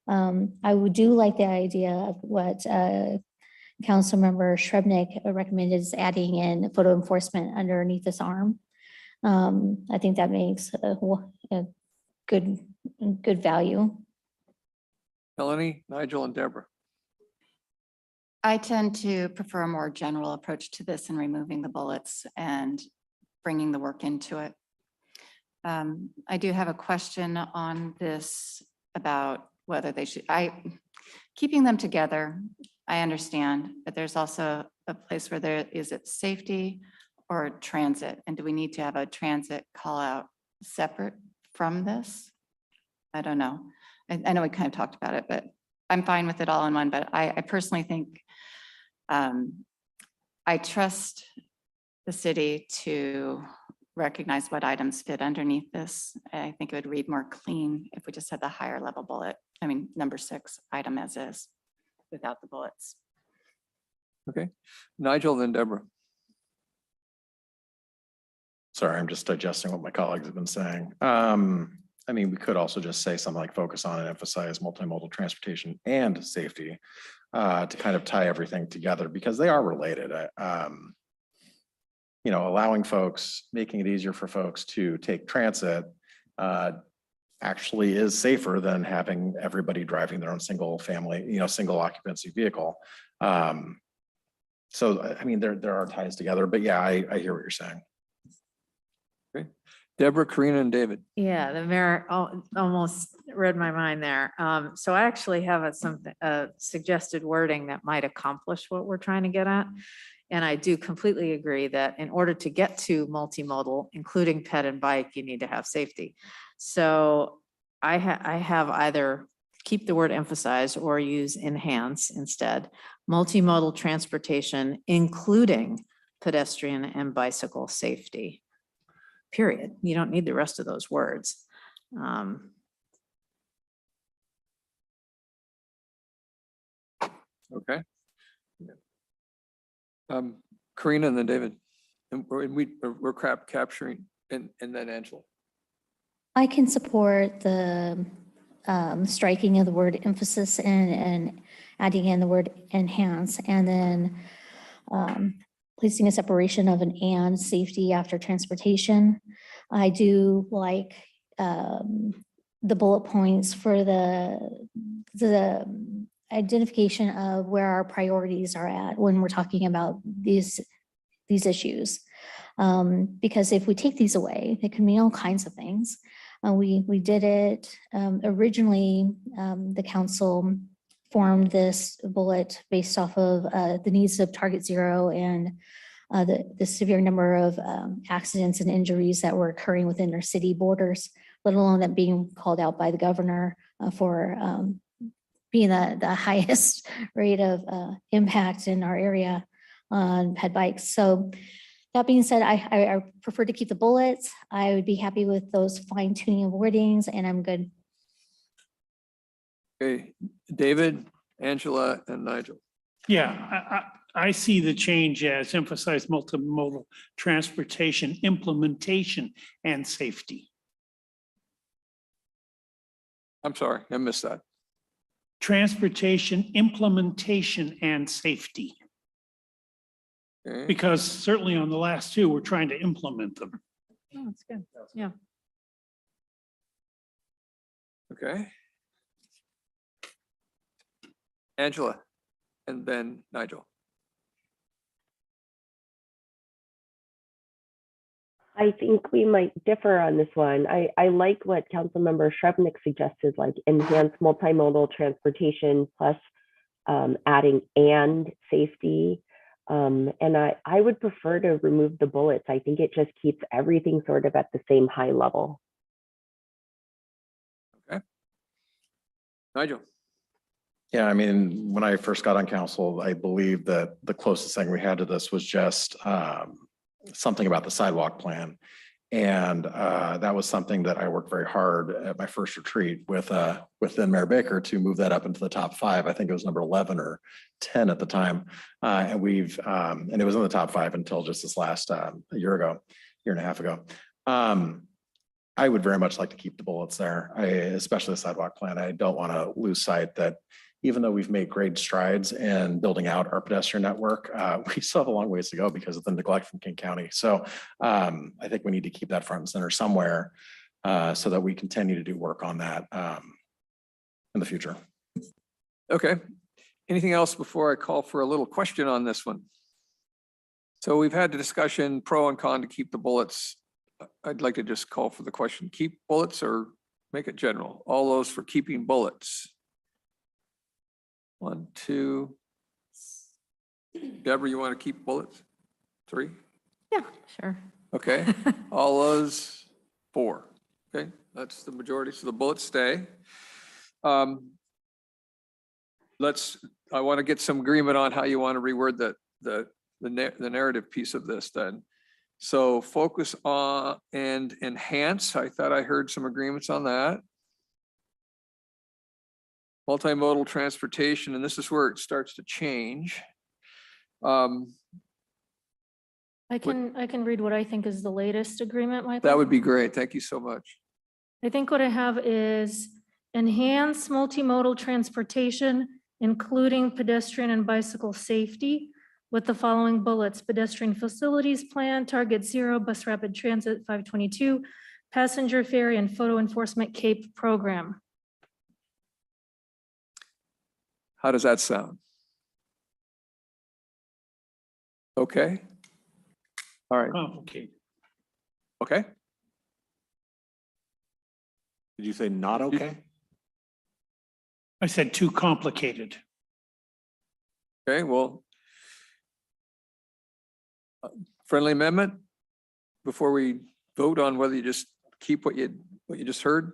I would do like the idea of what Councilmember Shrubnik recommended, is adding in photo enforcement underneath this arm. I think that makes a good value. Melanie, Nigel, and Deborah. I tend to prefer a more general approach to this and removing the bullets and bringing the work into it. I do have a question on this about whether they should, keeping them together, I understand, but there's also a place where is it safety or transit? And do we need to have a transit call out separate from this? I don't know. I know we kind of talked about it, but I'm fine with it all in one. But I personally think I trust the city to recognize what items fit underneath this. I think it would read more clean if we just had the higher level bullet. I mean, number 6 item as is, without the bullets. Okay, Nigel, then Deborah. Sorry, I'm just digesting what my colleagues have been saying. I mean, we could also just say something like focus on and emphasize multimodal transportation and safety to kind of tie everything together, because they are related. allowing folks, making it easier for folks to take transit actually is safer than having everybody driving their own single family, single occupancy vehicle. So, I mean, there are ties together, but yeah, I hear what you're saying. Okay. Deborah, Karina, and David. Yeah, the mayor almost read my mind there. So I actually have a suggested wording that might accomplish what we're trying to get at. And I do completely agree that in order to get to multimodal, including pet and bike, you need to have safety. So I have either keep the word emphasize or use enhance instead. Multimodal transportation, including pedestrian and bicycle safety. Period. You don't need the rest of those words. Okay. Karina and then David. And we're capturing and then Angela. I can support the striking of the word emphasis and adding in the word enhance, and then placing a separation of an and safety after transportation. I do like the bullet points for the identification of where our priorities are at when we're talking about these issues. Because if we take these away, it can mean all kinds of things. We did it originally, the council formed this bullet based off of the needs of Target Zero and the severe number of accidents and injuries that were occurring within our city borders, let alone that being called out by the governor for being the highest rate of impact in our area on pet bikes. So that being said, I prefer to keep the bullets. I would be happy with those fine tuning of wordings, and I'm good. Okay, David, Angela, and Nigel. Yeah, I see the change as emphasize multimodal transportation, implementation, and safety. I'm sorry, I missed that. Transportation, implementation, and safety. Okay. Because certainly on the last two, we're trying to implement them. Oh, that's good. Yeah. Okay. Angela, and then Nigel. I think we might differ on this one. I like what Councilmember Shrevenick suggested, like enhanced multimodal transportation plus adding and safety. And I would prefer to remove the bullets. I think it just keeps everything sort of at the same high level. Okay. Nigel. Yeah, I mean, when I first got on council, I believe that the closest thing we had to this was just something about the sidewalk plan. And that was something that I worked very hard at my first retreat with then Mayor Baker to move that up into the top 5. I think it was number 11 or 10 at the time. And it was in the top 5 until just this last year and a half ago. I would very much like to keep the bullets there, especially the sidewalk plan. I don't want to lose sight that even though we've made great strides in building out our pedestrian network, we still have a long ways to go because of the neglect from King County. So I think we need to keep that front and center somewhere so that we continue to do work on that in the future. Okay. Anything else before I call for a little question on this one? So we've had the discussion pro and con to keep the bullets. I'd like to just call for the question, keep bullets or make it general? All those for keeping bullets. 1, 2. Deborah, you want to keep bullets? 3? Yeah, sure. Okay. All those 4. Okay, that's the majority. So the bullets stay. I want to get some agreement on how you want to reword the narrative piece of this then. So focus on and enhance. I thought I heard some agreements on that. Multimodal transportation, and this is where it starts to change. I can read what I think is the latest agreement, Michael. That would be great. Thank you so much. I think what I have is enhance multimodal transportation, including pedestrian and bicycle safety, with the following bullets: pedestrian facilities plan, target 0, bus rapid transit 522, passenger ferry and photo enforcement CAPE program. How does that sound? Okay. All right. Complicated. Okay. Did you say not okay? I said too complicated. Okay, well. Friendly amendment before we vote on whether you just keep what you just heard?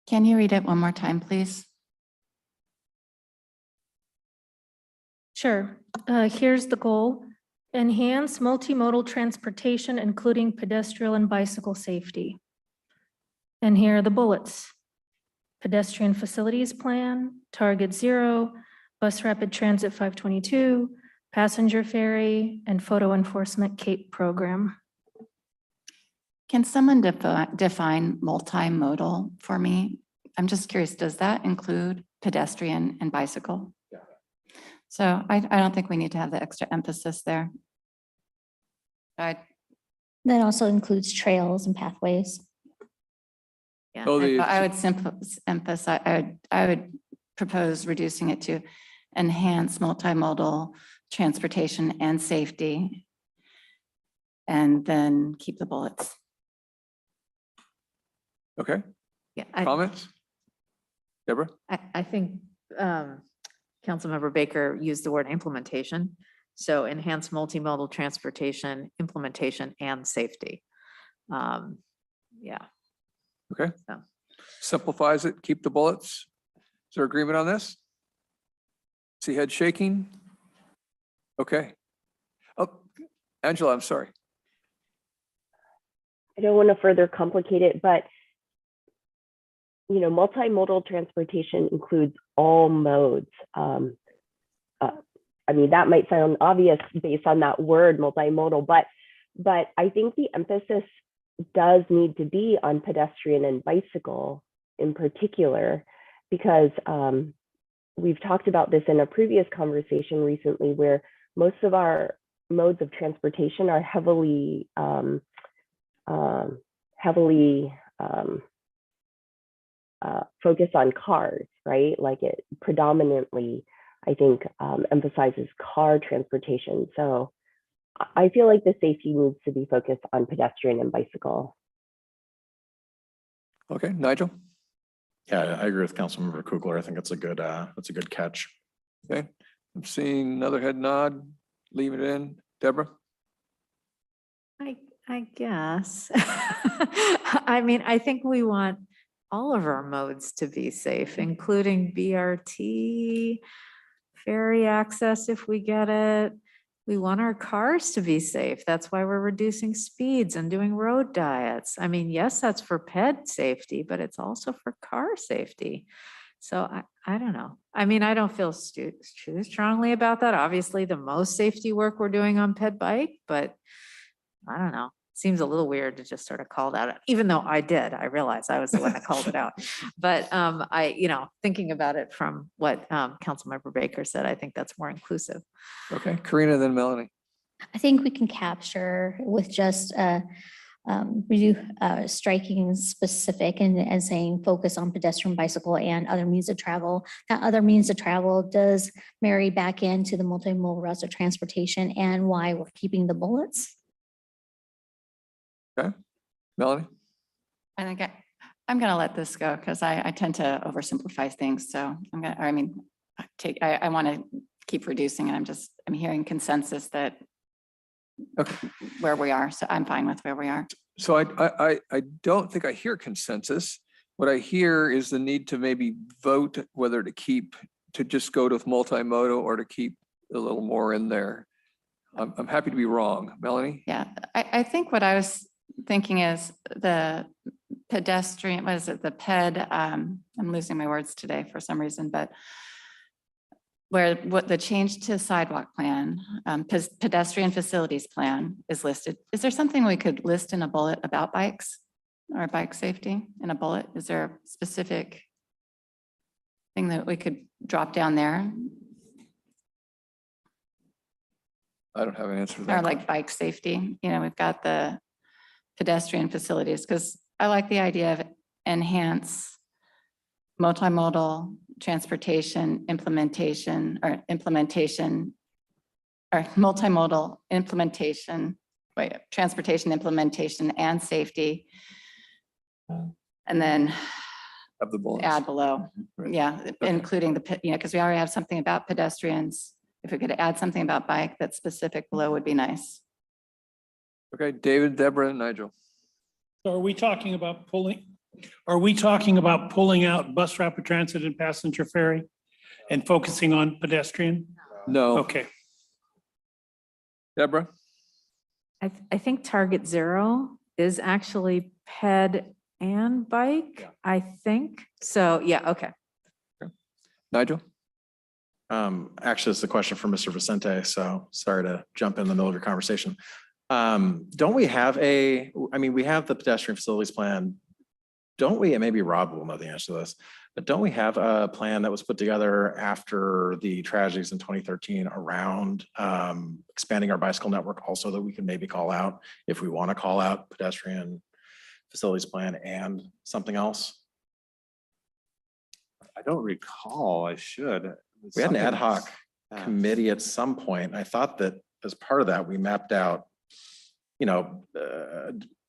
Can you read it one more time, please? Sure. Here's the goal: enhance multimodal transportation, including pedestrian and bicycle safety. And here are the bullets: pedestrian facilities plan, target 0, bus rapid transit 522, passenger ferry, and photo enforcement CAPE program. Can someone define multimodal for me? I'm just curious, does that include pedestrian and bicycle? Yeah. So I don't think we need to have the extra emphasis there. That also includes trails and pathways. Yeah, Oh, I would emphasize, I would propose reducing it to enhance multimodal transportation and safety, and then keep the bullets. Okay, Yeah, comments? Deborah? I think Councilmember Baker used the word implementation. So enhance multimodal transportation, implementation, and safety. Yeah. Okay. So. Simplifies it, keep the bullets. Is there agreement on this? See head shaking? Okay. Oh, Angela, I'm sorry. I don't want to further complicate it, but multimodal transportation includes all modes. I mean, that might sound obvious based on that word multimodal, but I think the emphasis does need to be on pedestrian and bicycle in particular, because we've talked about this in a previous conversation recently, where most of our modes of transportation are heavily focused on cars, right? Like it predominantly, I think, emphasizes car transportation. So I feel like the safety needs to be focused on pedestrian and bicycle. Okay, Nigel? Yeah, I agree with Councilmember Kugler. I think it's a good catch. Okay, I'm seeing another head nod. Leave it in. Deborah? I guess. I mean, I think we want all of our modes to be safe, including BRT, ferry access if we get it. We want our cars to be safe. That's why we're reducing speeds and doing road diets. I mean, yes, that's for ped safety, but it's also for car safety. So I don't know. I mean, I don't feel too strongly about that. Obviously, the most safety work we're doing on ped bike, but I don't know. Seems a little weird to just sort of call that out, even though I did. I realized I was the one that called it out. But thinking about it from what Councilmember Baker said, I think that's more inclusive. Okay, Karina, then Melanie. I think we can capture with just striking specific and saying focus on pedestrian, bicycle, and other means of travel. That other means of travel does marry back into the multimodal routes of transportation and why we're keeping the bullets. Okay, Melanie? I think I'm going to let this go because I tend to oversimplify things. So I want to keep reducing it. I'm hearing consensus that where we are. So I'm fine with where we are. So I don't think I hear consensus. What I hear is the need to maybe vote whether to just go to multimodal or to keep a little more in there. I'm happy to be wrong. Melanie? Yeah, I think what I was thinking is the pedestrian, what is it, the PED, I'm losing my words today for some reason, but what the change to sidewalk plan, pedestrian facilities plan is listed. Is there something we could list in a bullet about bikes or bike safety in a bullet? Is there a specific thing that we could drop down there? I don't have an answer to Or that. like bike safety, we've got the pedestrian facilities, because I like the idea of enhance multimodal transportation implementation or multimodal implementation, transportation implementation and safety. And then Of the bullets. add below, Right. yeah, including because we already have something about pedestrians. If we could add something about bike that's specific below would be nice. Okay, David, Deborah, and Nigel. So are we talking about pulling out bus rapid transit and passenger ferry and focusing on pedestrian? No. Okay. Deborah? I think target 0 is actually ped and bike, I think. So, yeah, okay. Nigel? Actually, it's a question for Mr. Vicente, so sorry to jump in the middle of your conversation. Don't we have we have the pedestrian facilities plan. Don't we, and maybe Rob will know the answer to this, but don't we have a plan that was put together after the tragedies in 2013 around expanding our bicycle network also that we can maybe call out if we want to call out pedestrian facilities plan and something else? I don't recall. I should. We had an ad Something- hoc Yeah. committee at some point. I thought that as part of that, we mapped out,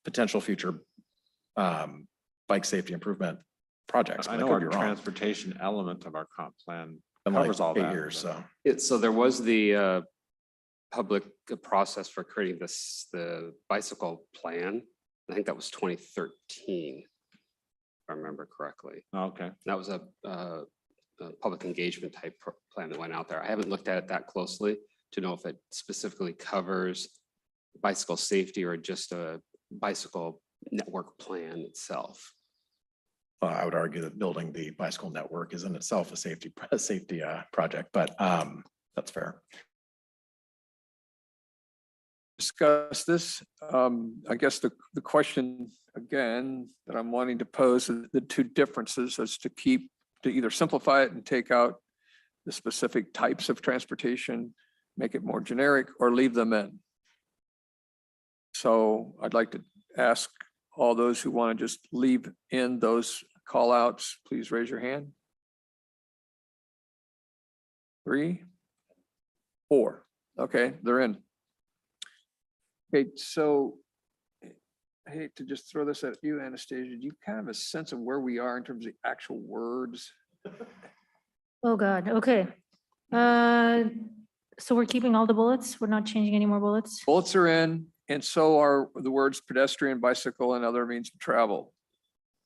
potential future bike safety improvement projects. I but know could our be wrong. transportation element of our comp plan Been like covers all 8 that. years, so. So there was the public process for creating the bicycle plan. I think that was 2013, if I remember correctly. Okay. That was a public engagement type plan that went out there. I haven't looked at it that closely to know if it specifically covers bicycle safety or just a bicycle network plan itself. I would argue that building the bicycle network is in itself a safety project, but that's fair. Discuss this. I guess the question again that I'm wanting to pose is the two differences as to either simplify it and take out the specific types of transportation, make it more generic, or leave them in. So I'd like to ask all those who want to just leave in those call outs, please raise your hand. 3, 4. Okay, they're in. Okay, so I hate to just throw this at you, Anastasia. Do you kind of have a sense of where we are in terms of the actual words? Oh, God. Okay. So we're keeping all the bullets? We're not changing any more bullets? Bullets are in, and so are the words pedestrian, bicycle, and other means of travel.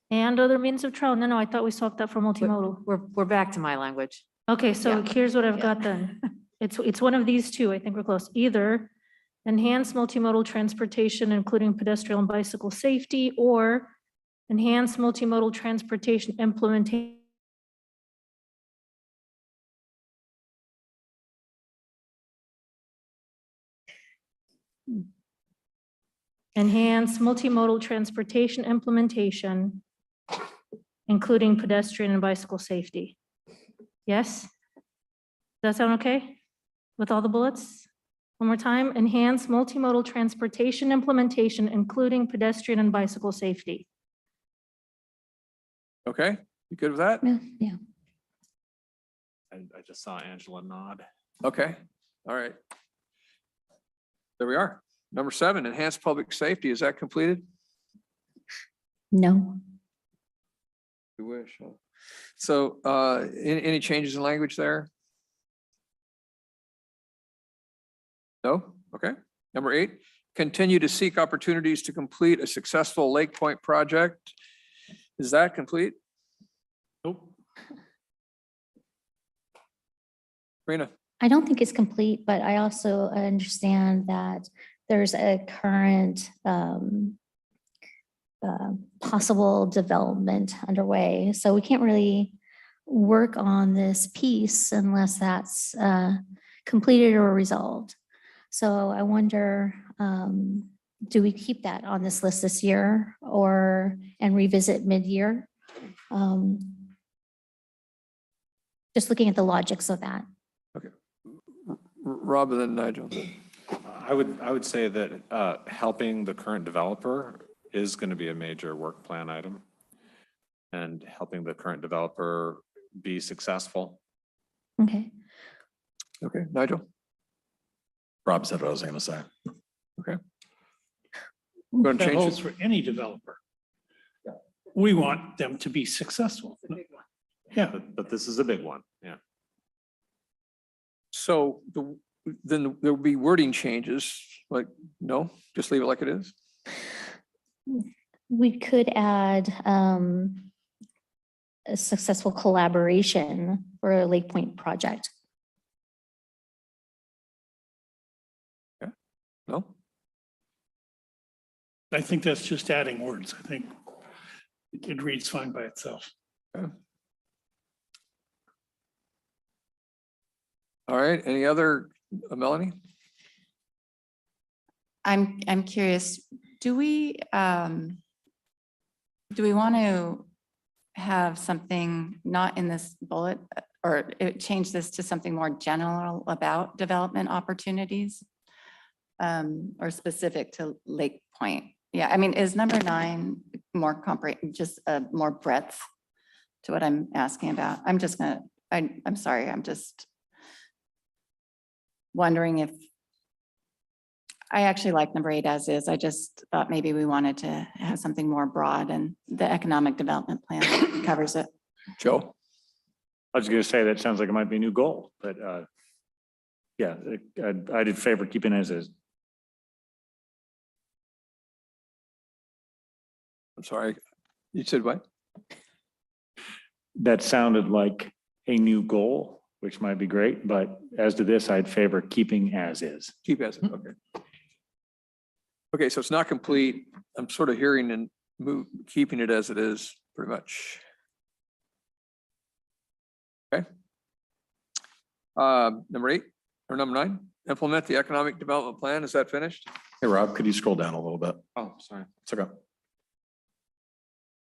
And other means of travel? No, I thought we swapped that for multimodal. We're back to my language. Okay, so Yeah. here's what I've Yeah. got then. It's one of these two. I think we're close. Either enhance multimodal transportation, including pedestrian and bicycle safety, or enhance multimodal transportation implementation. Enhance multimodal transportation implementation, including pedestrian and bicycle safety. Yes? Does that sound okay with all the bullets? One more time, enhance multimodal transportation implementation, including pedestrian and bicycle safety. Okay, you good with that? Yeah. I just saw Angela nod. Okay, all right. There we are. Number 7, enhance public safety. Is that completed? No. You wish. Huh? So any changes in language there? No? Okay. Number 8, continue to seek opportunities to complete a successful Lake Point project. Is that complete? Nope. Rena? I don't think it's complete, but I also understand that there's a current possible development underway. So we can't really work on this piece unless that's completed or resolved. So I wonder, do we keep that on this list this year and revisit mid-year? Just looking at the logics of that. Okay. Rob and then Nigel. I would say that helping the current developer is going to be a major work plan item. And helping the current developer be successful. Okay. Okay, Nigel? Rob said what I was going to say. Okay. Going to That change holds it. for any developer. We want them to be successful. Yeah. But this is a big one. Yeah. So then there'll be wording changes, like, no, just leave it like it is? We could add a successful collaboration for a Lake Point project. No? I think that's just adding words. I think it reads fine by itself. Okay. All right, any other, Melanie? I'm curious, do we want to have something not in this bullet or change this to something more general about development opportunities? Or specific to Lake Point? Yeah, I mean, is number 9 more comprehensive, just more breadth to what I'm asking about? I'm sorry, I'm just wondering if, I actually like number 8 as is. I just thought maybe we wanted to have something more broad, and the economic development plan covers it. Joe? I was going to say, that sounds like it might be a new goal, but yeah, I did favor keeping it as is. I'm sorry, you said what? That sounded like a new goal, which might be great, but as to this, I'd favor keeping as is. Keep as, okay. Okay, so it's not complete. I'm sort of hearing and keeping it as it is, pretty much. Okay. Number 8 or number 9, implement the economic development plan. Is that finished? Hey, Rob, could you scroll down a little bit? Oh, sorry. It's okay. As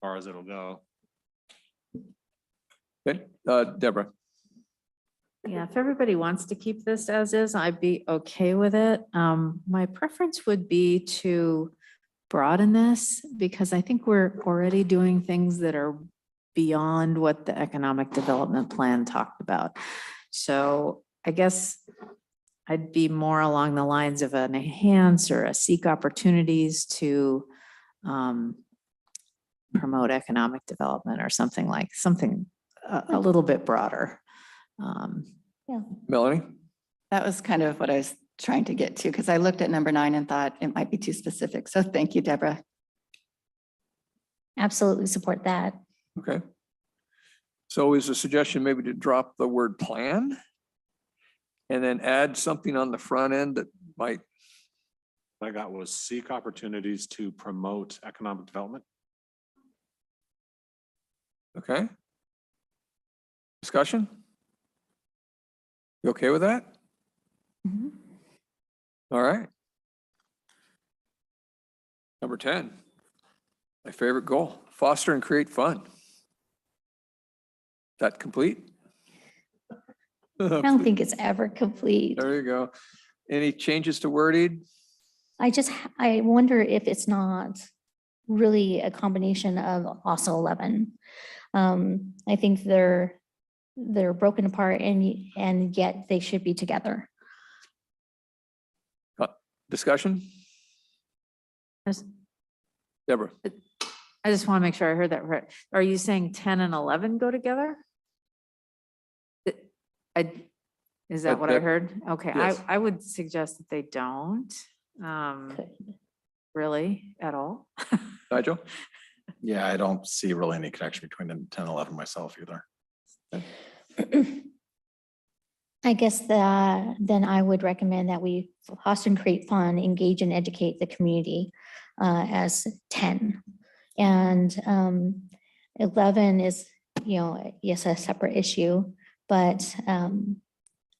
far as it'll go. Okay, Deborah. Yeah, if everybody wants to keep this as is, I'd be okay with it. My preference would be to broaden this because I think we're already doing things that are beyond what the economic development plan talked about. So I guess I'd be more along the lines of an enhance or a seek opportunities to promote economic development or something a little bit broader. Yeah. Melanie? That was kind of what I was trying to get to, because I looked at number 9 and thought it might be too specific. So thank you, Deborah. Absolutely support that. Okay. So is the suggestion maybe to drop the word plan and then add something on the front end that might? What I got was seek opportunities to promote economic development. Okay. Discussion? You okay with that? Mhm. All right. Number 10, my favorite goal, foster and create fun. That complete? I don't think it's ever complete. There you go. Any changes to wording? I wonder if it's not really a combination of also 11. I think they're broken apart and yet they should be together. Discussion? Deborah? I just want to make sure I heard that right. Are you saying 10 and 11 go together? Is that what I heard? Okay, yes. I would suggest that they don't really at all. Nigel? Yeah, I don't see really any connection between 10 and 11 myself either. I guess that then I would recommend that we foster and create fun, engage and educate the community as 10. And 11 is, yes, a separate issue, but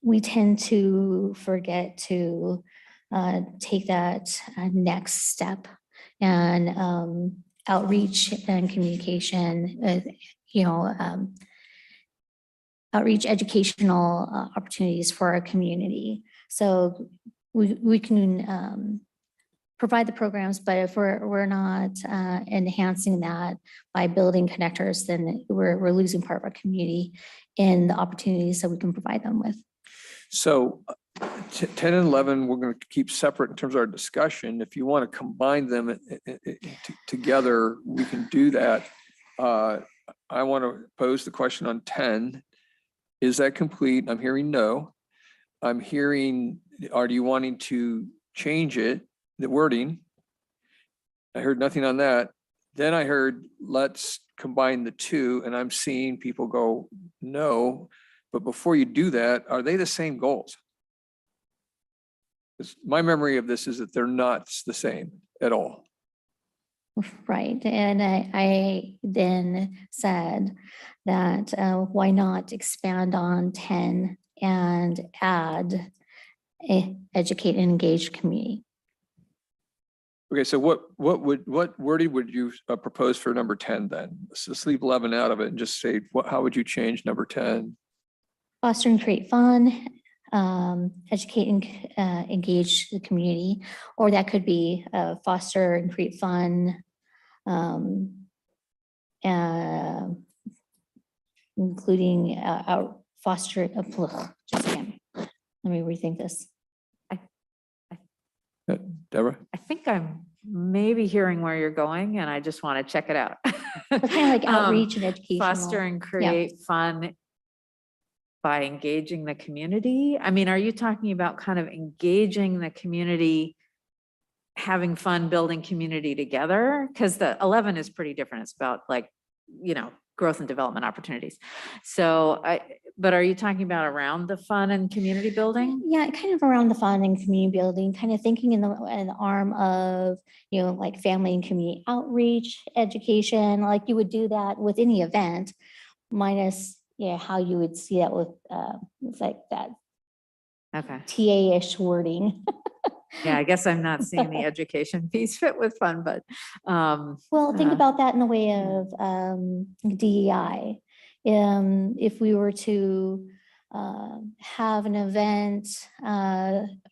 we tend to forget to take that next step and outreach and communication, outreach educational opportunities for our community. So we can provide the programs, but if we're not enhancing that by building connectors, then we're losing part of our community in the opportunities that we can provide them with. So 10 and 11, we're going to keep separate in terms of our discussion. If you want to combine them together, we can do that. I want to pose the question on 10. Is that complete? I'm hearing no. I'm hearing, are you wanting to change it, the wording? I heard nothing on that. Then I heard, let's combine the two, and I'm seeing people go, no. But before you do that, are they the same goals? Because my memory of this is that they're not the same at all. Right, and I then said that why not expand on 10 and add educate and engage community. Okay, so what wording would you propose for number 10 then? Let's leave 11 out of it and just say, how would you change number 10? Foster and create fun, educate and engage the community, or that could be foster and create fun, including foster. Just a second. Let me rethink this. Deborah? I think I'm maybe hearing where you're going, and I just want to check it out. Kind of like outreach and education. Foster and create fun by engaging the community. I mean, are you talking about kind of engaging the community, having fun, building community together? Because the 11 is pretty different. It's about like, you know, growth and development opportunities. So but are you talking about around the fun and community building? Yeah, kind of around the fun and community building, kind of thinking in the arm of, you know, like family and community outreach, education, like you would do that with any event, minus, you know, how you would see that with, it's like that TA-ish wording. Yeah, I guess I'm not seeing the education piece fit with fun, but. Well, think about that in the way of DEI. If we were to have an event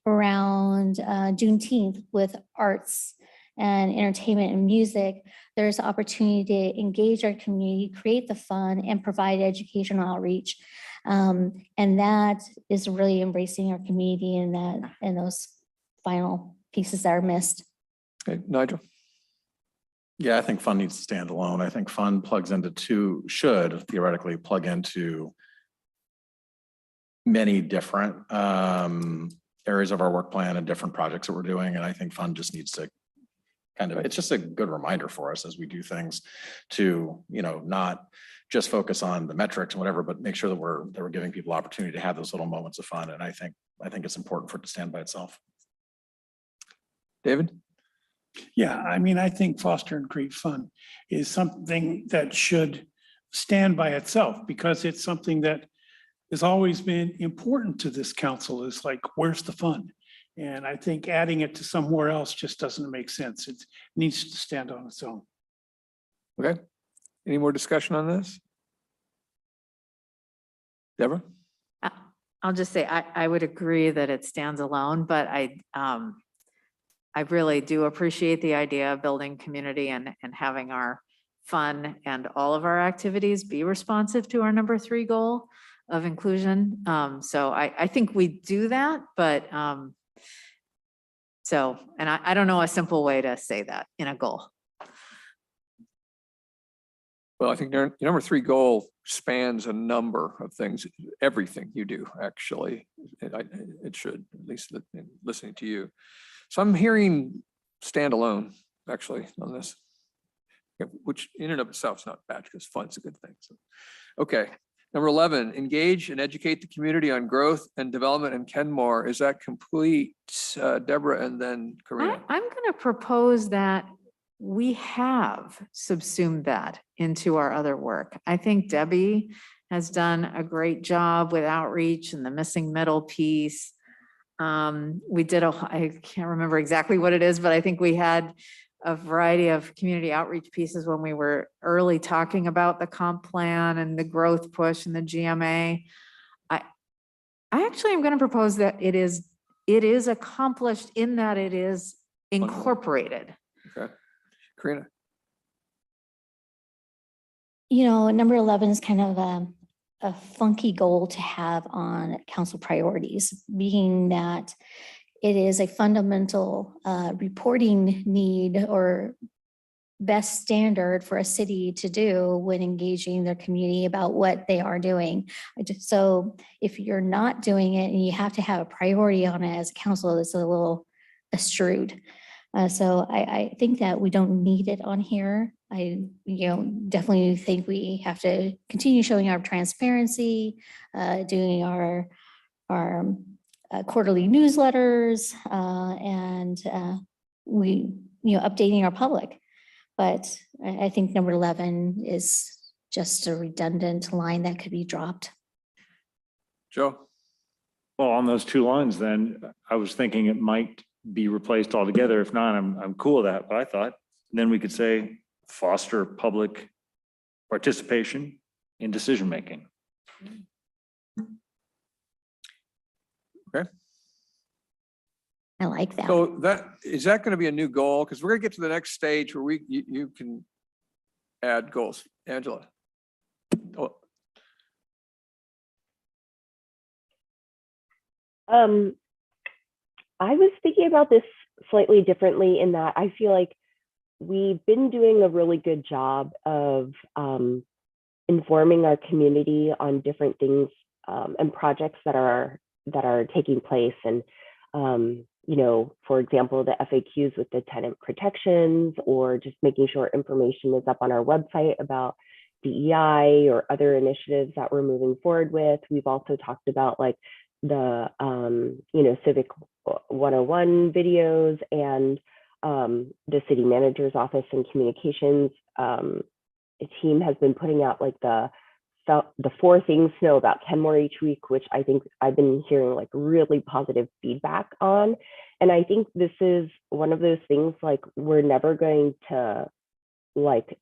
around Juneteenth with arts and entertainment and music, there's opportunity to engage our community, create the fun, and provide educational outreach. And that is really embracing our community in that, and those final pieces that are missed. Okay, Nigel? Yeah, I think fun needs to stand alone. I think fun plugs into should theoretically plug into many different areas of our work plan and different projects that we're doing. And I think fun just needs to kind of, it's just a good reminder for us as we do things to, you know, not just focus on the metrics and whatever, but make sure that we're giving people opportunity to have those little moments of fun. And I think it's important for it to stand by itself. David? Yeah, I mean, I think foster and create fun is something that should stand by itself, because it's something that has always been important to this council. Is like, where's the fun? And I think adding it to somewhere else just doesn't make sense. It needs to stand on its own. Okay. Any more discussion on this? Deborah? I'll just say, I would agree that it stands alone, but I really do appreciate the idea of building community and having our fun and all of our activities be responsive to our number 3 goal of inclusion. So I think we do that, but so, and I don't know a simple way to say that in a goal. Well, I think your number 3 goal spans a number of things, everything you do, actually. It should, at least listening to you. So I'm hearing standalone, actually, on this, which in and of itself is not bad because fun's a good thing. So, okay. Number 11, engage and educate the community on growth and development in Kenmore. Is that complete, Deborah, and then Karina? I'm going to propose that we have subsumed that into our other work. I think Debbie has done a great job with outreach and the missing middle piece. We did I can't remember exactly what it is, but I think we had a variety of community outreach pieces when we were early talking about the comp plan and the growth push and the GMA. I actually am going to propose that it is it is accomplished in that it is incorporated. Okay. Karina? You know, number 11 is kind of a funky goal to have on council priorities, being that it is a fundamental reporting need or best standard for a city to do when engaging their community about what they are doing. So if you're not doing it and you have to have a priority on it as a council, it's a little estrewed. So I think that we don't need it on here. I definitely think we have to continue showing our transparency, doing our quarterly newsletters, and we updating our public. But I think number 11 is just a redundant line that could be dropped. Joe? Well, on those two lines, then I was thinking it might be replaced altogether. If not, I'm cool with that. But I thought then we could say foster public participation in decision making. Okay. I like that. So is that going to be a new goal? Because we're going to get to the next stage where you can add goals. Angela. Oh. I was thinking about this slightly differently in that I feel like we've been doing a really good job of informing our community on different things and projects that are taking place. And for example, the FAQs with the tenant protections, or just making sure information is up on our website about DEI or other initiatives that we're moving forward with. We've also talked about like the Civic 101 videos and the city manager's office and communications team has been putting out like the 4 things to know about Kenmore each week, which I think I've been hearing like really positive feedback on. And I think this is one of those things like we're never going to like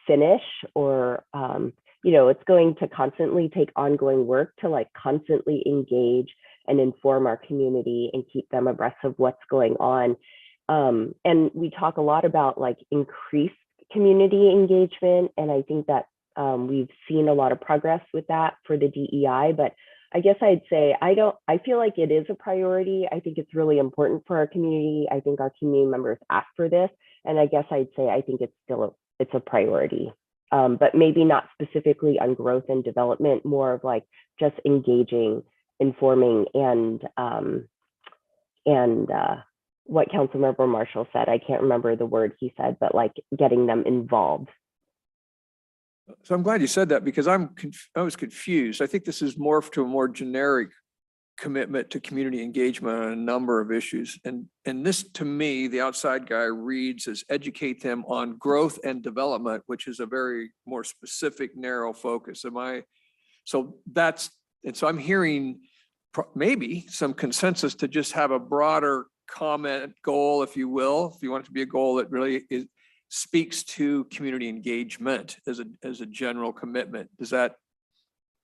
finish, or it's going to constantly take ongoing work to like constantly engage and inform our community and keep them abreast of what's going on. And we talk a lot about like increased community engagement, and I think that we've seen a lot of progress with that for the DEI, but I guess I'd say I feel like it is a priority. I think it's really important for our community. I think our community members ask for this, and I guess I'd say I think it's a priority, but maybe not specifically on growth and development, more of like just engaging, informing, and what Councilmember Marshall said. I can't remember the word he said, but like getting them involved. So I'm glad you said that, because I was confused. I think this is morphed to a more generic commitment to community engagement on a number of issues. And this, to me, the outside guy reads as educate them on growth and development, which is a very more specific, narrow focus. So I'm hearing maybe some consensus to just have a broader comment goal, if you will, if you want it to be a goal that really speaks to community engagement as a general commitment. Is that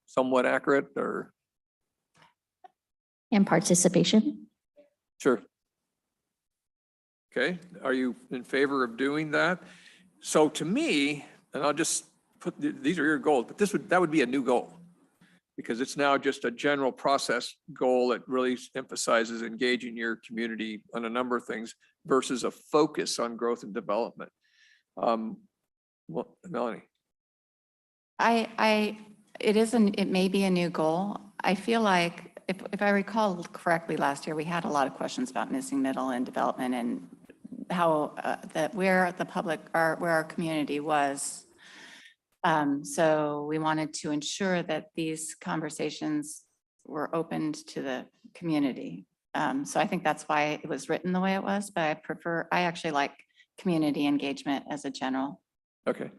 somewhat accurate, or? And participation. Sure. Okay, are you in favor of doing that? So to me, and I'll just put, these are your goals, but that would be a new goal, because it's now just a general process goal that really emphasizes engaging your community on a number of things versus a focus on growth and development. Well, Melanie. It may be a new goal. I feel like if I recall correctly, last year we had a lot of questions about missing middle and development, and how where our community was. So we wanted to ensure that these conversations were opened to the community. So I think that's why it was written the way it was, but I actually like community engagement as a general. Okay,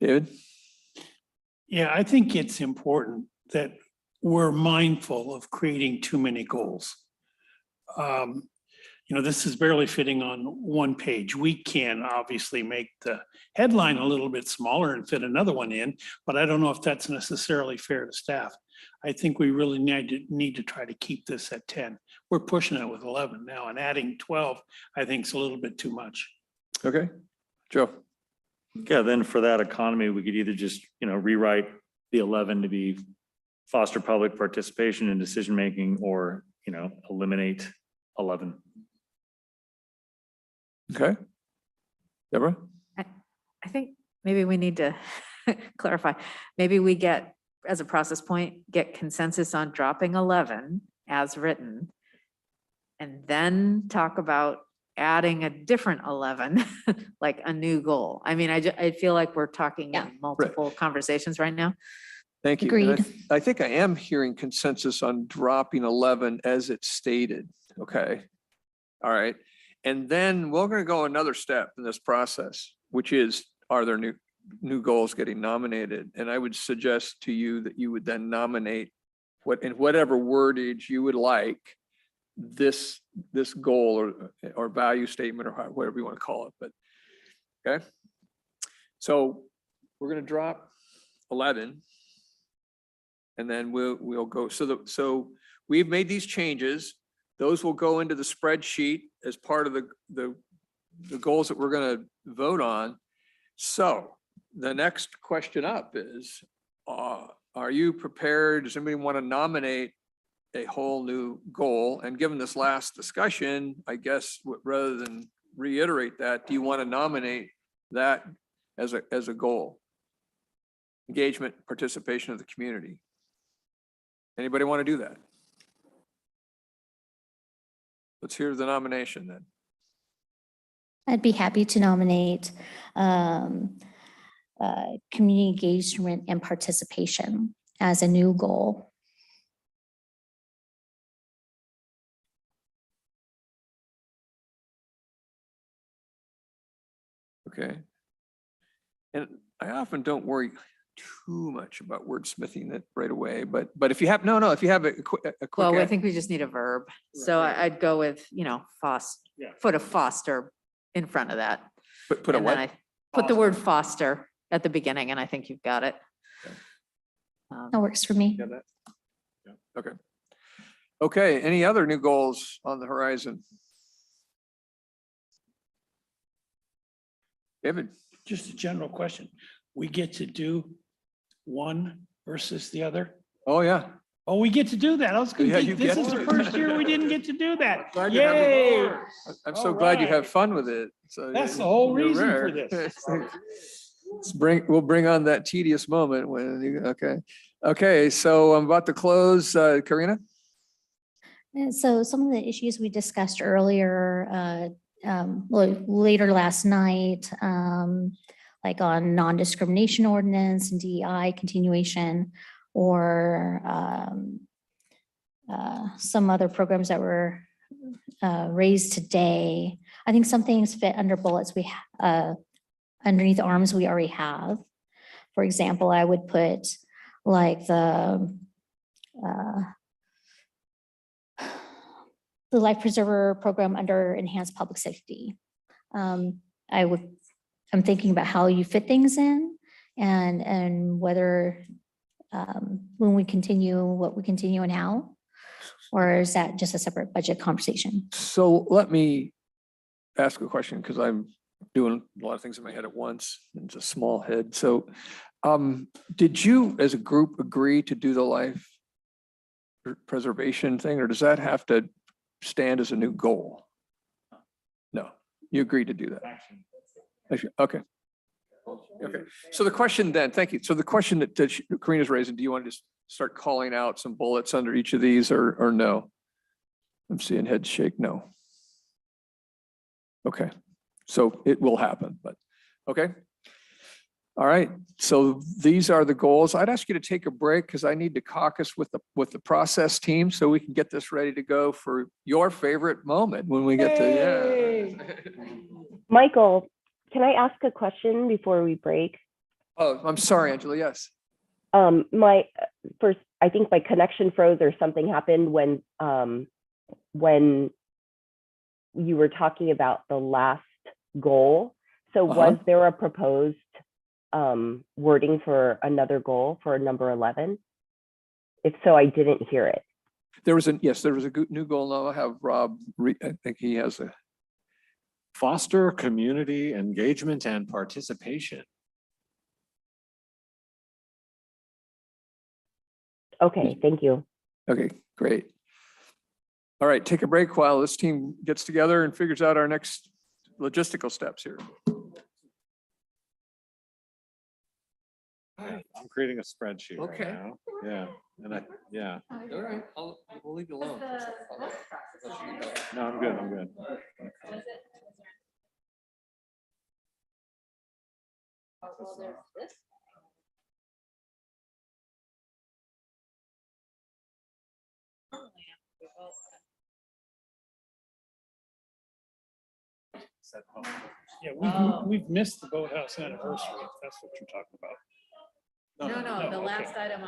David? Yeah, I think it's important that we're mindful of creating too many goals. This is barely fitting on one page. We can obviously make the headline a little bit smaller and fit another one in, but I don't know if that's necessarily fair to staff. I think we really need to try to keep this at 10. we're pushing it with 11 now, and adding 12, I think is a little bit too much. Okay, Joe. Yeah, then for that economy, we could either just, rewrite the 11 to be foster public participation in decision-making, or, eliminate 11. Okay. Deborah? I think maybe we need to clarify. Maybe we get, as a process point, get consensus on dropping 11 as written, and then talk about adding a different 11, like a new goal. I mean, I feel like we're talking in multiple conversations right now. Thank you. And Agreed. I think I am hearing consensus on dropping 11 as it's stated. Okay. All right. And then we're going to go another step in this process, which is, are there new goals getting nominated? And I would suggest to you that you would then nominate in whatever wordage you would like this goal or value statement, or whatever you want to call it. But okay. So we're going to drop 11. And then we'll go. So we've made these changes. Those will go into the spreadsheet as part of the goals that we're going to vote on. So the next question up is, are you prepared? Does anybody want to nominate a whole new goal? And given this last discussion, I guess rather than reiterate that, do you want to nominate that as a goal? Engagement, participation of the community. Anybody want to do that? Let's hear the nomination then. I'd be happy to nominate community engagement and participation as a new goal. Okay. And I often don't worry too much about wordsmithing it right away, but if you have, if you have a quick. Well, I think we just need a verb. So I'd go with, put a foster in front of that. Put a And then what? Put the word foster at the beginning, and I think you've got it. That works for me. Yeah, that. Yeah. Okay. Okay. Any other new goals on the horizon? David? Just a general question. We get to do one versus the other? Oh, yeah. Oh, we get to do that. I was going Yeah, to you think this get is the to. first year we didn't get to do that. Glad you're having- Yay! I'm so All glad you right. have fun with it. So That's the whole you're reason for rare. this. We'll bring on that tedious moment okay. So I'm about to close. Karina? And so some of the issues we discussed earlier, later last night, like on non-discrimination ordinance and DEI continuation, or some other programs that were raised today. I think some things fit under bullets underneath arms we already have. For example, I would put like the life preserver program under enhanced public safety. I'm thinking about how you fit things in, and whether when we continue, what we continue and how, or is that just a separate budget conversation? So let me ask a question, because I'm doing a lot of things in my head at once. It's a small head. So did you as a group agree to do the life preservation thing, or does that have to stand as a new goal? No, you agreed to do that. Okay. Okay. So the question then, thank you. So the question that Karina's raising, do you want to just start calling out some bullets under each of these, or no? I'm seeing heads shake no. Okay. So it will happen, but okay. All right. So these are the goals. I'd ask you to take a break because I need to caucus with the process team so we can get this ready to go for your favorite moment when we get to, Michael, can I ask a question before we break? Oh, I'm sorry, Angela. Yes. I think my connection froze or something happened when you were talking about the last goal. So was there a proposed wording for another goal for number 11? If so, I didn't hear it. There was a new goal. Now I'll have Rob, I think he has a. Foster community engagement and participation. Okay, thank you. Okay, great. All right, take a break while this team gets together and figures out our next logistical steps here. I'm creating a spreadsheet right Okay. now. Yeah, and yeah. All right, we'll leave you alone. No, I'm good, I'm good. Yeah, we've missed the boathouse anniversary, if that's what you're talking about. No, the okay. last item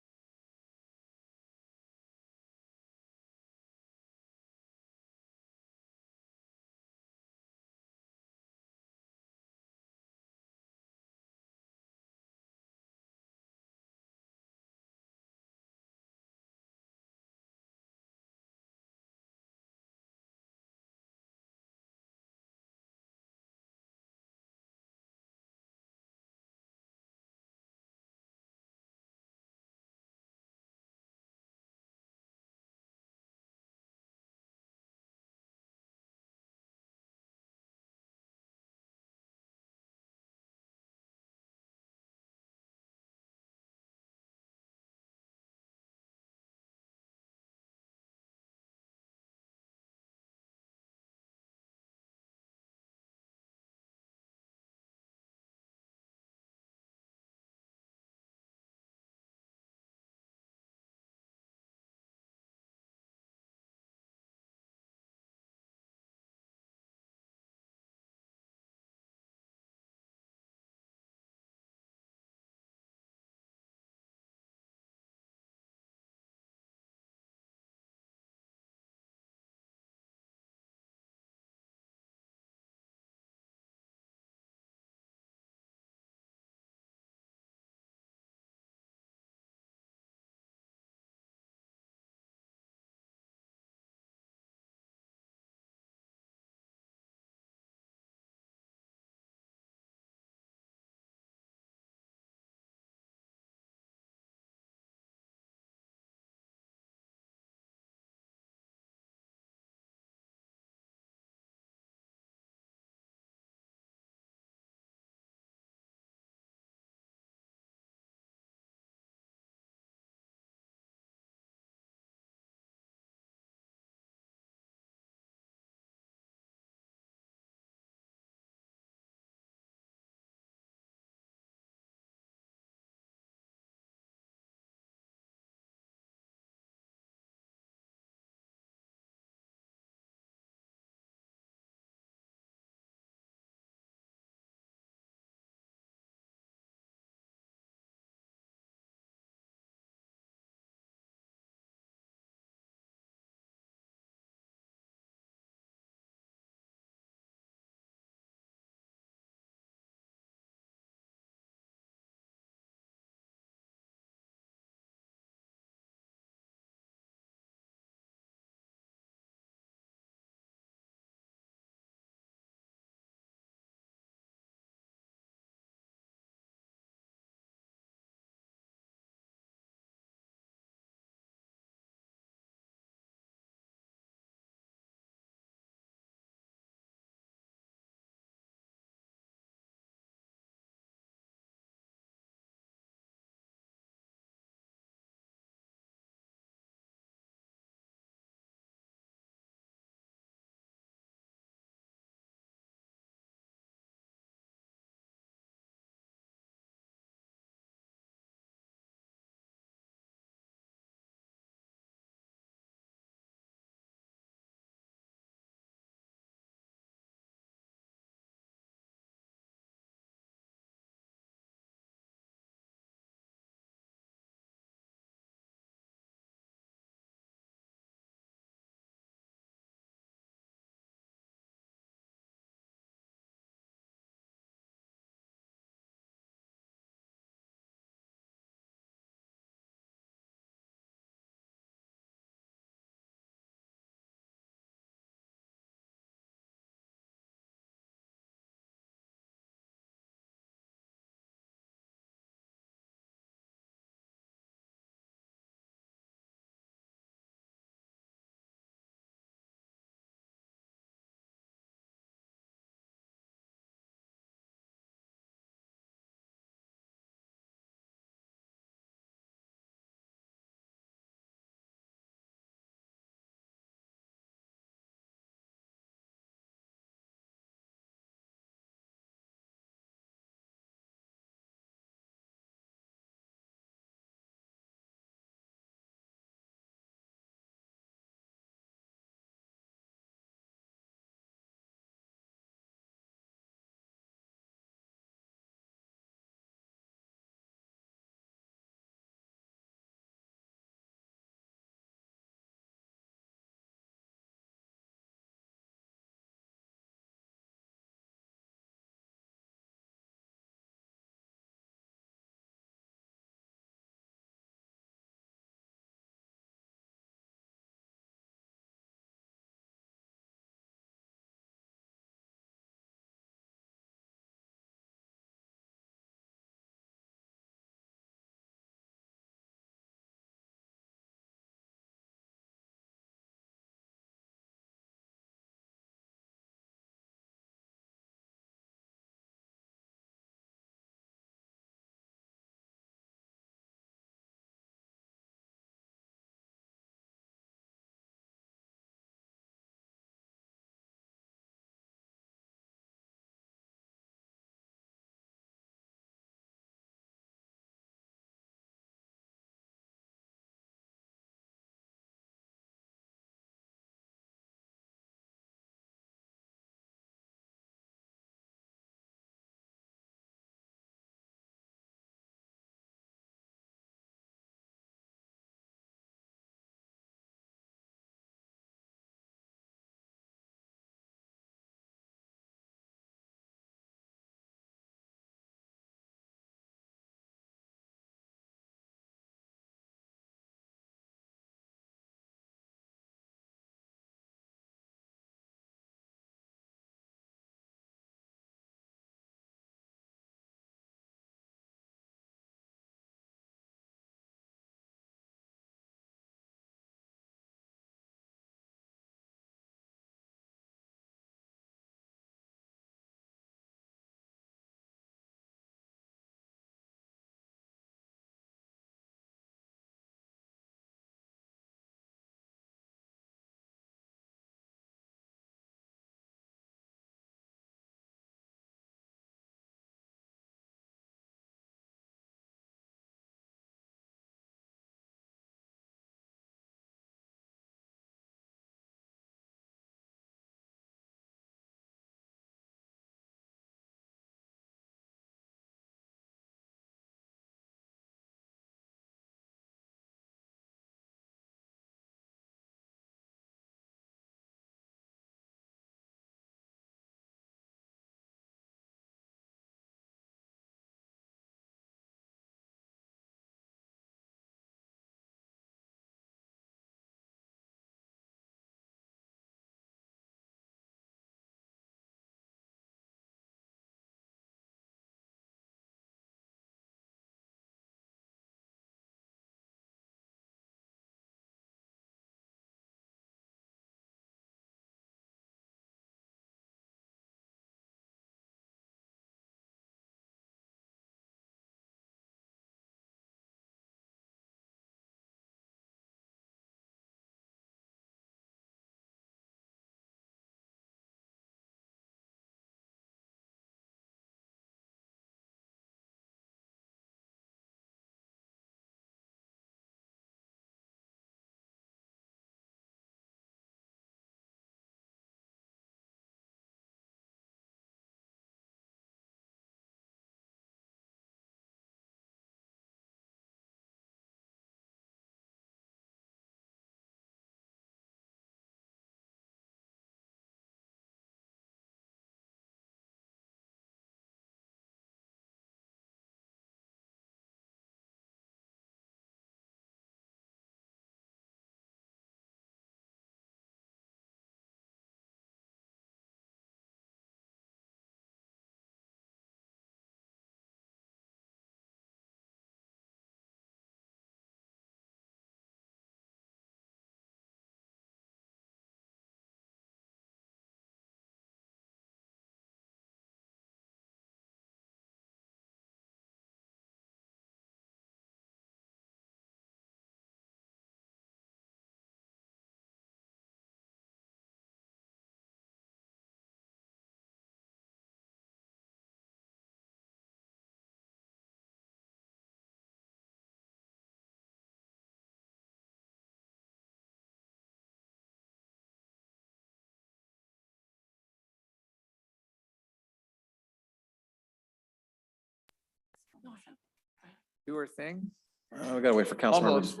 do her thing. We gotta wait for Councilmember. Almost.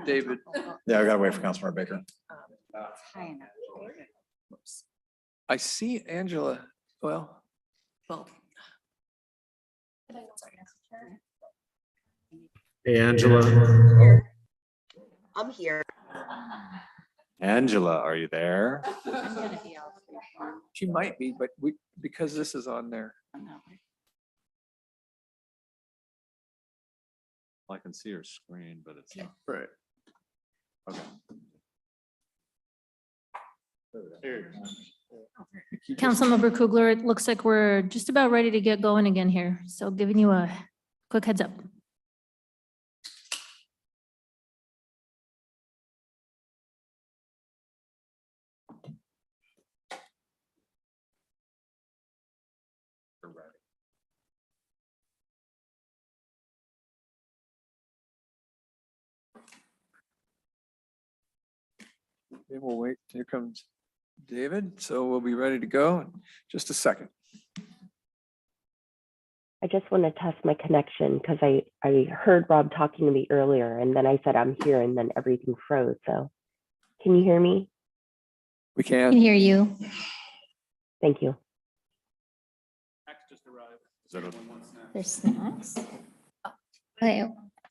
David. Yeah, we gotta wait for Councilmember Baker. I see Angela. Well, Hey, Angela. I'm here. Angela, are you there? she might be, but because this is on there. I can see her screen, but it's not. Right. Okay. Councilmember Kugler, it looks like we're just about ready to get going again here. So giving you a quick heads up. Okay, we'll wait. Here comes David. So we'll be ready to go in just a second. I just want to test my connection because I heard Rob talking to me earlier and then I said I'm here and then everything froze. So can you hear me? We I can. can hear you. Thank you. There's snacks. Okay.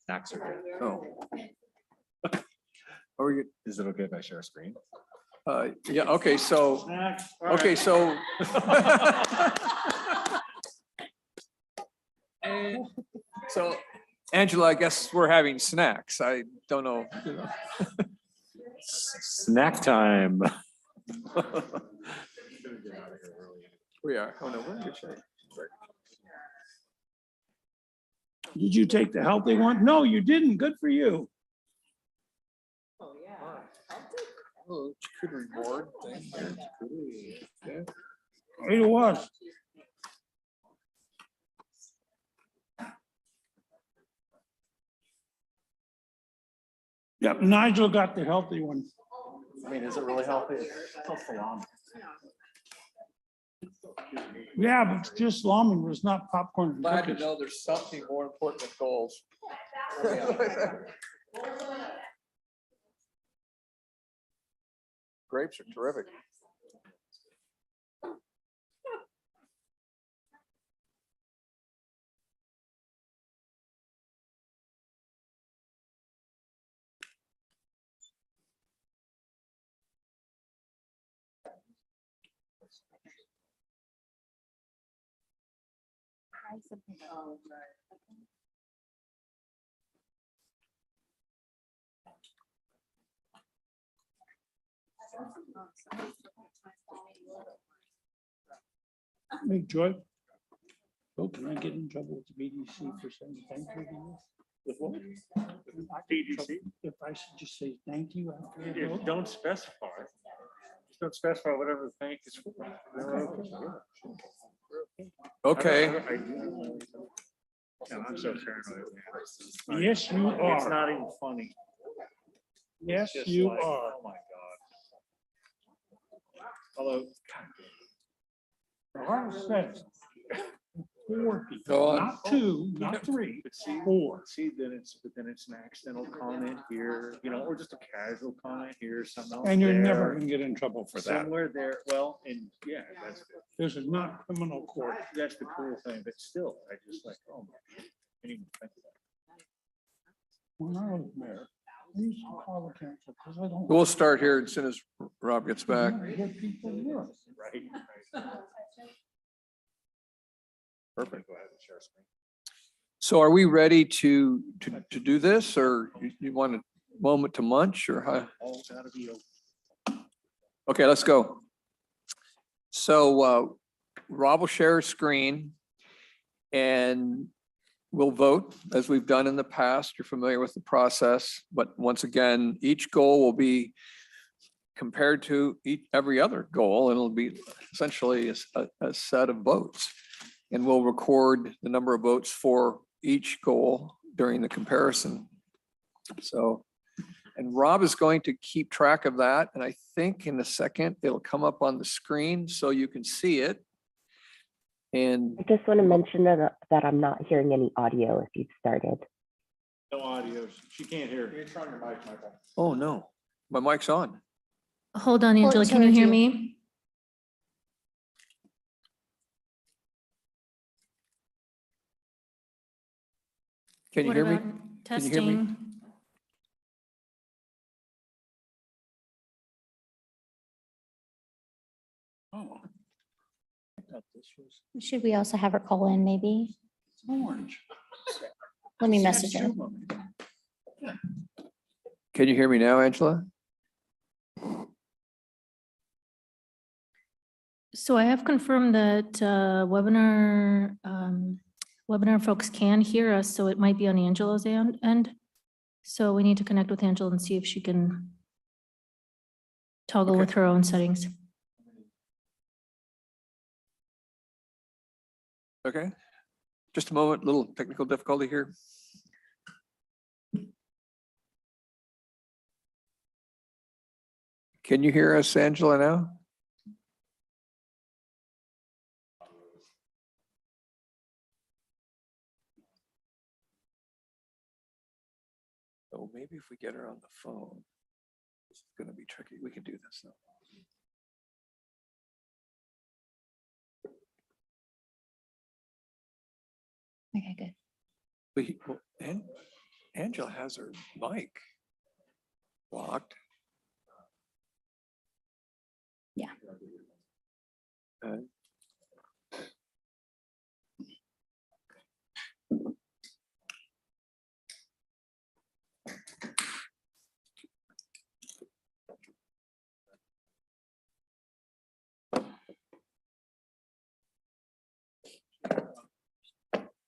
Snacks are good. Oh. Are we good? Is it okay if I share a screen? Yeah, okay, so, okay, so. So, Angela, I guess we're having snacks. I don't know. Snack time. We are. Oh, no, we're in good shape. Did you take the healthy one? No, you didn't. Good for you. Oh, could reward thing. It was. Yep, Nigel got the healthy one. I mean, is it really healthy? It's salami. Yeah, but just salami was not popcorn and Glad to cookies. know there's something more important than goals. Grapes are terrific. Hey, Joy. Oh, can I get in trouble with the BDC for saying thank you to you? With what? BDC? If I should just say thank you after a vote? Don't specify. Just don't specify whatever the thank is for. Okay. I'm so paranoid. Yes, you are. It's not even funny. Yes, Just you like, are. Oh, my God. Hello. I said 4 people, Go on. not 2, not 3, But see, 4. see, then it's an accidental comment here, or just a casual comment here, something else. And you're there, never gonna get in trouble for that. somewhere there. Well, and yeah, This is not criminal court. that's the cool thing, but still, I just like, oh my. Can't even think of that. When I was mayor, I used to call the council because I don't. We'll start here as soon as Rob gets back. Get people work. Right. Perfect. So are we ready to do this, or you want a moment to munch, or how? All gotta be Okay, let's go. So Rob will share a screen and we'll vote as we've done in the past. You're familiar with the process, but once again, each goal will be compared to every other goal, and it'll be essentially a set of votes. And we'll record the number of votes for each goal during the comparison. So, and Rob is going to keep track of that. And I think in a second, it'll come up on the screen so you can see it. And I just want to mention that I'm not hearing any audio if you've started. No audio. She can't hear. turn your mic, Michael? oh no, my mic's on. Hold on, Angela, so can you did hear you. me? Can you What hear me? about Can you hear me? testing? Oh. Should we also have her call in maybe? Orange. Let me message her. Can you hear me now, Angela? So I have confirmed that webinar folks can hear us, so it might be on Angela's end. So we need to connect with Angela and see if she can toggle Okay. with her own settings. Okay, just a moment, little technical difficulty here. Can you hear us, Angela, now? Oh, maybe if we get her on the phone, this is going to be tricky. We can do this though. Okay, good. Angela has her mic locked. Yeah.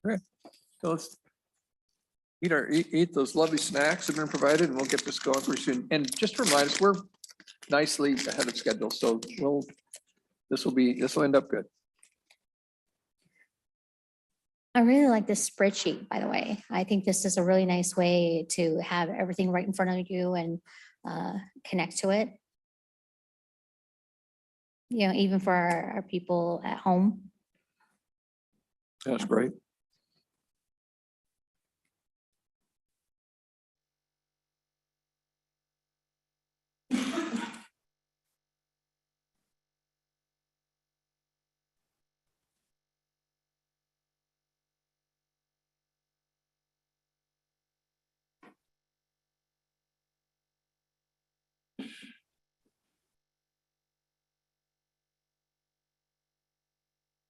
Okay, so let's eat those lovely snacks that have been provided, and we'll get this going pretty soon. And just to remind us, we're nicely ahead of schedule, so this will end up good. I really like this spreadsheet, by the way. I think this is a really nice way to have everything right in front of you and connect to it. You know, even for our people at home. That's great.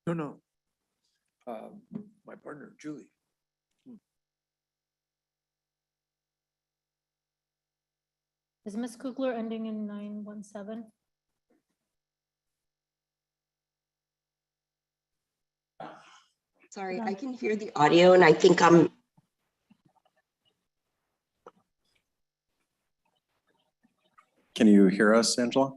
No. My partner, Julie. Is Ms. Kugler ending in 917? Sorry, I can hear the audio and I think I'm. Can you hear us, Angela?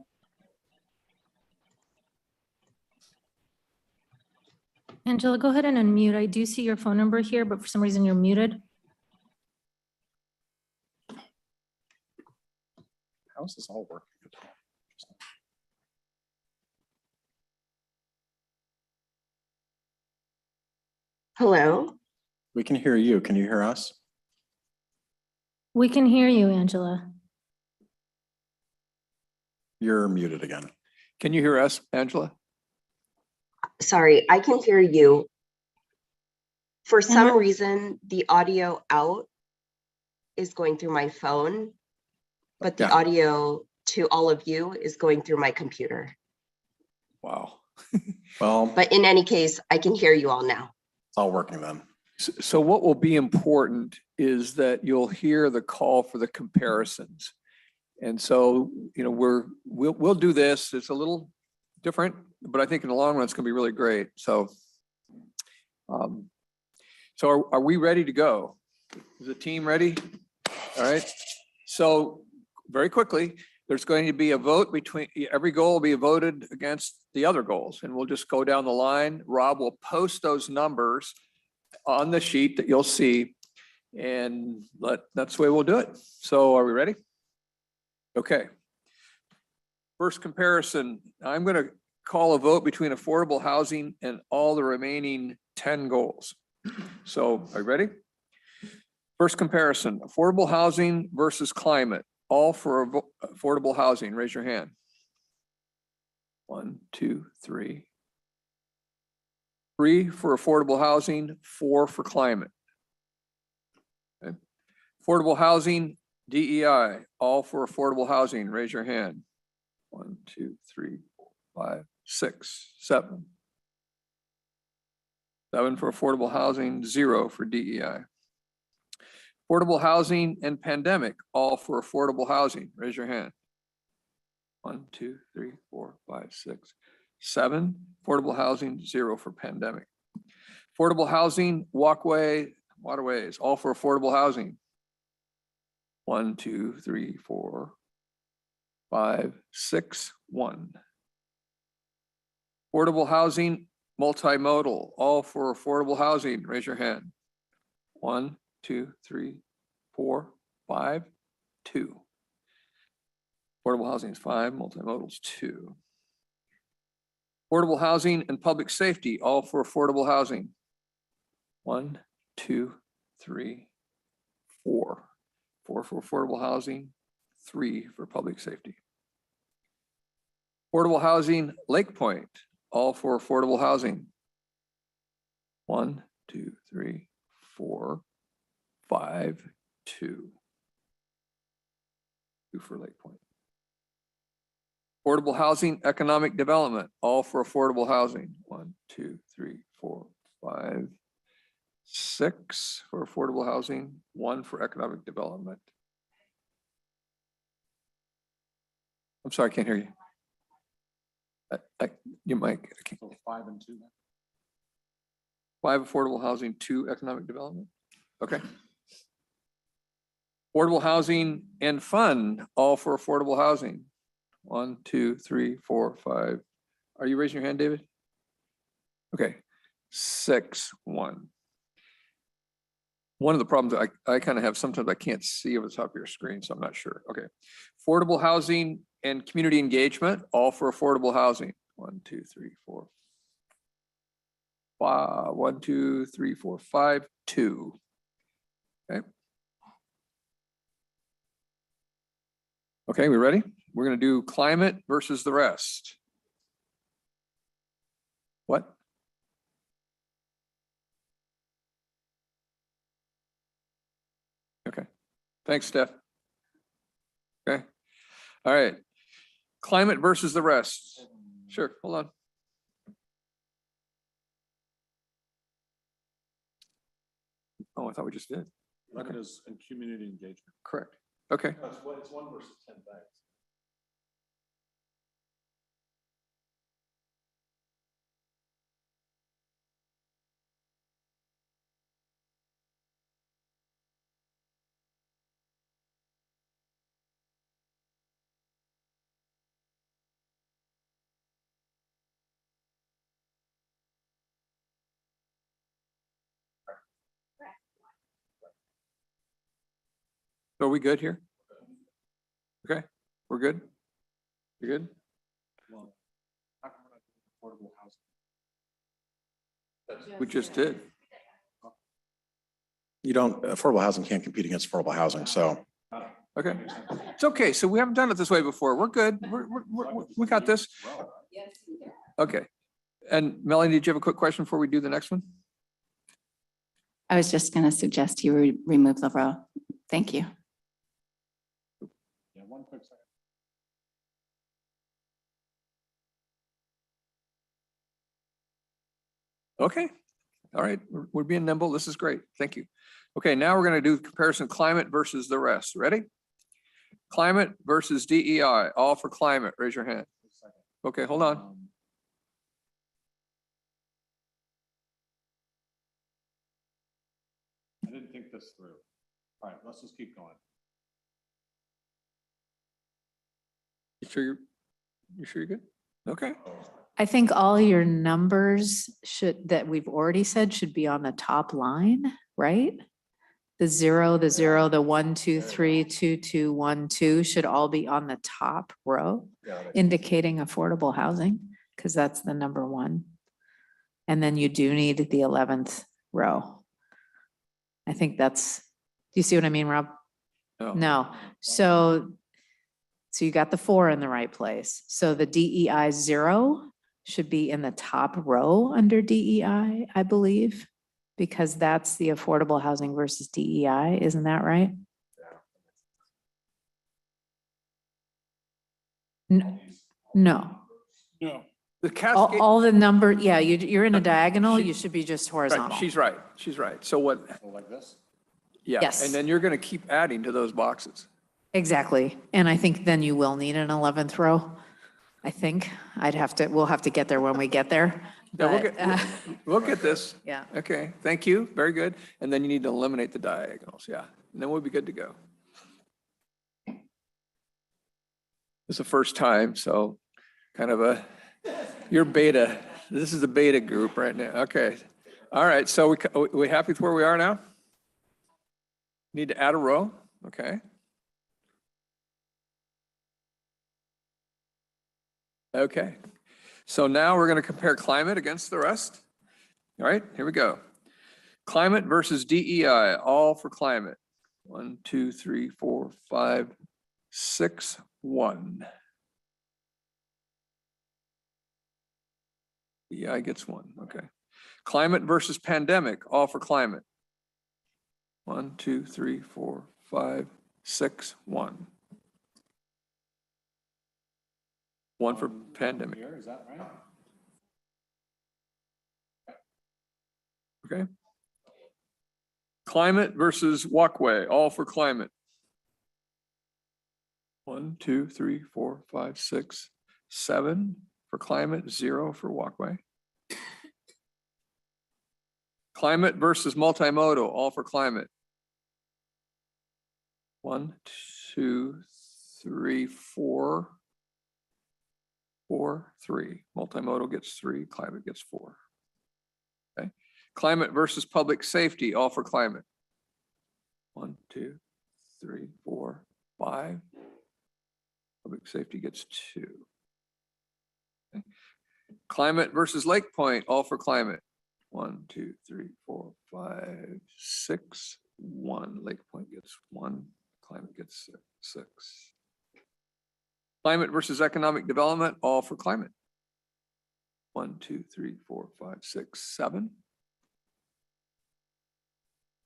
Angela, go ahead and unmute. I do see your phone number here, but for some reason you're muted. How is this all working? Hello? We can hear you. Can you hear us? We can hear you, Angela. You're muted again. Can you hear us, Angela? Sorry, I can hear you. For some we're- reason, the audio out is going through my phone, but the Yeah. audio to all of you is going through my computer. Wow. Well, But in any case, I can hear you all now. it's all working then. So what will be important is that you'll hear the call for the comparisons. And so, you know, we'll do this. It's a little different, but I think in the long run, it's going to be really great. So, are we ready to go? Is the team ready? All right. So very quickly, there's going to be a vote between, every goal will be voted against the other goals, and we'll just go down the line. Rob will post those numbers on the sheet that you'll see, and that's the way we'll do it. So are we ready? Okay. First comparison, I'm going to call a vote between affordable housing and all the remaining 10 goals. So are you ready? First comparison, affordable housing versus climate, all for affordable housing. Raise your hand. 1, 2, 3. 3 for affordable housing, 4 for climate. Okay. Affordable housing, DEI, all for affordable housing. Raise your hand. 1, 2, 3, 4, 5, 6, 7. 7 for affordable housing, 0 for DEI. Affordable housing and pandemic, all for affordable housing. Raise your hand. 1, 2, 3, 4, 5, 6, 7. Affordable housing, 0 for pandemic. Affordable housing, waterways, all for affordable housing. 1, 2, 3, 4, 5, 6, 1. Affordable housing, multimodal, all for affordable housing. Raise your hand. 1, 2, 3, 4, 5, 2. Affordable housing is 5, multimodal is 2. Affordable housing and public safety, all for affordable housing. 1, 2, 3, 4. 4 for affordable housing, 3 for public safety. Affordable housing, Lake Point, all for affordable housing. 1, 2, 3, 4, 5, 2. 2 for Lake Point. Affordable housing, economic development, all for affordable housing. 1, 2, 3, 4, 5, 6 for affordable housing, 1 for economic development. I'm sorry, I can't hear you. Your mic. 5 and 2. 5 affordable housing, 2 economic development. Okay. Affordable housing and fund, all for affordable housing. 1, 2, 3, 4, 5. Are you raising your hand, David? Okay. 6, 1. One of the problems I kind of have, sometimes I can't see over the top of your screen, so I'm not sure. Okay. Affordable housing and community engagement, all for affordable housing. 1, 2, 3, 4. 1, 2, 3, 4, 5, 2. Okay. Okay, we ready? We're going to do climate versus the rest. What? Okay. Thanks, Steph. Okay. All right. Climate versus the rest. Sure. Hold on. Oh, I thought we just did. Okay. And community engagement. Correct. Okay. It's 1 versus 10 things. So are we good here? Okay, we're good? You're good? Well, how come we're not doing affordable housing? We just did. You don't, affordable housing can't compete against affordable housing, so. Okay, it's okay. So we haven't done it this way before. We're good. We got this. Okay. And Melanie, did you have a quick question before we do the next one? I was just going to suggest you remove the row. Thank you. Yeah, 1 quick second. Okay. All right. We're being nimble. This is great. Thank you. Okay, now we're going to do comparison climate versus the rest. Ready? Climate versus DEI, all for climate. Raise your hand. Okay, hold on. I didn't think this through. All right, let's just keep going. You sure you're good? Okay. I think all your numbers that we've already said should be on the top line, right? The 0, the 1, 2, 3, 2, 2, 1, 2 should all be on the top row, indicating affordable housing. because that's the number one. And then you do need the 11th row. I think that's, do you see what I mean, Rob? No. So you got the 4 in the right place. So the DEI 0 should be in the top row under DEI, I believe, because that's the affordable housing versus DEI. Isn't that right? No. No. The cascade. All the number, yeah, you're in a diagonal, you should be just horizontal. She's right. She's right. So what? Like this? Yeah. Yes. And then you're going to keep adding to those boxes. Exactly. And I think then you will need an 11th row. I think we'll have to get there when we get there. Yeah, we'll get this. Yeah. Okay, thank you. Very good. And then you need to eliminate the diagonals. Yeah. And then we'll be good to go. It's the first time, so kind of you're beta. This is the beta group right now. Okay. All right. So we happy with where we are now? Need to add a row. Okay. Okay. So now we're going to compare climate against the rest. All right, here we go. Climate versus DEI, all for climate. 1, 2, 3, 4, 5, 6, 1. DEI gets 1, okay. Climate versus pandemic, all for climate. 1, 2, 3, 4, 5, 6, 1. 1 for pandemic. Is that right? Okay. Climate versus walkway, all for climate. 1, 2, 3, 4, 5, 6, 7 for climate, 0 for walkway. Climate versus multimodal, all for climate. 1, 2, 3, 4. 4, 3. Multimodal gets 3, climate gets 4. Okay. Climate versus public safety, all for climate. 1, 2, 3, 4, 5. Public safety gets 2. Okay. Climate versus Lake Point, all for climate. 1, 2, 3, 4, 5, 6, 1. Lake Point gets 1, climate gets 6. Climate versus economic development, all for climate. 1, 2, 3, 4, 5, 6, 7.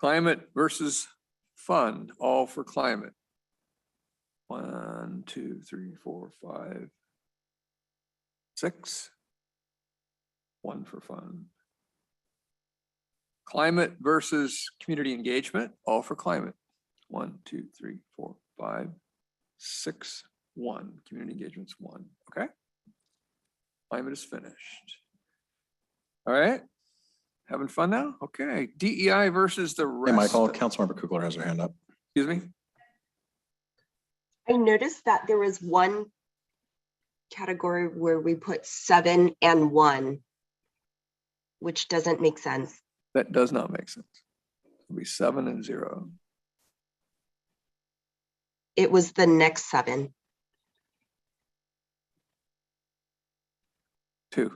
Climate versus fund, all for climate. 1, 2, 3, 4, 5, 6. 1 for fund. Climate versus community engagement, all for climate. 1, 2, 3, 4, 5, 6. 1. Community engagement's 1. Okay. Climate is finished. All right. Having fun now? Okay. DEI versus the rest. Hey, Michael, Councilmember Kugler has her hand up. Excuse me? I noticed that there was one category where we put 7 and 1, which doesn't make sense. That does not make sense. It'll be 7 and 0. It was the next 7. 2.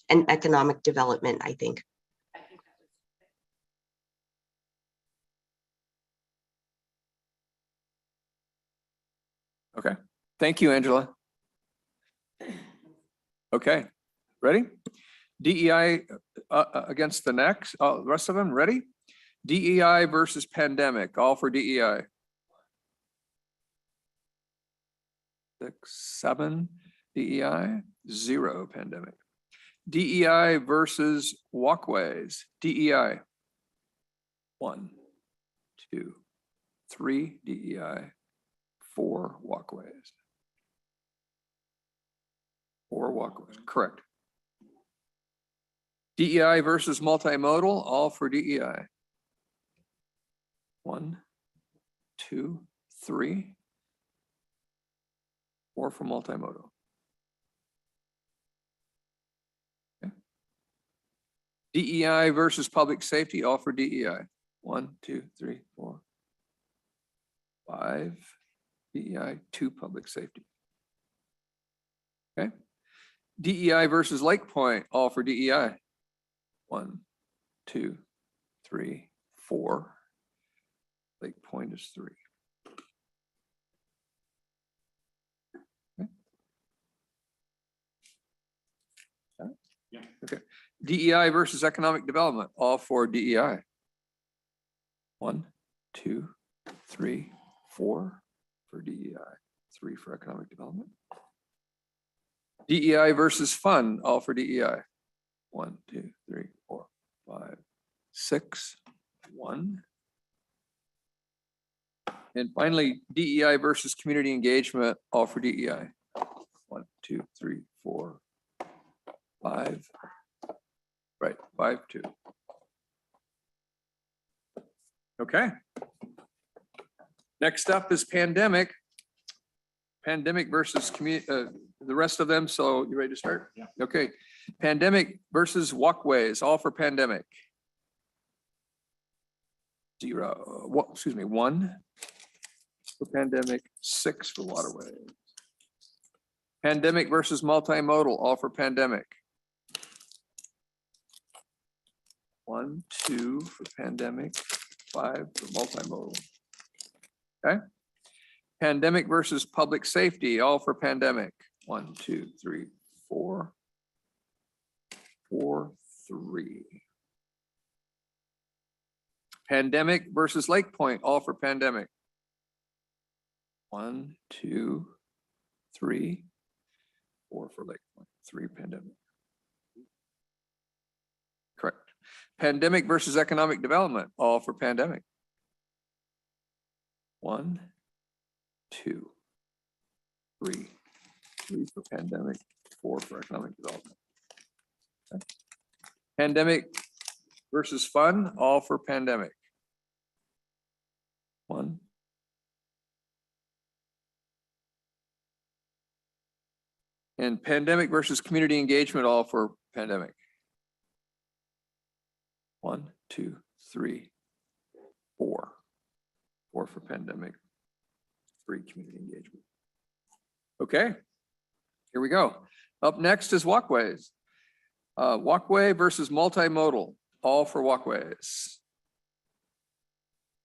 And economic development, I think. Okay. Thank you, Angela. Okay. Ready? DEI against the next, the rest of them, ready? DEI versus pandemic, all for DEI. 6, 7, DEI, 0 pandemic. DEI versus walkways, DEI. 1, 2, 3 DEI, 4 walkways. 4 walkways, correct. DEI versus multimodal, all for DEI. 1, 2, 3. 4 for multimodal. Okay. DEI versus public safety, all for DEI. 1, 2, 3, 4, 5 DEI. DEI, 2 public safety. Okay. DEI versus Lake Point, all for DEI. 1, 2, 3, 4. Lake Point is 3. Okay. DEI versus economic development, all for DEI. 1, 2, 3, 4 for DEI, 3 for economic development. DEI versus fund, all for DEI. 1, 2, 3, 4, 5, 6, 1. And finally, DEI versus community engagement, all for DEI. 1, 2, 3, 4, 5. Right, 5, 2. Okay. Next up is pandemic. Pandemic versus the rest of them. So you ready to start? Yeah. Okay. Pandemic versus walkways, all for pandemic. 0, excuse me, 1 for pandemic, 6 for waterways. Pandemic versus multimodal, all for pandemic. 1, 2 for pandemic, 5 for multimodal. Okay. Pandemic versus public safety, all for pandemic. 1, 2, 3, 4. 4, 3. Pandemic versus Lake Point, all for pandemic. 1, 2, 3, 4 for Lake Point, 3 pandemic. Correct. Pandemic versus economic development, all for pandemic. 1, 2, 3, 3 for pandemic, 4 for economic development. Okay. Pandemic versus fund, all for pandemic. 1. And pandemic versus community engagement, all for pandemic. 1, 2, 3, 4. 4 for pandemic, 3 community engagement. Okay, here we go. Up next is walkways. Walkway versus multimodal, all for walkways.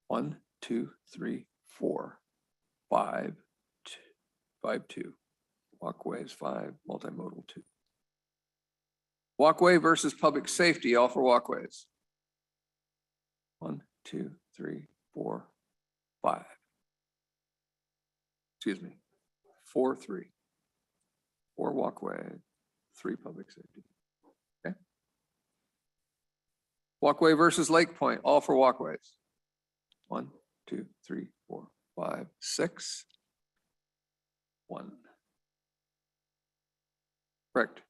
1, 2, 3, 4, 5, 2, 5, 2. Walkways 5, multimodal 2. Walkway versus public safety, all for walkways. 1, 2, 3, 4, 5. Excuse me, 4, 3. 4 walkway, 3 public safety. Okay. Walkway versus Lake Point, all for walkways. 1, 2, 3, 4, 5, 6. 1. Correct.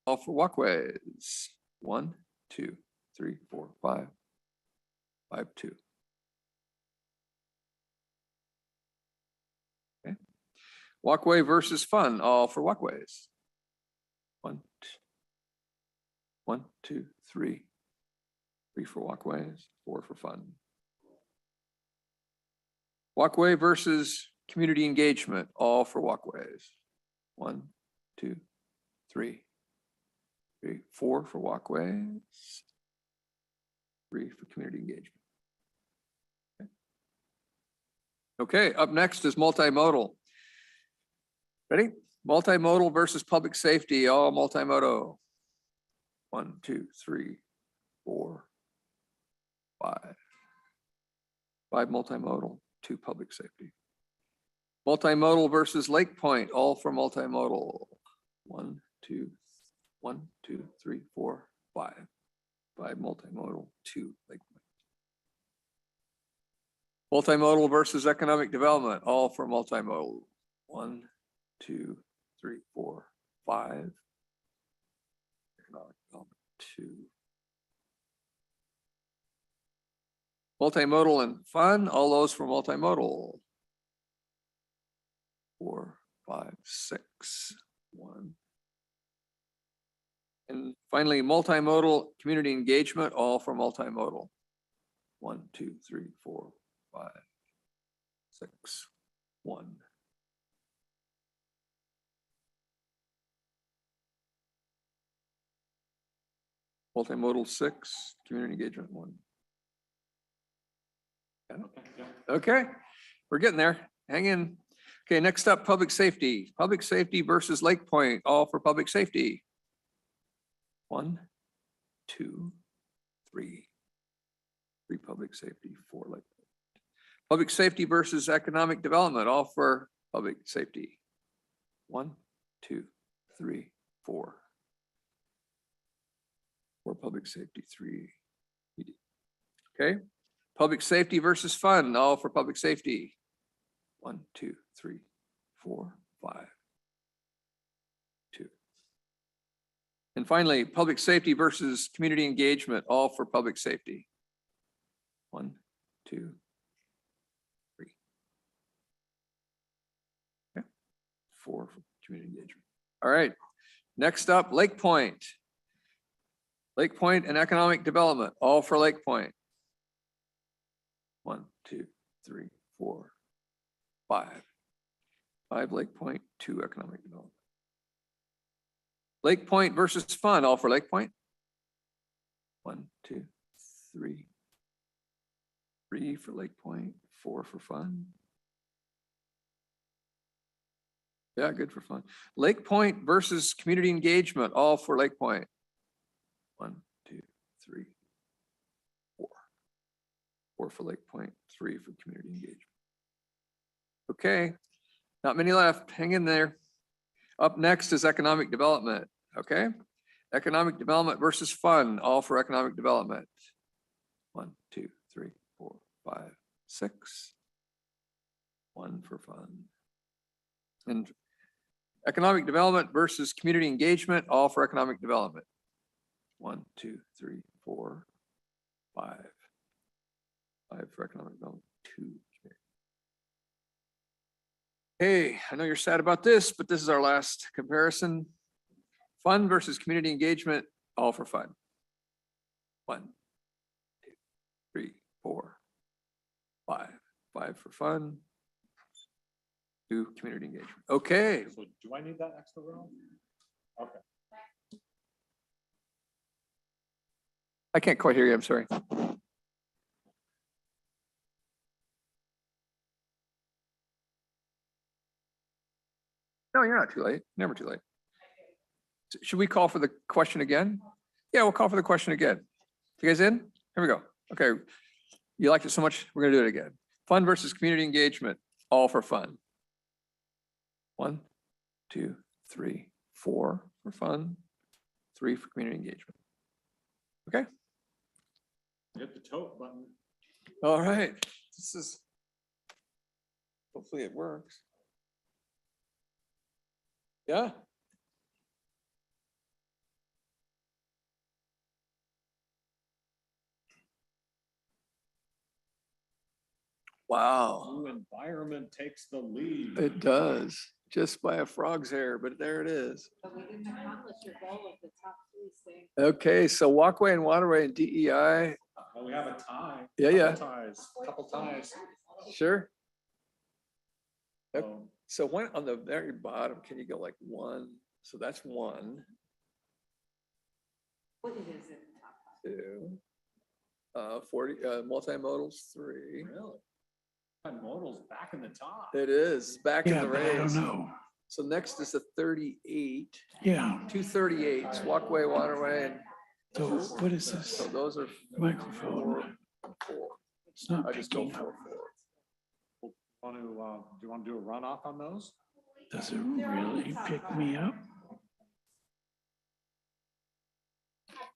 All for walkways. 1, 2, 3, 4, 5. 5, 2. Okay. Walkway versus fund, all for walkways. 1, 2, 3. 3 for walkways, 4 for fund. Walkway versus community engagement, all for walkways. 1, 2, 3, 4 for walkways, 3 for community engagement. Okay, up next is multimodal. Ready? Multimodal versus public safety, all multimodal. 1, 2, 3, 4, 5. 5 multimodal, 2 public safety. Multimodal versus Lake Point, all for multimodal. 1, 2, 3, 4, 5. 5 multimodal, 2 Lake Point. Multimodal versus economic development, all for multimodal. 1, 2, 3, 4, 5. Economic development, 2. Multimodal and fun, all those for multimodal. 4, 5, 6, 1. And finally, multimodal community engagement, all for multimodal. 1, 2, 3, 4, 5, 6, 1. Multimodal 6, community engagement 1. Okay, we're getting there. Hang in. Okay, next up, public safety. Public safety versus Lake Point, all for public safety. 1, 2, 3. 3 public safety, 4 Lake Point. Public safety versus economic development, all for public safety. 1, 2, 3, 4. 4 public safety, 3 PD. Okay, public safety versus fund, all for public safety. 1, 2, 3, 4, 5, 2. And finally, public safety versus community engagement, all for public safety. 1, 2, 3. Okay. 4 for community engagement. All right, next up, Lake Point. Lake Point and economic development, all for Lake Point. 1, 2, 3, 4, 5. 5 Lake Point, 2 economic development. Lake Point versus fun, all for Lake Point. 1, 2, 3. 3 for Lake Point, 4 for fun. Yeah, good for fun. Lake Point versus community engagement, all for Lake Point. 1, 2, 3, 4. 4 for Lake Point, 3 for community engagement. Okay, not many left. Hang in there. Up next is economic development. Okay, economic development versus fun, all for economic development. 1, 2, 3, 4, 5, 6. 1 for fun. And economic development versus community engagement, all for economic development. 1, 2, 3, 4, 5. 5 for economic development, 2. Hey, I know you're sad about this, but this is our last comparison. Fun versus community engagement, all for fun. 1, 2, 3, 4, 5. 5 for fun. 2 community engagement. Okay. So do I need that extra row? Okay. I can't quite hear you, I'm sorry. No, you're not too late. Never too late. Should we call for the question again? Yeah, we'll call for the question again. You guys in? Here we go. Okay. You liked it so much, we're gonna do it again. Fun versus community engagement, all for fun. 1, 2, 3, 4 for fun, 3 for community engagement. Okay. Hit the tote button. All right. This is, hopefully it works. Yeah. Wow. Blue environment takes the lead. It does, just by a frog's hair, but there it is. But we didn't accomplish your goal of the top 3 things. Okay, so walkway and waterway and DEI. Well, we have a tie. Yeah. Couple ties. Sure. So, So when on the very bottom, can you go like 1? So that's 1. What is it? 2. 40 multimodals 3. really? Modal's back in the top. It is back in Yeah, the but I don't race. know. So next is the 38. Yeah, 2 38s, walkway, waterway, and so what is this? so those are Microphone. 4. It's not I just go picking 4, up. 4. Do you want to do a runoff on those? Does it really pick me up?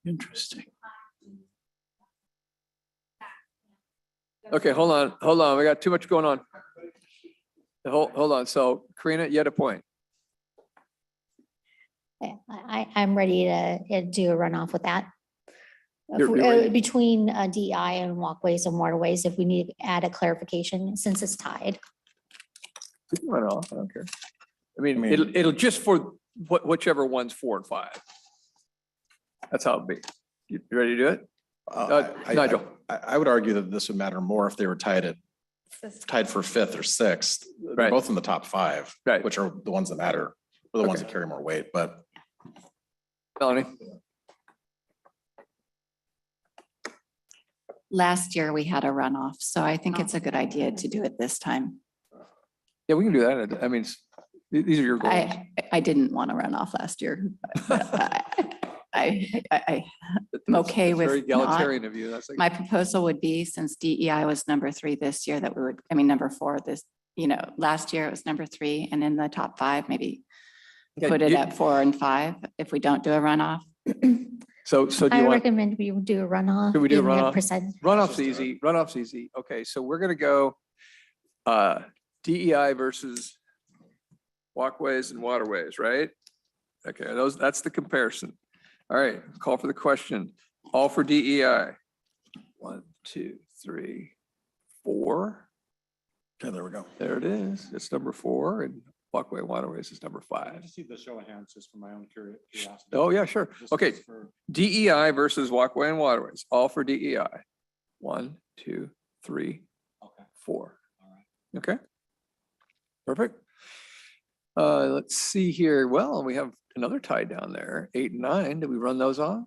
Interesting. Okay, hold on. We got too much going on. Hold on. So Karina, you had a point. I'm ready to do a runoff with that. You're ready? Between DEI and walkways and waterways, if we need to add a clarification, since it's tied. We can run it off. I don't care. I mean, it'll just for whichever one's 4 and 5. That's how it'd be. You ready to do it? Nigel. I would argue that this would matter more if they were tied for fifth or sixth. They're Right. both in the top five, Right. which are the ones that matter, or the ones that carry more weight, but. Melanie? Last year, we had a runoff, so I think it's a good idea to do it this time. Yeah, we can do that. I mean, these are your goals. I didn't want to run off last year. But I'm okay It's very with not. egalitarian of you. That's like, My proposal would be, since DEI was number 3 this year, that we would, number 4 this, last year it was number 3, and in the top 5, maybe Yeah, put it you- at 4 and 5 if we don't do a runoff. so do I you want, recommend we do a runoff. do we do a in that runoff? percent. Runoff's easy. Runoff's easy. Okay, so we're gonna go DEI versus walkways and waterways, right? Okay, that's the comparison. All right, call for the question. All for DEI. 1, 2, 3, 4. Okay, there we go. There it is. It's number 4, and walkway and waterways is number 5. see the show of hands just for my own curiosity. Oh, yeah, sure. Okay, DEI versus walkway and waterways, all for DEI. 1, 2, 3, 4. Okay. Perfect. Let's see here. Well, we have another tie down there, 8 and 9. Did we run those off?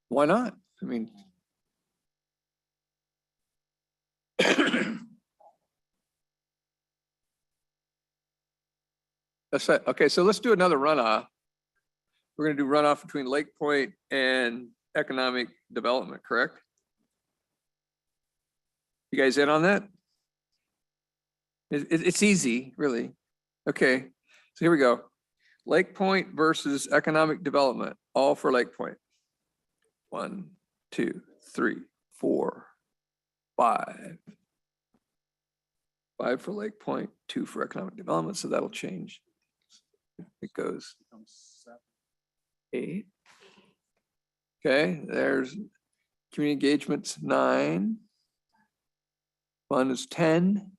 Why not? I mean. That's it. Okay, so let's do another runoff. We're gonna do runoff between Lake Point and economic development, correct? You guys in on that? It's easy, really. Okay, so here we go. Lake Point versus economic development, all for Lake Point. 1, 2, 3, 4, 5. 5 for Lake Point, 2 for economic development, so that'll change. It goes 8. Okay, there's community engagements 9. Fun is 10.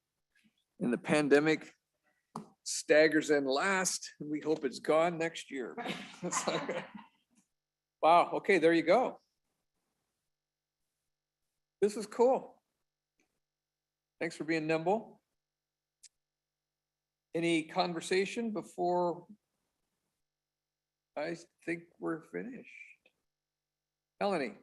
And the pandemic staggers in last, and we hope it's gone next year. Wow, okay, there you go. This is cool. Thanks for being nimble. Any conversation before I think we're finished? Melanie?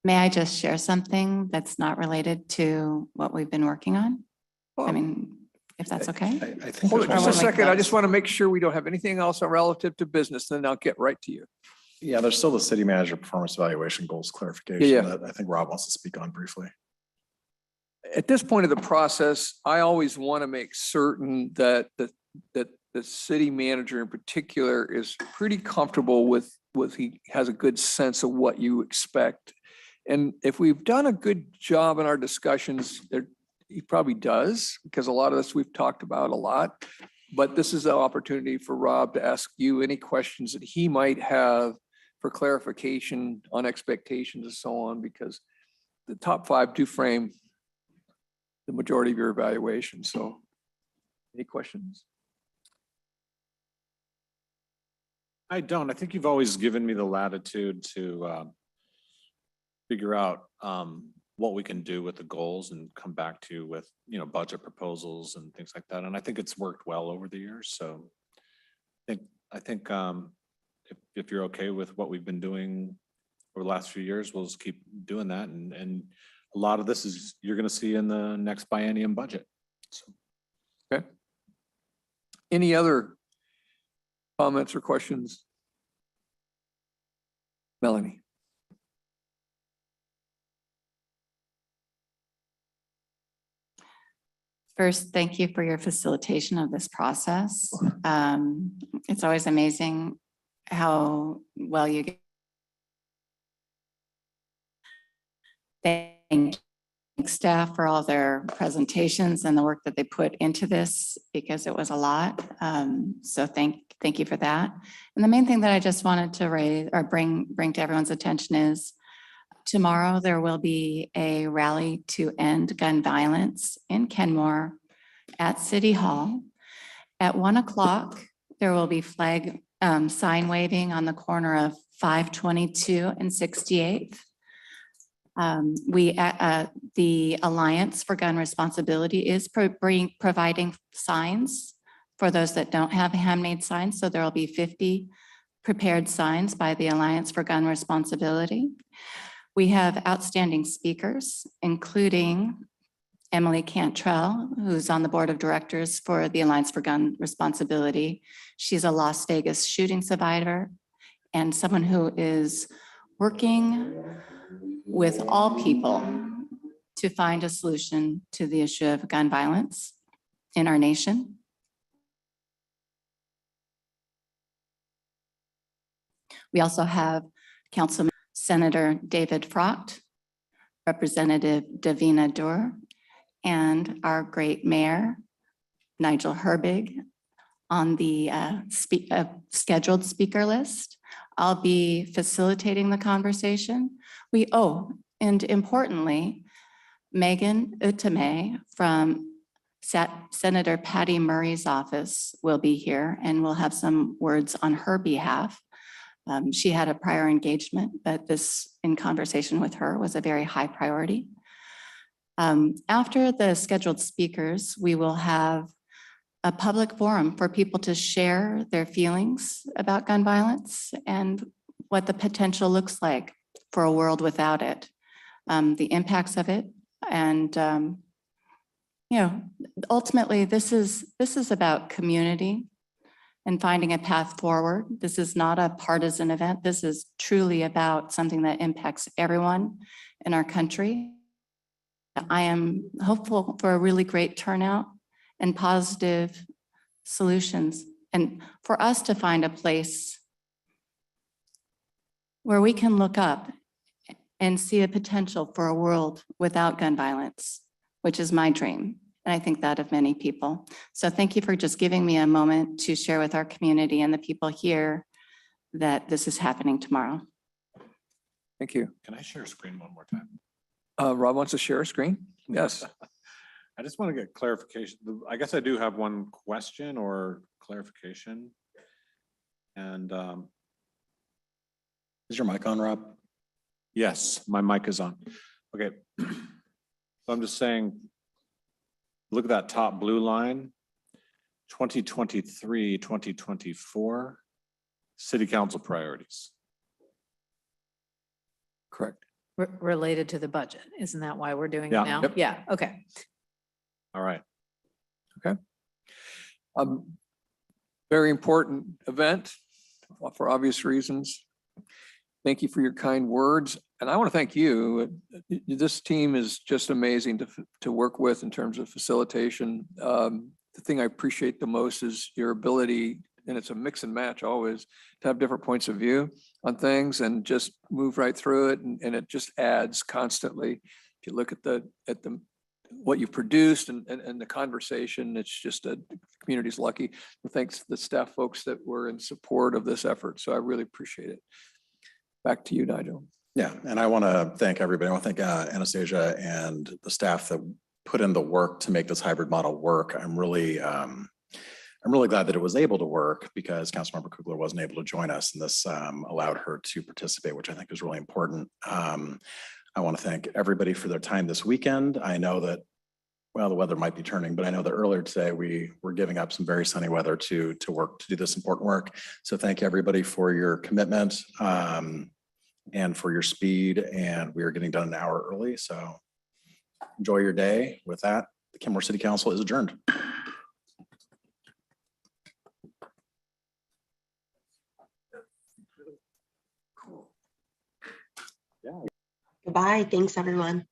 May I just share something that's not related to what we've been working on? I mean, if that's okay? I think. Hold it there's just a one- second. I just want to make sure we don't have anything else relative to business, then I'll get right to you. Yeah, there's still the city manager performance evaluation goals clarification Yeah. that I think Rob wants to speak on briefly. At this point of the process, I always want to make certain that the city manager in particular is pretty comfortable with he has a good sense of what you expect. And if we've done a good job in our discussions, he probably does, because a lot of this we've talked about a lot. But this is the opportunity for Rob to ask you any questions that he might have for clarification on expectations and so on, because the top 5 do frame the majority of your evaluation. So any questions? I don't. I think you've always given me the latitude to figure out what we can do with the goals and come back to you with, budget proposals and things like that. And I think it's worked well over the years. So I think if you're okay with what we've been doing over the last few years, we'll just keep doing that. And a lot of this is you're going to see in the next biennium budget. So. Okay. Any other comments or questions? Melanie. First, thank you for your facilitation of this process. It's always amazing how well you get. Thank staff for all their presentations and the work that they put into this, because it was a lot. So thank you for that. And the main thing that I just wanted to raise or bring to everyone's attention is tomorrow there will be a rally to end gun violence in Kenmore at City Hall at 1 o'clock. there will be flag sign waving on the corner of 522 and 68th. The Alliance for Gun Responsibility is providing signs for those that don't have handmade signs. So there will be 50 prepared signs by the Alliance for Gun Responsibility. We have outstanding speakers, including Emily Cantrell, who's on the board of directors for the Alliance for Gun Responsibility. She's a Las Vegas shooting survivor and someone who is working with all people to find a solution to the issue of gun violence in our nation. We also have Councilman Senator David Frocht, Representative Davina Dur, and our great mayor, Nigel Herbig, on the scheduled speaker list. I'll be facilitating the conversation. And importantly, Megan Utame from Senator Patty Murray's office will be here and we'll have some words on her behalf. She had a prior engagement, but this in conversation with her was a very high priority. After the scheduled speakers, we will have a public forum for people to share their feelings about gun violence and what the potential looks like for a world without it, the impacts of it. And, ultimately this is about community and finding a path forward. This is not a partisan event. This is truly about something that impacts everyone in our country. I am hopeful for a really great turnout and positive solutions, and for us to find a place where we can look up and see a potential for a world without gun violence, which is my dream, and I think that of many people. So thank you for just giving me a moment to share with our community and the people here that this is happening tomorrow. Thank you. Can I share a screen one more time? Rob wants to share a screen? Yes. I just want to get clarification. I guess I do have one question or clarification. And is your mic on, Rob? yes, my mic is on. Okay. So I'm just saying, look at that top blue line, 2023, 2024, city council priorities. Correct. Related to the budget. Isn't that why we're doing it Yeah. now? Yep. Yeah, okay. All right. Okay. Very important event for obvious reasons. Thank you for your kind words. And I want to thank you. This team is just amazing to work with in terms of facilitation. The thing I appreciate the most is your ability, and it's a mix and match always, to have different points of view on things and just move right through it. And it just adds constantly. If you look at what you've produced and the conversation, it's just the community's lucky. And thanks to the staff folks that were in support of this effort. So I really appreciate it. Back to you, Nigel. Yeah, and I want to thank everybody. I want to thank Anastasia and the staff that put in the work to make this hybrid model work. I'm really glad that it was able to work because Councilmember Kugler wasn't able to join us, and this allowed her to participate, which I think is really important. I want to thank everybody for their time this weekend. I know that, well, the weather might be turning, but I know that earlier today we were giving up some very sunny weather to work, to do this important work. So thank you everybody for your commitment and for your speed. And we are getting done an hour early. So enjoy your day. With that, the Kenmore City Council is adjourned. Goodbye. Thanks, everyone.